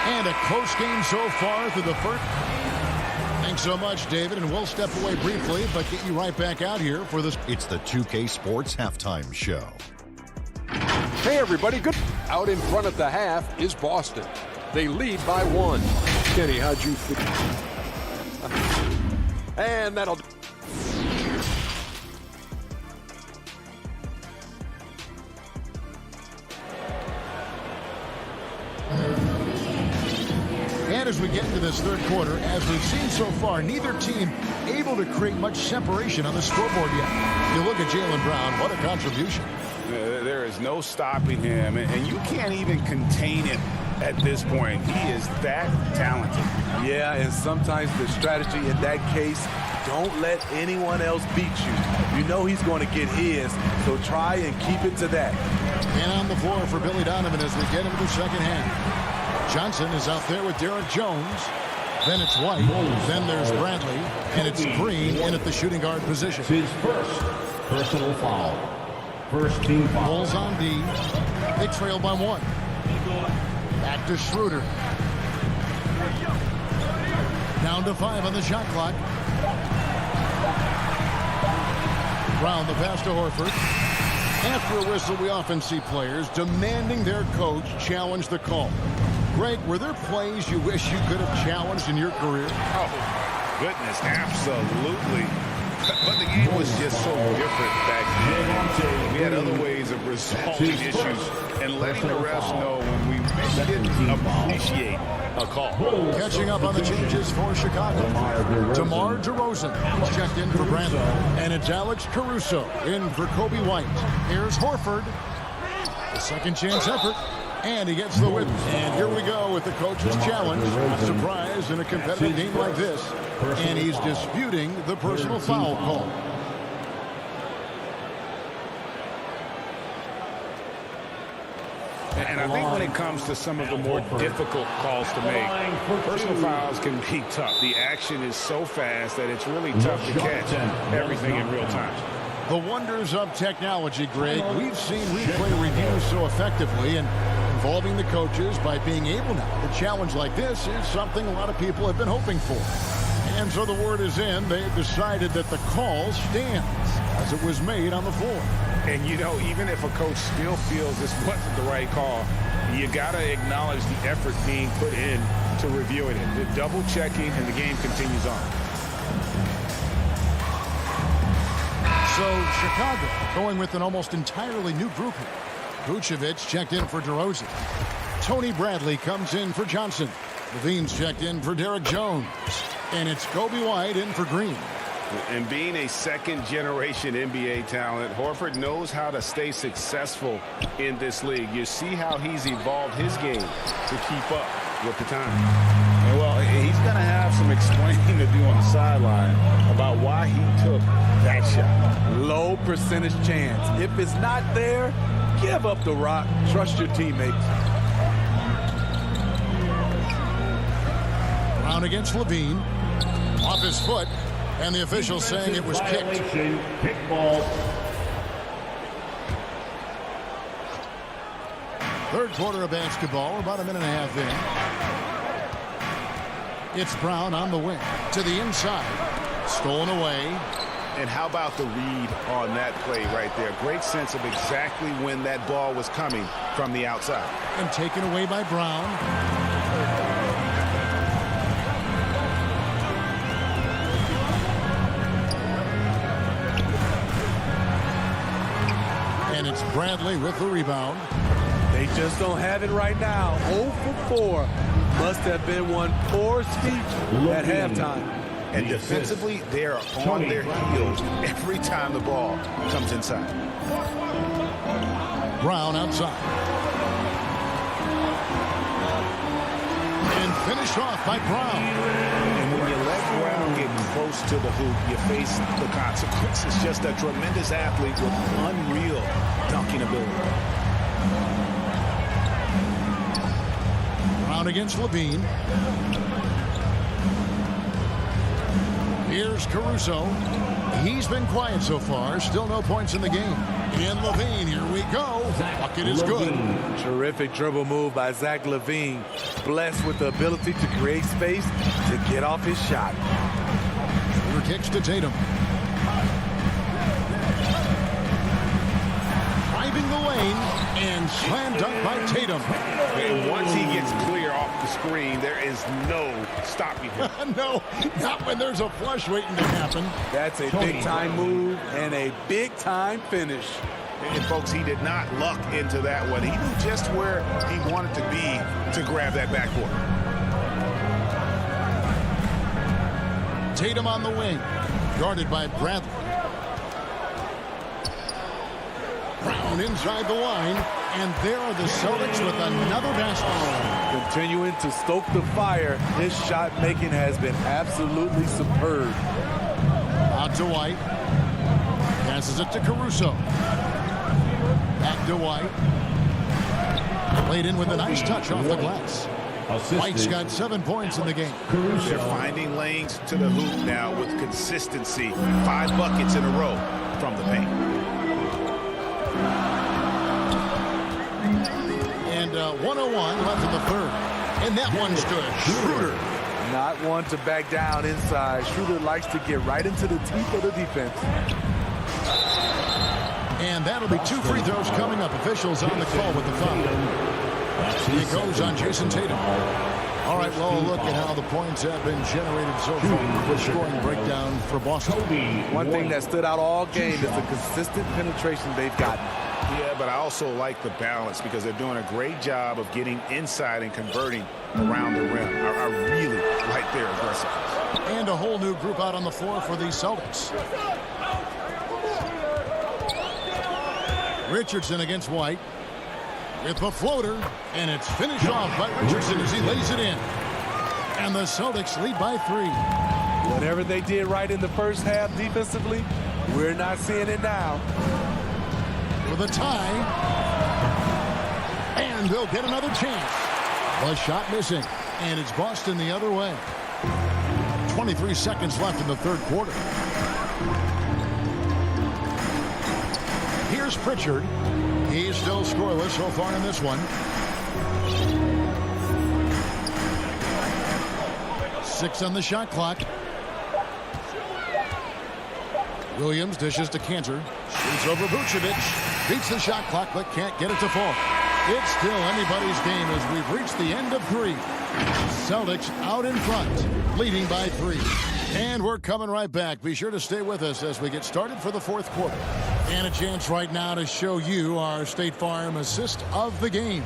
[SPEAKER 9] And a close game so far through the first. Thanks so much, David, and we'll step away briefly, but get you right back out here for this.
[SPEAKER 6] It's the 2K Sports Halftime Show.
[SPEAKER 7] Hey, everybody. Good. Out in front at the half is Boston. They lead by 1. Kenny, how'd you think? And that'll...
[SPEAKER 9] And as we get into this third quarter, as we've seen so far, neither team able to create much separation on the scoreboard yet. You look at Jaylen Brown, what a contribution.
[SPEAKER 11] There is no stopping him, and you can't even contain him at this point. He is that talented.
[SPEAKER 8] Yeah, and sometimes the strategy in that case, don't let anyone else beat you. You know he's going to get his, so try and keep it to that.
[SPEAKER 9] And on the floor for Billy Donovan as we get into the second half. Johnson is out there with Derek Jones. Then it's White. Then there's Bradley. And it's Green in at the shooting guard position.
[SPEAKER 15] His first personal foul. First team foul.
[SPEAKER 9] Bulls on D. They trail by 1. Back to Schroeder. Down to 5 on the shot clock. Brown the pass to Horford. After a whistle, we often see players demanding their coach challenge the call. Greg, were there plays you wish you could have challenged in your career?
[SPEAKER 11] Oh, goodness, absolutely. But the game was just so different back then. We had other ways of resolving issues and letting the refs know when we didn't appreciate a call.
[SPEAKER 9] Catching up on the changes for Chicago. DeMar DeRozan checked in for Brandon. And it's Alex Caruso in for Kobe White. Here's Horford. The second chance effort. And he gets the whip. And here we go with the coach's challenge. Not surprised in a competitive game like this. And he's disputing the personal foul call.
[SPEAKER 11] And I think when it comes to some of the more difficult calls to make, personal fouls can be tough. The action is so fast that it's really tough to catch everything in real time.
[SPEAKER 9] The wonders of technology, Greg. We've seen replay reviews so effectively, and involving the coaches by being able now to challenge like this is something a lot of people have been hoping for. And so the word is in. They've decided that the call stands as it was made on the floor.
[SPEAKER 11] And, you know, even if a coach still feels this wasn't the right call, you got to acknowledge the effort being put in to reviewing it. The double checking, and the game continues on.
[SPEAKER 9] So Chicago going with an almost entirely new group here. Vucevic checked in for DeRozan. Tony Bradley comes in for Johnson. Levine's checked in for Derek Jones. And it's Kobe White in for Green.
[SPEAKER 10] And being a second-generation NBA talent, Horford knows how to stay successful in this league. You see how he's evolved his game to keep up with the time.
[SPEAKER 11] And well, he's going to have some explaining to do on the sideline about why he took that shot.
[SPEAKER 8] Low percentage chance. If it's not there, give up the rock. Trust your teammates.
[SPEAKER 9] Brown against Levine. Off his foot. And the official saying it was kicked.
[SPEAKER 15] Kickball.
[SPEAKER 9] Third quarter of basketball, about a minute and a half in. It's Brown on the wing. To the inside. Stolen away.
[SPEAKER 10] And how about the read on that play right there? Great sense of exactly when that ball was coming from the outside.
[SPEAKER 9] And taken away by Brown. And it's Bradley with the rebound.
[SPEAKER 8] They just don't have it right now. 0 for 4. Must have been one poor speech at halftime.
[SPEAKER 10] And defensively, they're on their heels every time the ball comes inside.
[SPEAKER 9] Brown outside. And finished off by Brown.
[SPEAKER 10] And when you let Brown get close to the hoop, you face the consequences. Just a tremendous athlete with unreal dunking ability.
[SPEAKER 9] Brown against Levine. Here's Caruso. He's been quiet so far. Still no points in the game. And Levine, here we go. Bucket is good.
[SPEAKER 8] Terrific dribble move by Zach LaVine. Blessed with the ability to create space to get off his shot.
[SPEAKER 9] Shooter kicks to Tatum. Driving the lane and slam dunk by Tatum.
[SPEAKER 10] And once he gets clear off the screen, there is no stopping him.
[SPEAKER 9] No, not when there's a flush waiting to happen.
[SPEAKER 8] That's a big-time move and a big-time finish.
[SPEAKER 10] And folks, he did not luck into that one. He knew just where he wanted to be to grab that backboard.
[SPEAKER 9] Tatum on the wing, guarded by Bradley. Brown inside the line, and there are the Celtics with another basket.
[SPEAKER 8] Continuing to stoke the fire, his shot making has been absolutely superb.
[SPEAKER 9] Out to White. Passes it to Caruso. Back to White. Played in with a nice touch off the glass. White's got 7 points in the game.
[SPEAKER 10] They're finding lanes to the hoop now with consistency. 5 buckets in a row from the paint.
[SPEAKER 9] And 101 left in the third. And that one's good. Schroeder.
[SPEAKER 8] Not one to back down inside. Schroeder likes to get right into the teeth of the defense.
[SPEAKER 9] And that'll be 2 free throws coming up. Officials on the call with the foul. It goes on Jason Tatum. All right, well, look at how the points have been generated so far. The scoring breakdown for Boston.
[SPEAKER 8] One thing that stood out all game is the consistent penetration they've gotten.
[SPEAKER 10] Yeah, but I also like the balance because they're doing a great job of getting inside and converting around the rim. I really like their aggressiveness.
[SPEAKER 9] And a whole new group out on the floor for the Celtics. Richardson against White. With the floater, and it's finished off by Richardson as he lays it in. And the Celtics lead by 3.
[SPEAKER 8] Whatever they did right in the first half defensively, we're not seeing it now.
[SPEAKER 9] For the tie. And they'll get another chance. The shot missing. And it's Boston the other way. 23 seconds left in the third quarter. Here's Pritchard. He's still scoreless so far in this one. 6 on the shot clock. Williams dishes to Cantor. Shoots over Vucevic. Beats the shot clock but can't get it to fall. It's still anybody's game as we've reached the end of 3. Celtics out in front, leading by 3. And we're coming right back. Be sure to stay with us as we get started for the fourth quarter. And a chance right now to show you our State Farm assist of the game.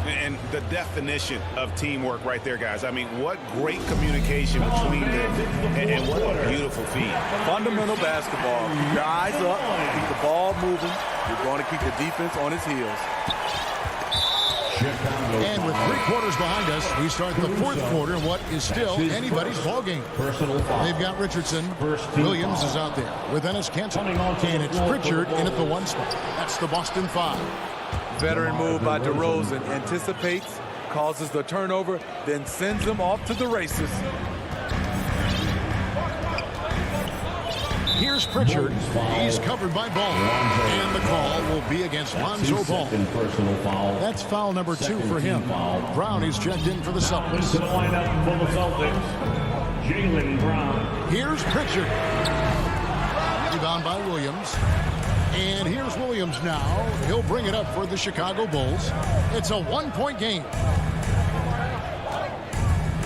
[SPEAKER 11] And the definition of teamwork right there, guys. I mean, what great communication between them, and what a beautiful feed.
[SPEAKER 8] Fundamental basketball. Keep your eyes up, keep the ball moving. You're going to keep the defense on its heels.
[SPEAKER 9] And with 3 quarters behind us, we start the fourth quarter in what is still anybody's ballgame. They've got Richardson. Williams is out there with Enes Kanter. And it's Pritchard in at the 1 spot. That's the Boston 5.
[SPEAKER 8] Veteran move by DeRozan. Anticipates, causes the turnover, then sends them off to the races.
[SPEAKER 9] Here's Pritchard. He's covered by Ball. And the call will be against Lonzo Ball. That's foul number 2 for him. Brown is checked in for the Celtics.
[SPEAKER 4] To the lineup for the Celtics, Jaylen Brown.
[SPEAKER 9] Here's Pritchard. Rebound by Williams. And here's Williams now. He'll bring it up for the Chicago Bulls. It's a 1-point game.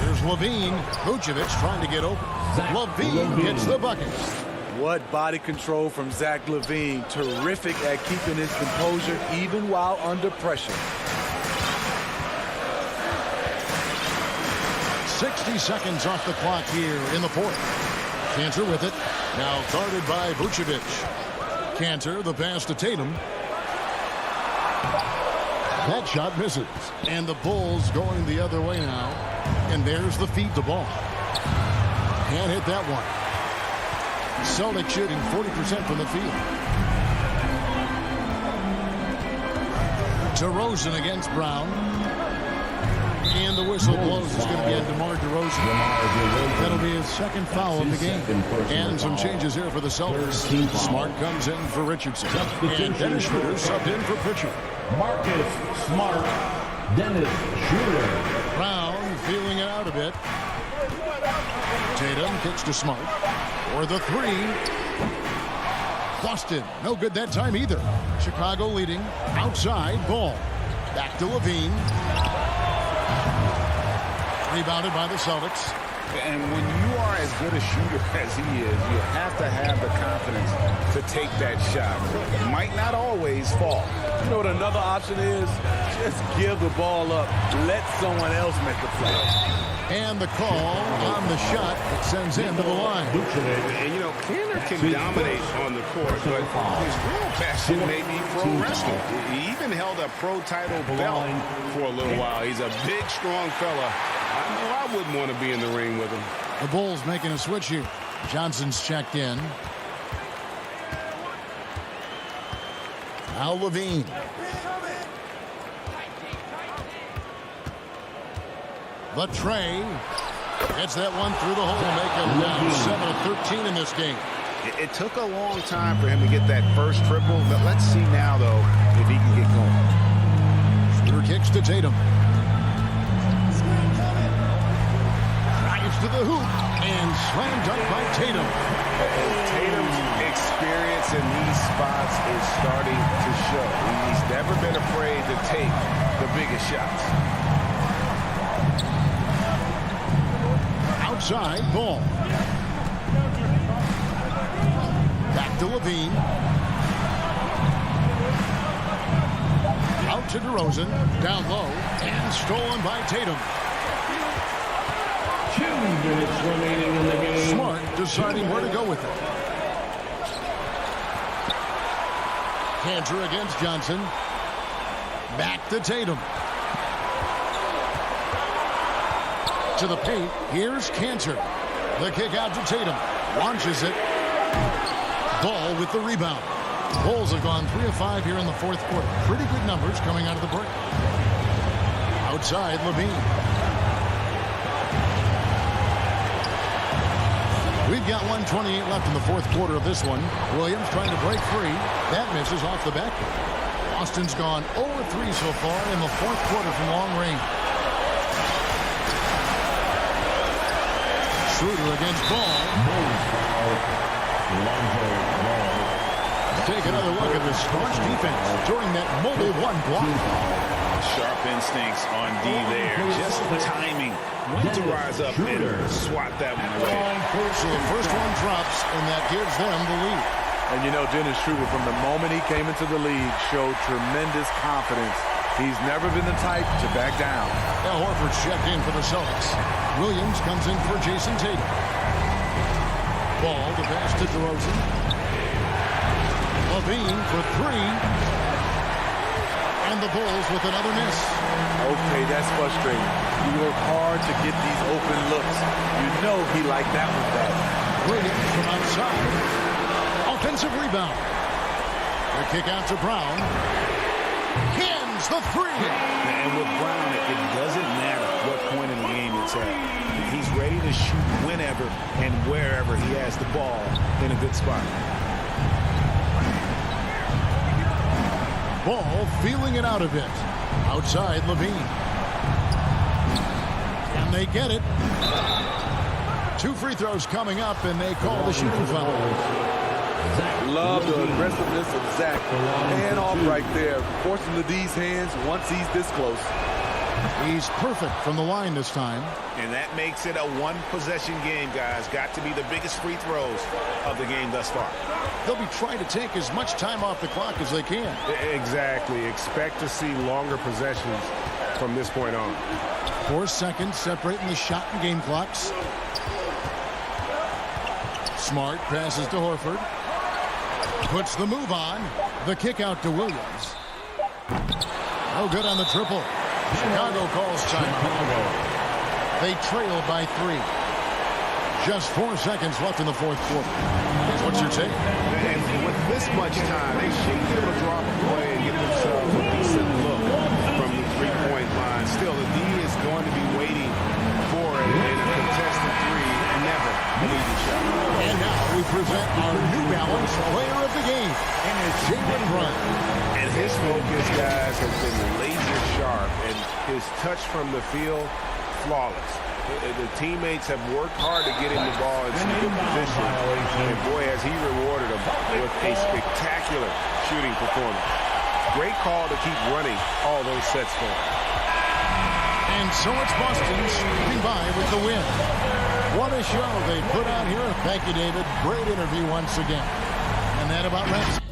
[SPEAKER 9] Here's Levine. Vucevic trying to get open. Levine gets the bucket.
[SPEAKER 8] What body control from Zach LaVine. Terrific at keeping his composure even while under pressure.
[SPEAKER 9] 60 seconds off the clock here in the fourth. Cantor with it. Now guarded by Vucevic. Cantor, the pass to Tatum. That shot misses. And the Bulls going the other way now. And there's the feed the ball. Can't hit that one. Celtics shooting 40% from the field. DeRozan against Brown. And the whistle blows. It's going to be on DeMar DeRozan. That'll be his second foul of the game. And some changes here for the Celtics. Smart comes in for Richardson. And Dennis Schroeder subbed in for Pritchard.
[SPEAKER 4] Marcus Smart, Dennis Schroeder.
[SPEAKER 9] Brown feeling it out a bit. Tatum kicks to Smart. For the 3. Boston, no good that time either. Chicago leading. Outside, Ball. Back to Levine. Rebounded by the Celtics.
[SPEAKER 11] And when you are as good a shooter as he is, you have to have the confidence to take that shot. It might not always fall.
[SPEAKER 8] You know what another option is? Just give the ball up. Let someone else make the play.
[SPEAKER 9] And the call on the shot that sends him to the line.
[SPEAKER 11] And, you know, Cantor can dominate on the court, but his real passion may be pro wrestling. He even held a pro title belt for a little while. He's a big, strong fella. I know I wouldn't want to be in the ring with him.
[SPEAKER 9] The Bulls making a switch here. Johnson's checked in. Now Levine. The tray. Gets that one through the hole. Make it now 7 of 13 in this game.
[SPEAKER 11] It took a long time for him to get that first triple. But let's see now, though, if he can get going.
[SPEAKER 9] Shooter kicks to Tatum. Drives to the hoop. And slam dunk by Tatum.
[SPEAKER 11] Tatum's experience in these spots is starting to show. He's never been afraid to take the biggest shots.
[SPEAKER 9] Outside, Ball. Back to Levine. Out to DeRozan. Down low. And stolen by Tatum.
[SPEAKER 4] 2 minutes remaining in the game.
[SPEAKER 9] Smart deciding where to go with it. Cantor against Johnson. Back to Tatum. To the paint. Here's Cantor. The kick out to Tatum. Launches it. Ball with the rebound. Bulls have gone 3 of 5 here in the fourth quarter. Pretty good numbers coming out of the break. Outside, Levine. We've got 1:28 left in the fourth quarter of this one. Williams trying to break free. That misses off the backboard. Boston's gone 0-3 so far in the fourth quarter from long range. Schroeder against Ball. Take another look at the staunch defense during that mobile one block.
[SPEAKER 11] Sharp instincts on D there. Just the timing. When to rise up and swat that one away.
[SPEAKER 9] So the first one drops, and that gives them the lead.
[SPEAKER 8] And you know, Dennis Schroeder, from the moment he came into the league, showed tremendous confidence. He's never been the type to back down.
[SPEAKER 9] Al Horford's checked in for the Celtics. Williams comes in for Jason Tatum. Ball to pass to DeRozan. Levine for 3. And the Bulls with another miss.
[SPEAKER 8] Okay, that's frustrating. You work hard to get these open looks. You know he liked that one back.
[SPEAKER 9] Williams from outside. Offensive rebound. The kick out to Brown. Hands the 3.
[SPEAKER 11] And with Brown, it doesn't matter what point in the game it's at. He's ready to shoot whenever and wherever he has the ball in a good spot.
[SPEAKER 9] Ball feeling it out a bit. Outside, Levine. And they get it. 2 free throws coming up, and they call the shooting foul.
[SPEAKER 8] Love the aggressiveness of Zach. Hand off right there, forcing the D's hands once he's this close.
[SPEAKER 9] He's perfect from the line this time.
[SPEAKER 11] And that makes it a one-possession game, guys. Got to be the biggest free throws of the game thus far.
[SPEAKER 9] They'll be trying to take as much time off the clock as they can.
[SPEAKER 3] Exactly. Expect to see longer possessions from this point on.
[SPEAKER 9] 4 seconds separating the shot and game clocks. Smart passes to Horford. Puts the move on. The kick out to Williams. No good on the triple. Chicago calls timeout. They trail by 3. Just 4 seconds left in the fourth quarter. What's your take?
[SPEAKER 3] And with this much time, they should be able to drop a play and get themselves a decent look from the three-point line. Still, the D is going to be waiting for it in a contested 3. Never an easy shot.
[SPEAKER 9] And now we present our New Balance player of the game, and it's Jalen Brown.
[SPEAKER 3] And his focus, guys, has been laser sharp, and his touch from the field, flawless. The teammates have worked hard to get him the ball in some good position. And boy, has he rewarded them with a spectacular shooting performance. Great call to keep running all those sets for him.
[SPEAKER 9] And so it's Boston scraping by with the win. What a show they put on here. Thank you, David. Great interview once again. And that about wraps it.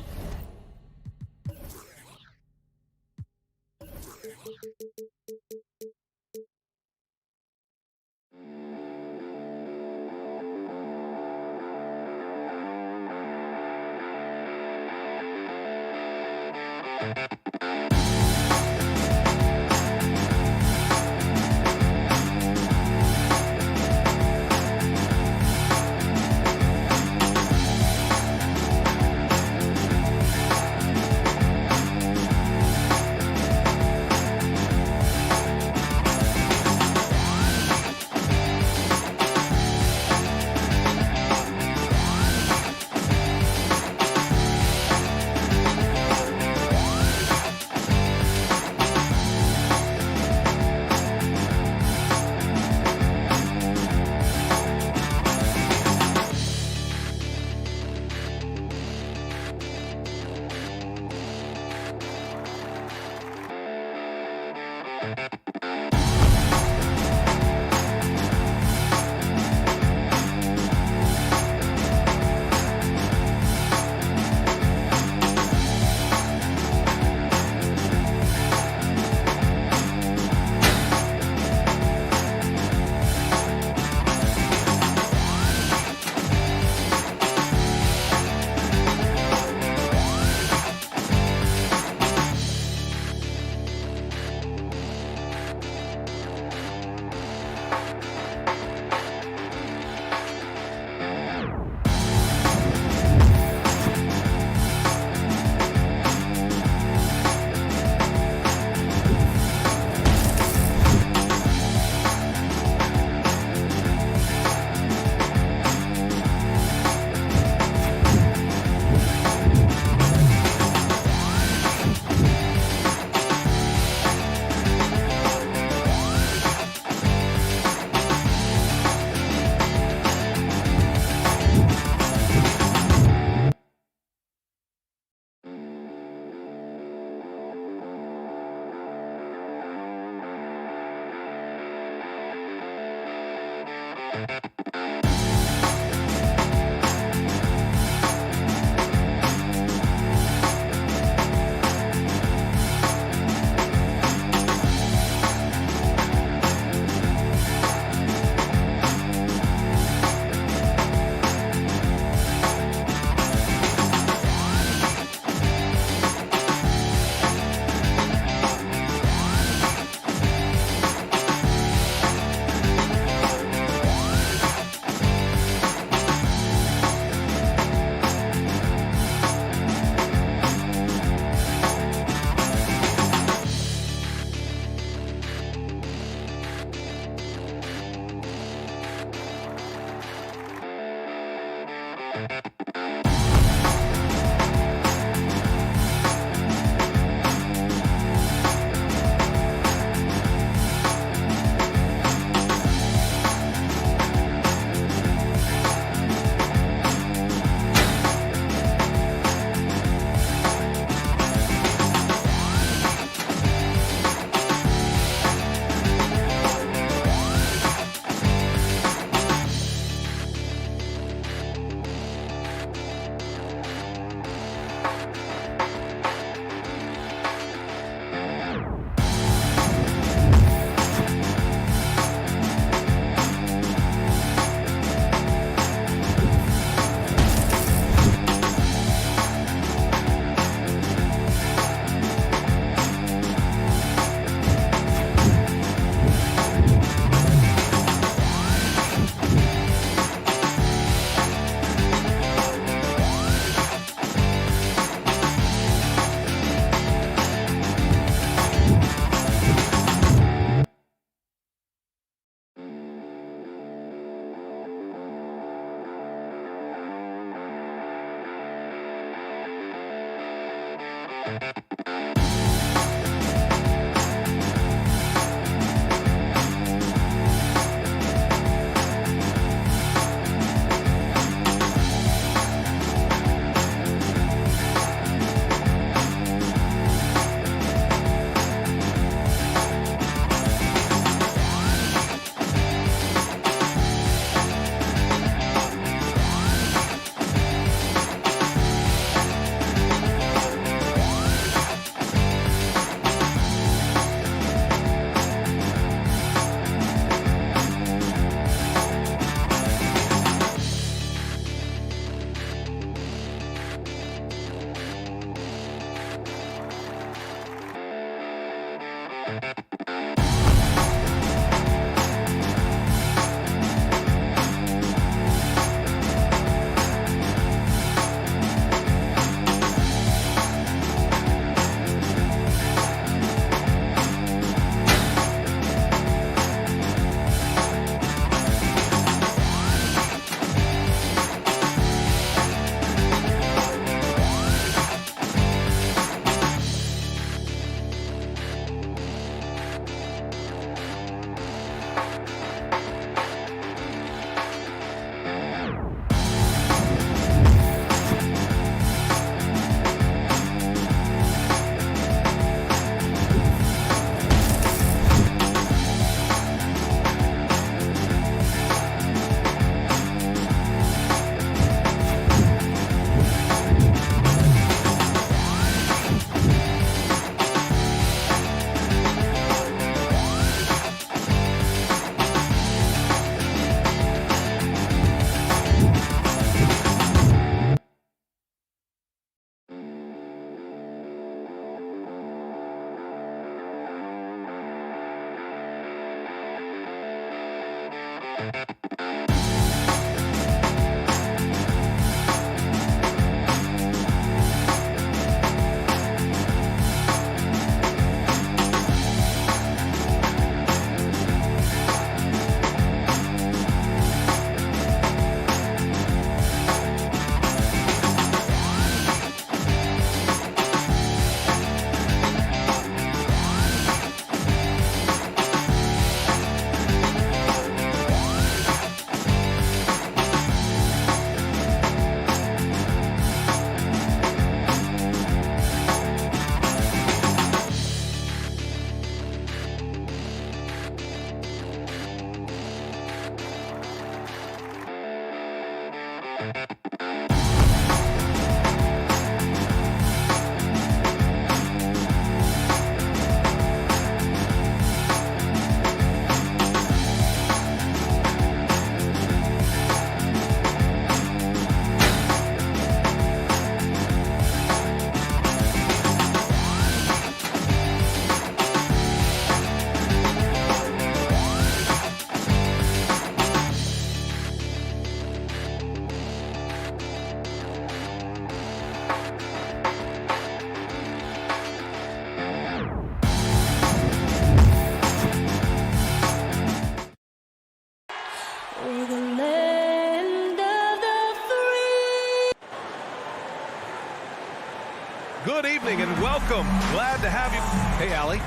[SPEAKER 1] evening and welcome. Glad to have you. Hey, Allie.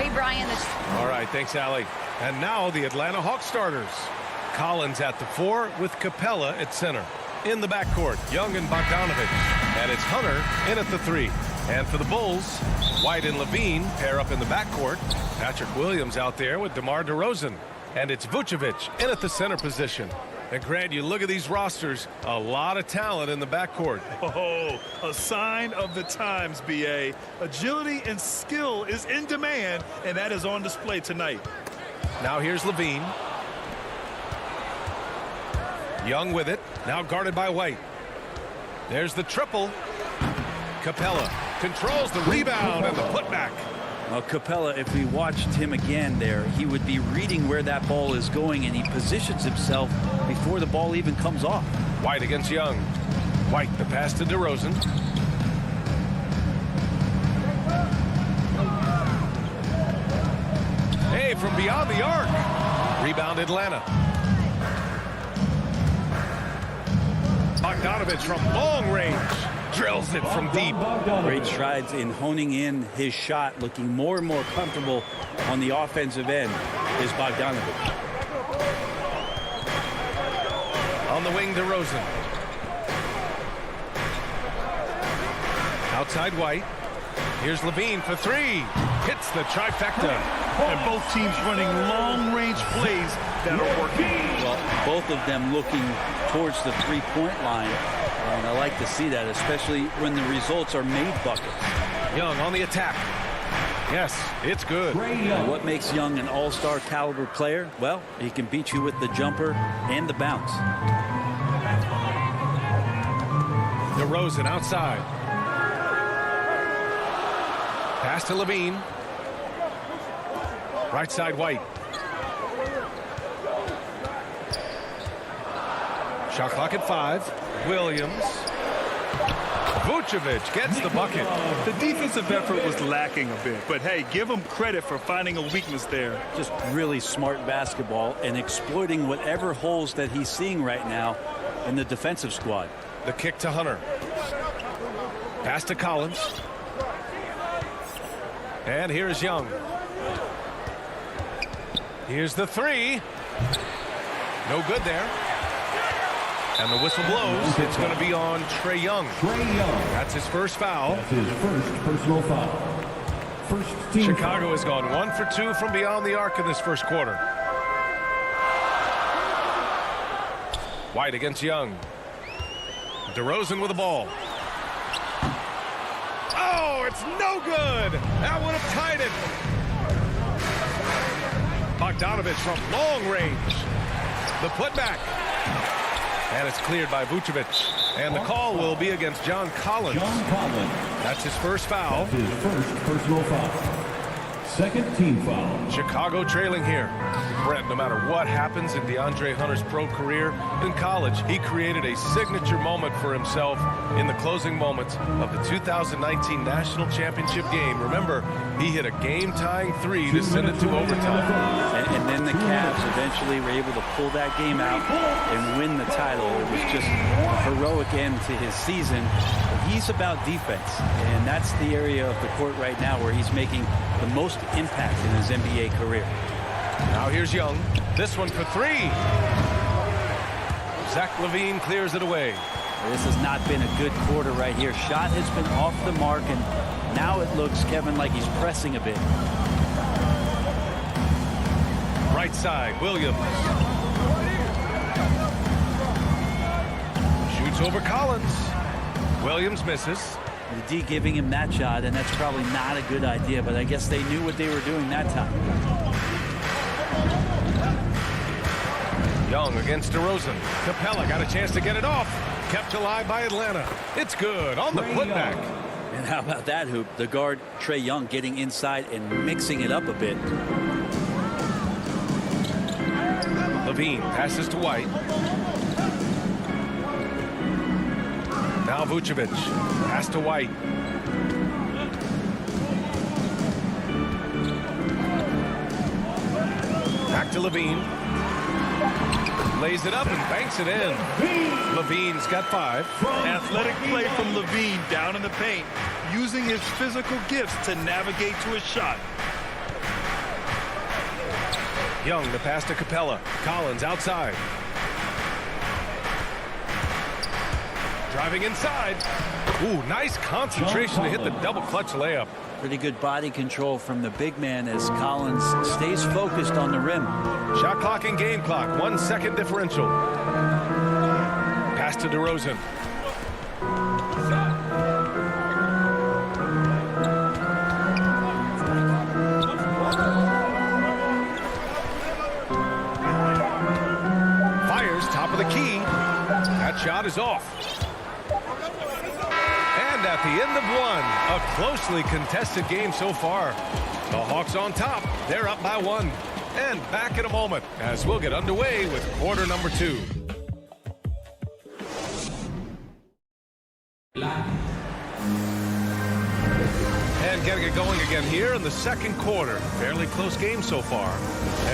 [SPEAKER 5] Hey, Brian.
[SPEAKER 1] All right, thanks, Allie. And now the Atlanta Hawks starters. Collins at the 4 with Capella at center. In the backcourt, Young and Bogdanovich. And it's Hunter in at the 3. And for the Bulls, White and Levine pair up in the backcourt. Patrick Williams out there with DeMar DeRozan. And it's Vucevic in at the center position. And Grant, you look at these rosters, a lot of talent in the backcourt.
[SPEAKER 2] Oh, a sign of the times, B.A. Agility and skill is in demand, and that is on display tonight.
[SPEAKER 1] Now here's Levine. Young with it, now guarded by White. There's the triple. Capella controls the rebound and the putback.
[SPEAKER 14] Well, Capella, if we watched him again there, he would be reading where that ball is going, and he positions himself before the ball even comes off.
[SPEAKER 1] White against Young. White, the pass to DeRozan. Hey, from beyond the arc. Rebound Atlanta. Bogdanovich from long range. Drills it from deep.
[SPEAKER 14] Great strides in honing in his shot, looking more and more comfortable on the offensive end is Bogdanovich.
[SPEAKER 1] On the wing, DeRozan. Outside White. Here's Levine for 3. Hits the trifecta.
[SPEAKER 2] And both teams running long-range plays that are working.
[SPEAKER 14] Well, both of them looking towards the three-point line. And I like to see that, especially when the results are made buckets.
[SPEAKER 1] Young on the attack. Yes, it's good.
[SPEAKER 14] What makes Young an all-star caliber player? Well, he can beat you with the jumper and the bounce.
[SPEAKER 1] DeRozan outside. Pass to Levine. Right side White. Shot clock at 5. Williams. Vucevic gets the bucket.
[SPEAKER 2] The defensive effort was lacking a bit, but hey, give him credit for finding a weakness there.
[SPEAKER 14] Just really smart basketball and exploiting whatever holes that he's seeing right now in the defensive squad.
[SPEAKER 1] The kick to Hunter. Pass to Collins. And here's Young. Here's the 3. No good there. And the whistle blows. It's going to be on Trae Young. That's his first foul.
[SPEAKER 15] That's his first personal foul. First team
[SPEAKER 1] Chicago has gone 1 for 2 from beyond the arc in this first quarter. White against Young. DeRozan with the ball. Oh, it's no good. That would have tied it. Bogdanovich from long range. The putback. And it's cleared by Vucevic. And the call will be against John Collins. That's his first foul.
[SPEAKER 15] That's his first personal foul. Second team foul.
[SPEAKER 1] Chicago trailing here. Brent, no matter what happens in DeAndre Hunter's pro career, in college, he created a signature moment for himself in the closing moments of the 2019 National Championship game. Remember, he hit a game-tying 3 to send it to overtime.
[SPEAKER 14] And then the Cavs eventually were able to pull that game out and win the title. It was just a heroic end to his season. He's about defense, and that's the area of the court right now where he's making the most impact in his NBA career.
[SPEAKER 1] Now here's Young. This one for 3. Zach LaVine clears it away.
[SPEAKER 14] This has not been a good quarter right here. Shot has been off the mark, and now it looks, Kevin, like he's pressing a bit.
[SPEAKER 1] Right side, Williams. Shoots over Collins. Williams misses.
[SPEAKER 14] The D giving him that shot, and that's probably not a good idea, but I guess they knew what they were doing that time.
[SPEAKER 1] Young against DeRozan. Capella got a chance to get it off. Kept alive by Atlanta. It's good on the putback.
[SPEAKER 14] And how about that hoop? The guard, Trae Young, getting inside and mixing it up a bit.
[SPEAKER 1] Levine passes to White. Now Vucevic. Pass to White. Back to Levine. Lays it up and banks it in. Levine's got 5.
[SPEAKER 2] Athletic play from Levine down in the paint. using his physical gifts to navigate to his shot.
[SPEAKER 1] Young, the pass to Capella. Collins outside. Driving inside. Ooh, nice concentration to hit the double clutch layup.
[SPEAKER 14] Pretty good body control from the big man as Collins stays focused on the rim.
[SPEAKER 1] Shot clock and game clock. 1 second differential. Pass to DeRozan. Fires top of the key. That shot is off. And at the end of one, a closely contested game so far. The Hawks on top. They're up by 1. And back in a moment as we'll get underway with quarter number 2. And getting it going again here in the second quarter. Fairly close game so far.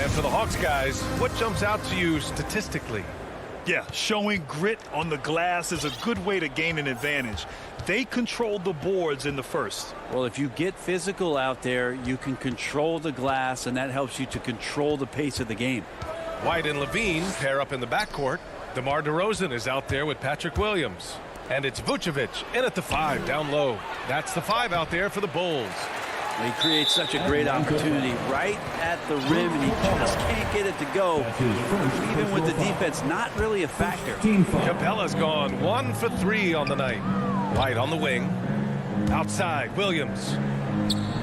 [SPEAKER 1] And for the Hawks guys, what jumps out to you statistically?
[SPEAKER 2] Yeah, showing grit on the glass is a good way to gain an advantage. They controlled the boards in the first.
[SPEAKER 14] Well, if you get physical out there, you can control the glass, and that helps you to control the pace of the game.
[SPEAKER 1] White and Levine pair up in the backcourt. DeMar DeRozan is out there with Patrick Williams. And it's Vucevic in at the 5 down low. That's the 5 out there for the Bulls.
[SPEAKER 14] He creates such a great opportunity right at the rim, and he just can't get it to go. Even with the defense, not really a factor.
[SPEAKER 1] Capella's gone 1 for 3 on the night. White on the wing. Outside, Williams.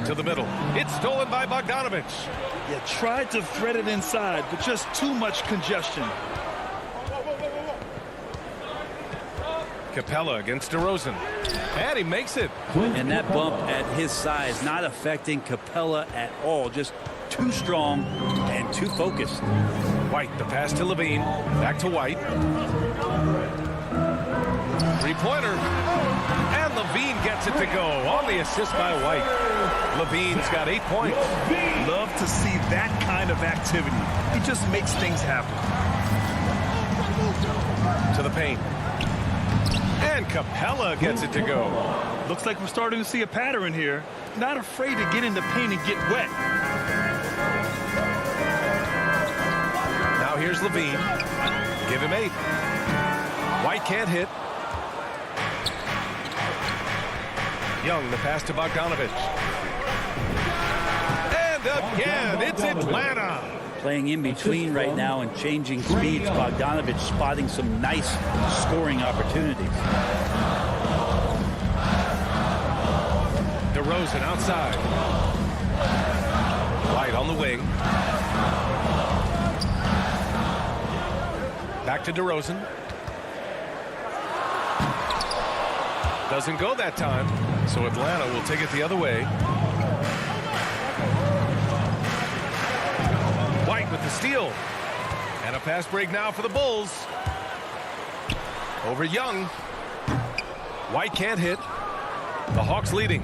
[SPEAKER 1] To the middle. It's stolen by Bogdanovich.
[SPEAKER 2] Yeah, tried to thread it inside, but just too much congestion.
[SPEAKER 1] Capella against DeRozan. And he makes it.
[SPEAKER 14] And that bump at his size not affecting Capella at all. Just too strong and too focused.
[SPEAKER 1] White, the pass to Levine. Back to White. Three-pointer. And Levine gets it to go on the assist by White. Levine's got 8 points.
[SPEAKER 2] Love to see that kind of activity. He just makes things happen.
[SPEAKER 1] To the paint. And Capella gets it to go.
[SPEAKER 2] Looks like we're starting to see a pattern here. Not afraid to get in the paint and get wet.
[SPEAKER 1] Now here's Levine. Give him 8. White can't hit. Young, the pass to Bogdanovich. And again, it's Atlanta.
[SPEAKER 14] Playing in between right now and changing speeds. Bogdanovich spotting some nice scoring opportunities.
[SPEAKER 1] DeRozan outside. White on the wing. Back to DeRozan. Doesn't go that time, so Atlanta will take it the other way. White with the steal. And a pass break now for the Bulls. Over Young. White can't hit. The Hawks leading.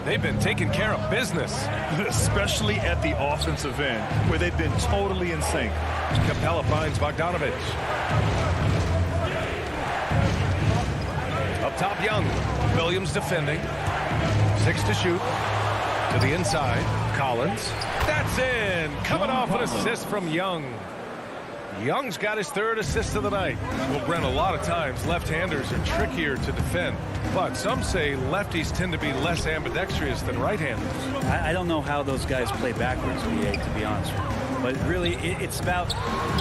[SPEAKER 1] They've been taking care of business.
[SPEAKER 2] Especially at the offensive end, where they've been totally in sync.
[SPEAKER 1] Capella finds Bogdanovich. Up top, Young. Williams defending. 6 to shoot. To the inside. Collins. That's in. Coming off an assist from Young. Young's got his 3rd assist of the night. Well, Brent, a lot of times left-handers are trickier to defend, but some say lefties tend to be less ambidextrous than right-handers.
[SPEAKER 14] I don't know how those guys play backwards, BA, to be honest with you. But really, it's about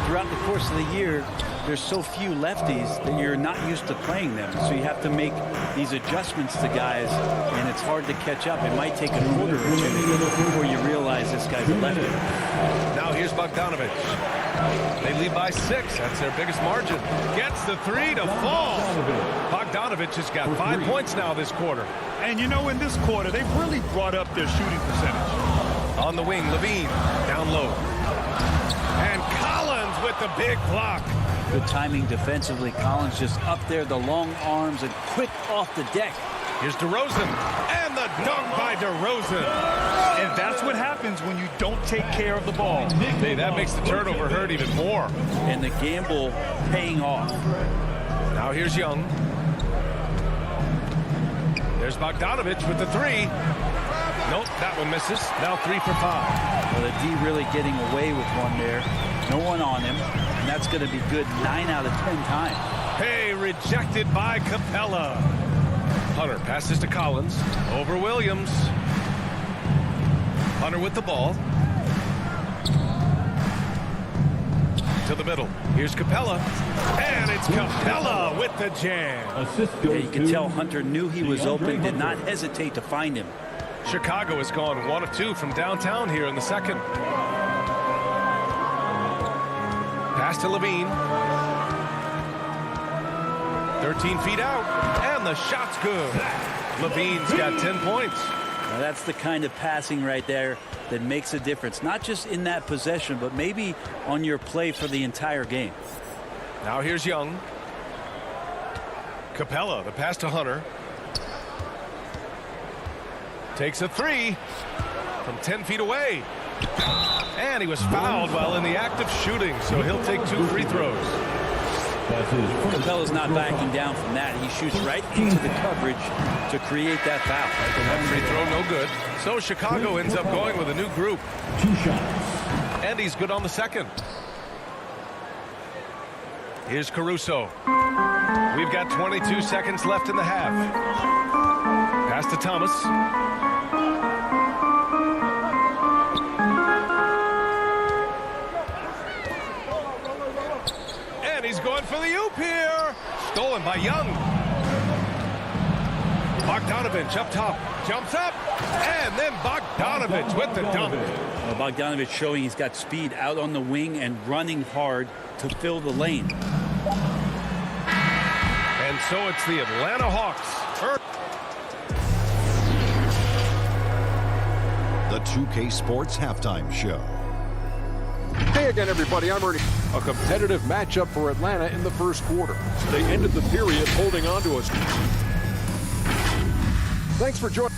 [SPEAKER 14] throughout the course of the year, there's so few lefties that you're not used to playing them. So you have to make these adjustments to guys, and it's hard to catch up. It might take a quarter or two before you realize this guy's a lefty.
[SPEAKER 1] Now here's Bogdanovich. They lead by 6. That's their biggest margin. Gets the 3 to fall. Bogdanovich has got 5 points now this quarter.
[SPEAKER 2] And you know, in this quarter, they've really brought up their shooting percentage.
[SPEAKER 1] On the wing, Levine down low. And Collins with the big block.
[SPEAKER 14] Good timing defensively. Collins just up there, the long arms, and quick off the deck.
[SPEAKER 1] Here's DeRozan. And the dunk by DeRozan.
[SPEAKER 2] And that's what happens when you don't take care of the ball.
[SPEAKER 1] Hey, that makes the turnover hurt even more.
[SPEAKER 14] And the gamble paying off.
[SPEAKER 1] Now here's Young. There's Bogdanovich with the three. Nope, that one misses. Now 3 for 5.
[SPEAKER 14] Well, the D really getting away with one there. No one on him, and that's going to be good 9 out of 10 times.
[SPEAKER 1] Hey, rejected by Capella. Hunter passes to Collins. Over Williams. Hunter with the ball. To the middle. Here's Capella. And it's Capella with the jam.
[SPEAKER 14] Yeah, you can tell Hunter knew he was open, did not hesitate to find him.
[SPEAKER 1] Chicago has gone 1 of 2 from downtown here in the second. Pass to Levine. 13 feet out. And the shot's good. Levine's got 10 points.
[SPEAKER 14] Now that's the kind of passing right there that makes a difference. Not just in that possession, but maybe on your play for the entire game.
[SPEAKER 1] Now here's Young. Capella, the pass to Hunter. Takes a three from 10 feet away. And he was fouled while in the act of shooting, so he'll take 2 free throws.
[SPEAKER 14] Capella's not backing down from that. He shoots right into the coverage to create that foul.
[SPEAKER 1] That free throw no good. So Chicago ends up going with a new group.
[SPEAKER 15] 2 shots.
[SPEAKER 1] And he's good on the second. Here's Caruso. We've got 22 seconds left in the half. Pass to Thomas. And he's going for the oop here. Stolen by Young. Bogdanovich up top. Jumps up. And then Bogdanovich with the dunk.
[SPEAKER 14] Bogdanovich showing he's got speed out on the wing and running hard to fill the lane.
[SPEAKER 1] And so it's the Atlanta Hawks.
[SPEAKER 6] The 2K Sports Halftime Show.
[SPEAKER 7] Hey again, everybody. I'm Ernie. A competitive matchup for Atlanta in the first quarter. They ended the period holding on to us. Thanks for joining.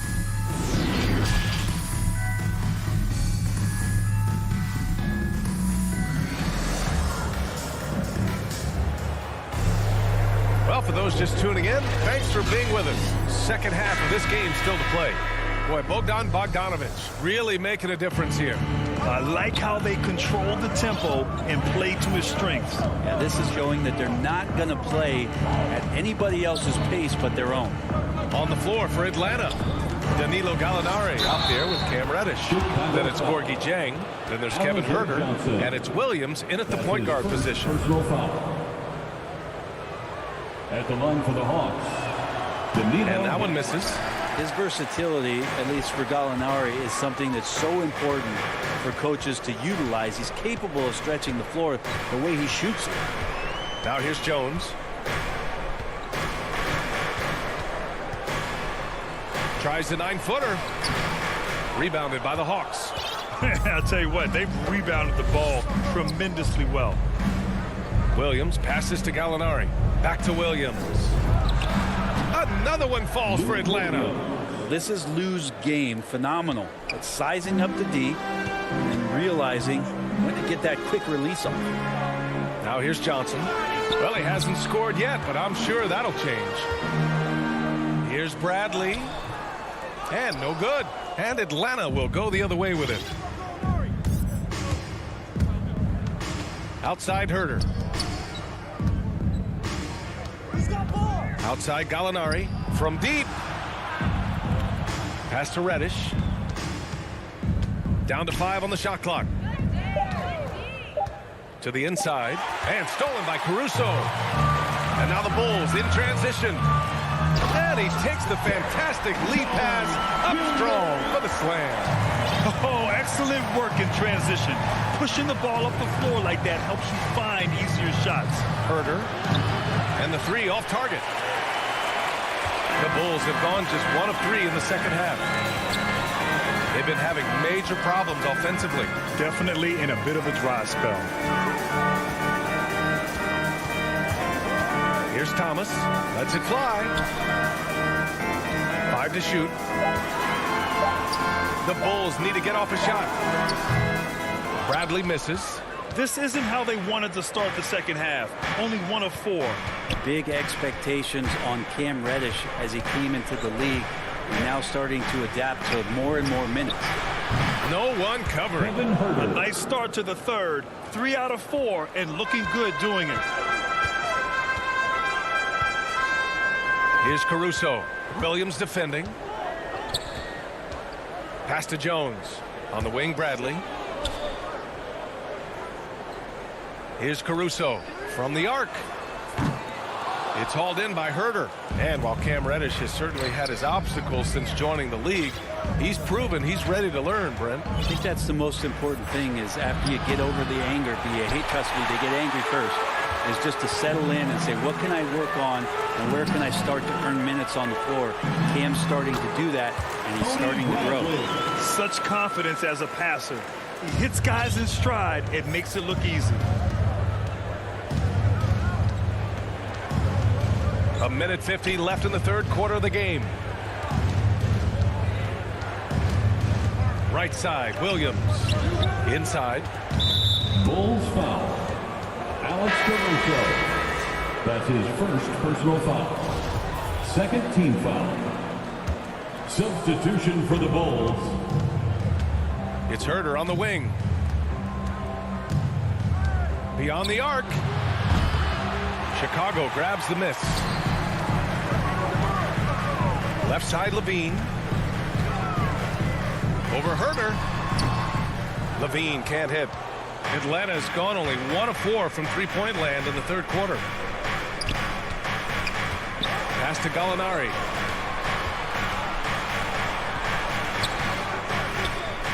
[SPEAKER 1] Well, for those just tuning in, thanks for being with us. Second half of this game still to play. Boy, Bogdanovich really making a difference here.
[SPEAKER 2] I like how they control the tempo and play to his strengths.
[SPEAKER 14] Yeah, this is showing that they're not going to play at anybody else's pace but their own.
[SPEAKER 1] On the floor for Atlanta, Danilo Gallinari out there with Cam Reddish. Then it's Gorgie Jang. Then there's Kevin Huerter. And it's Williams in at the point guard position.
[SPEAKER 15] At the line for the Hawks.
[SPEAKER 1] And that one misses.
[SPEAKER 14] His versatility, at least for Gallinari, is something that's so important for coaches to utilize. He's capable of stretching the floor the way he shoots it.
[SPEAKER 1] Now here's Jones. Tries the 9-footer. Rebounded by the Hawks.
[SPEAKER 2] I'll tell you what, they've rebounded the ball tremendously well.
[SPEAKER 1] Williams passes to Gallinari. Back to Williams. Another one falls for Atlanta.
[SPEAKER 14] This is Lou's game. Phenomenal. It's sizing up the D and realizing when to get that quick release off.
[SPEAKER 1] Now here's Johnson. Well, he hasn't scored yet, but I'm sure that'll change. Here's Bradley. And no good. And Atlanta will go the other way with it. Outside Huerter. Outside Gallinari from deep. Pass to Reddish. Down to 5 on the shot clock. To the inside. And stolen by Caruso. And now the Bulls in transition. And he takes the fantastic lead pass up strong for the slam.
[SPEAKER 2] Oh, excellent work in transition. Pushing the ball up the floor like that helps you find easier shots.
[SPEAKER 1] Huerter. And the 3 off target. The Bulls have gone just 1 of 3 in the second half. They've been having major problems offensively.
[SPEAKER 2] Definitely in a bit of a dry spell.
[SPEAKER 1] Here's Thomas. Lets it fly. 5 to shoot. The Bulls need to get off a shot. Bradley misses.
[SPEAKER 2] This isn't how they wanted to start the second half. Only 1 of 4.
[SPEAKER 14] Big expectations on Cam Reddish as he came into the league. And now starting to adapt to more and more minutes.
[SPEAKER 1] No one covering.
[SPEAKER 2] A nice start to the third. 3 out of 4 and looking good doing it.
[SPEAKER 1] Here's Caruso. Williams defending. Pass to Jones. On the wing, Bradley. Here's Caruso from the arc. It's hauled in by Herter. And while Cam Reddish has certainly had his obstacles since joining the league, he's proven he's ready to learn, Brent.
[SPEAKER 14] I think that's the most important thing is after you get over the anger, trust me, they get angry first, is just to settle in and say, what can I work on and where can I start to earn minutes on the floor? Cam's starting to do that, and he's starting to grow.
[SPEAKER 2] Such confidence as a passer. He hits guys in stride. It makes it look easy.
[SPEAKER 1] A minute 50 left in the third quarter of the game. Right side, Williams. Inside.
[SPEAKER 15] Bulls foul. Alex Caruso. That's his first personal foul. Second team foul. Substitution for the Bulls.
[SPEAKER 1] It's Herter on the wing. Beyond the arc. Chicago grabs the miss. Left side, Levine. Over Herter. Levine can't hit. Atlanta's gone only 1 of 4 from three-point land in the third quarter. Pass to Gallinari.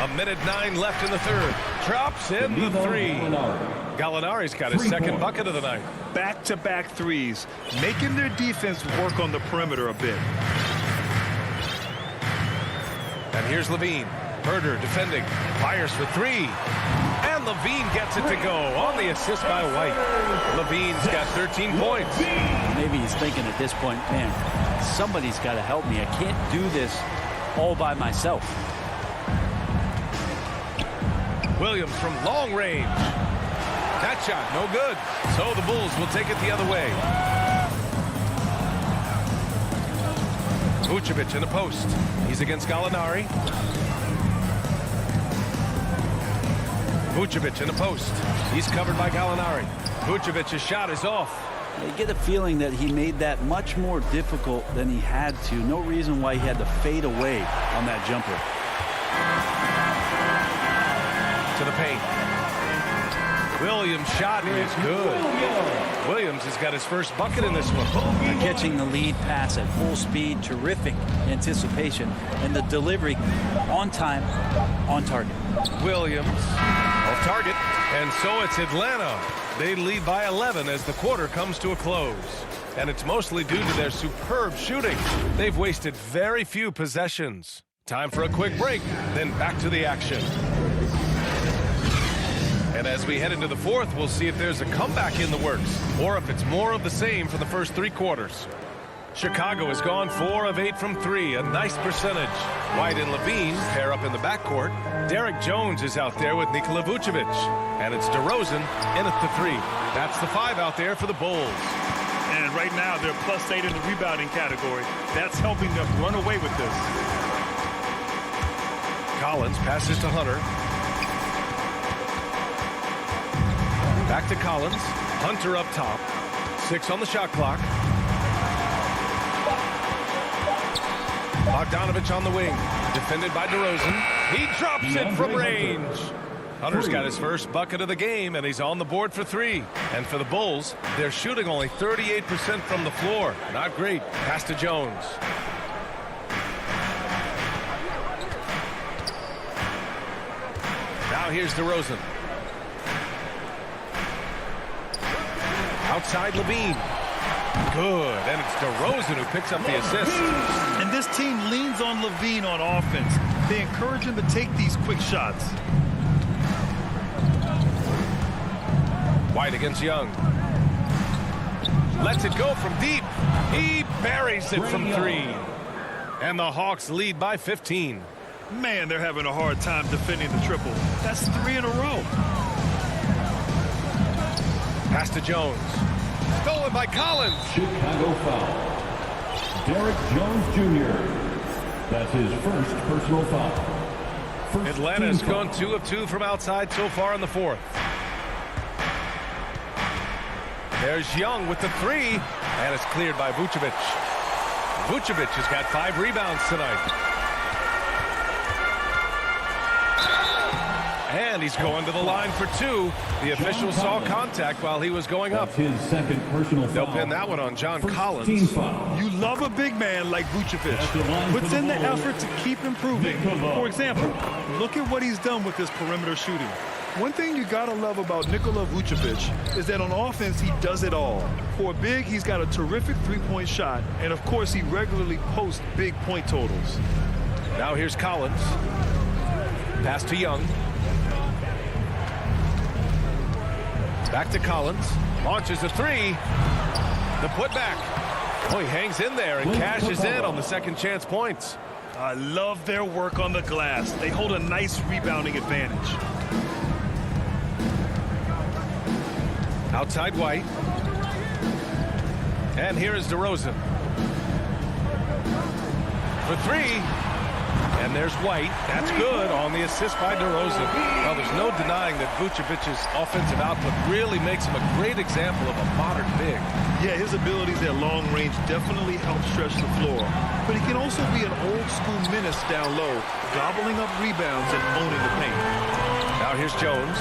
[SPEAKER 1] A minute 9 left in the third. Drops in the 3. Gallinari's got his second bucket of the night.
[SPEAKER 2] Back-to-back threes, making their defense work on the perimeter a bit.
[SPEAKER 1] And here's Levine. Herter defending. Fires for 3. And Levine gets it to go on the assist by White. Levine's got 13 points.
[SPEAKER 14] Maybe he's thinking at this point, man, somebody's got to help me. I can't do this all by myself.
[SPEAKER 1] Williams from long range. That shot, no good. So the Bulls will take it the other way. Vucevic in the post. He's against Gallinari. Vucevic in the post. He's covered by Gallinari. Vucevic's shot is off.
[SPEAKER 14] I get a feeling that he made that much more difficult than he had to. No reason why he had to fade away on that jumper.
[SPEAKER 1] To the paint. Williams' shot is good. Williams has got his first bucket in this one.
[SPEAKER 14] Catching the lead pass at full speed, terrific anticipation, and the delivery on time, on target.
[SPEAKER 1] Williams off target, and so it's Atlanta. They lead by 11 as the quarter comes to a close. And it's mostly due to their superb shooting. They've wasted very few possessions. Time for a quick break, then back to the action. And as we head into the fourth, we'll see if there's a comeback in the works or if it's more of the same for the first 3 quarters. Chicago has gone 4 of 8 from 3, a nice percentage. White and Levine pair up in the backcourt. Derek Jones is out there with Nikola Vucevic. And it's DeRozan in at the 3. That's the 5 out there for the Bulls.
[SPEAKER 2] And right now, they're +8 in the rebounding category. That's helping them run away with this.
[SPEAKER 1] Collins passes to Hunter. Back to Collins. Hunter up top. 6 on the shot clock. Bogdanovich on the wing. Defended by DeRozan. He drops it from range. Hunter's got his first bucket of the game, and he's on the board for 3. And for the Bulls, they're shooting only 38% from the floor. Not great. Pass to Jones. Now here's DeRozan. Outside Levine. Good. And it's DeRozan who picks up the assist.
[SPEAKER 2] And this team leans on Levine on offense. They encourage him to take these quick shots.
[SPEAKER 1] White against Young. Lets it go from deep. He buries it from 3. And the Hawks lead by 15.
[SPEAKER 2] Man, they're having a hard time defending the triple. That's 3 in a row.
[SPEAKER 1] Pass to Jones. Stolen by Collins.
[SPEAKER 15] Chicago foul. Derek Jones Jr. That's his first personal foul.
[SPEAKER 1] Atlanta's gone 2 of 2 from outside so far in the fourth. There's Young with the 3, and it's cleared by Vucevic. Vucevic has got 5 rebounds tonight. And he's going to the line for 2. The official saw contact while he was going up.
[SPEAKER 15] His second personal foul.
[SPEAKER 1] They'll pin that one on John Collins.
[SPEAKER 2] You love a big man like Vucevic. Puts in the effort to keep improving. For example, look at what he's done with his perimeter shooting. One thing you gotta love about Nikola Vucevic is that on offense, he does it all. For a big, he's got a terrific three-point shot, and of course, he regularly posts big point totals.
[SPEAKER 1] Now here's Collins. Pass to Young. Back to Collins. Launches a 3. The putback. Oh, he hangs in there and cashes in on the second chance points.
[SPEAKER 2] I love their work on the glass. They hold a nice rebounding advantage.
[SPEAKER 1] Outside White. And here is DeRozan. For 3. And there's White. That's good on the assist by DeRozan. Well, there's no denying that Vucevic's offensive output really makes him a great example of a modern big.
[SPEAKER 2] Yeah, his abilities at long range definitely help stretch the floor. But he can also be an old-school menace down low, gobbling up rebounds and owning the paint.
[SPEAKER 1] Now here's Jones.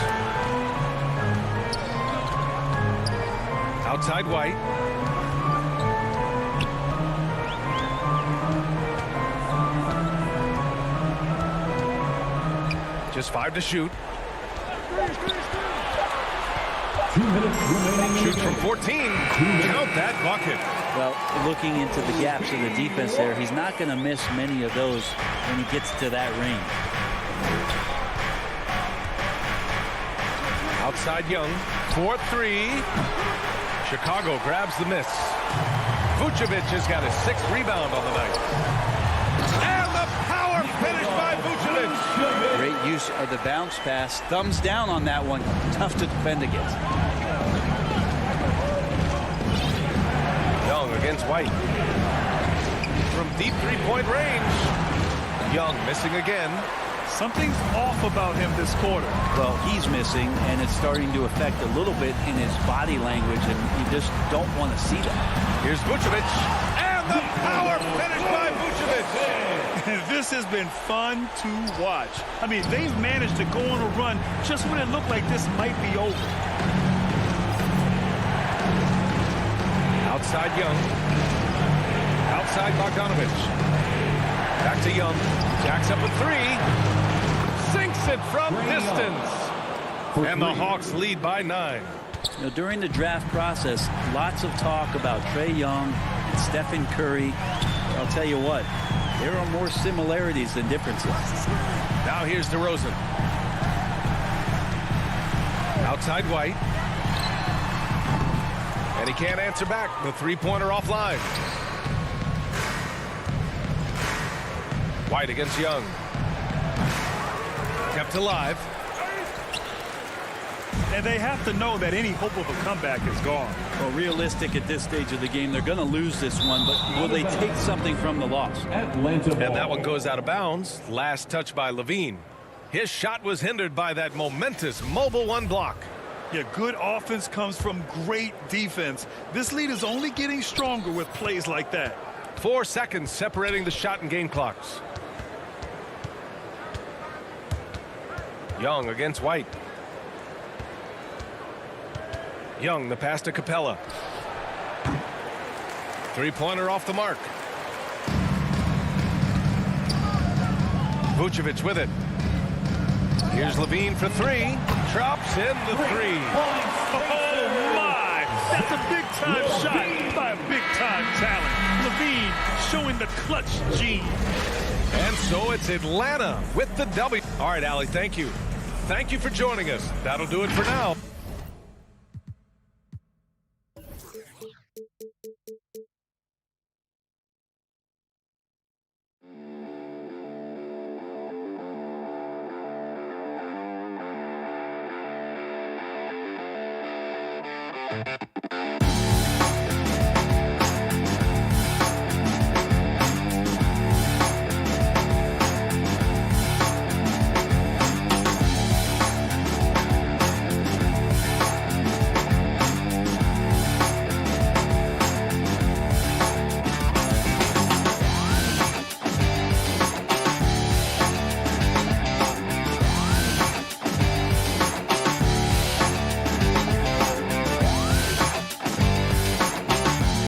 [SPEAKER 1] Outside White. Just 5 to shoot.
[SPEAKER 15] 2 minutes remaining.
[SPEAKER 1] Shoots from 14. Count that bucket.
[SPEAKER 14] Well, looking into the gaps in the defense there, he's not going to miss many of those when he gets to that range.
[SPEAKER 1] Outside Young. 4-3. Chicago grabs the miss. Vucevic has got his 6th rebound on the night. And the power finish by Vucevic.
[SPEAKER 14] Great use of the bounce pass. Thumbs down on that one. Tough to defend against.
[SPEAKER 1] Young against White. From deep three-point range. Young missing again.
[SPEAKER 2] Something's off about him this quarter.
[SPEAKER 14] Well, he's missing, and it's starting to affect a little bit in his body language, and you just don't want to see that.
[SPEAKER 1] Here's Vucevic, and the power finish by Vucevic.
[SPEAKER 2] This has been fun to watch. I mean, they've managed to go on a run just when it looked like this might be over.
[SPEAKER 1] Outside Young. Outside Bogdanovich. Back to Young. Jacks up a 3. Sinks it from distance. And the Hawks lead by 9.
[SPEAKER 14] You know, during the draft process, lots of talk about Trae Young and Stephen Curry. I'll tell you what, there are more similarities than differences.
[SPEAKER 1] Now here's DeRozan. Outside White. And he can't answer back. The three-pointer offline. White against Young. Kept alive.
[SPEAKER 2] And they have to know that any hope of a comeback is gone.
[SPEAKER 14] Well, realistic at this stage of the game, they're going to lose this one, but will they take something from the loss?
[SPEAKER 1] And that one goes out of bounds. Last touch by Levine. His shot was hindered by that momentous mobile one block.
[SPEAKER 2] Yeah, good offense comes from great defense. This lead is only getting stronger with plays like that.
[SPEAKER 1] 4 seconds separating the shot and game clocks. Young against White. Young, the pass to Capella. Three-pointer off the mark. Vucevic with it. Here's Levine for 3. Drops in the 3.
[SPEAKER 2] Oh, my! That's a big-time shot by a big-time talent. Levine showing the clutch gene.
[SPEAKER 1] And so it's Atlanta with the W. All right, Allie, thank you. Thank you for joining us. That'll do it for now.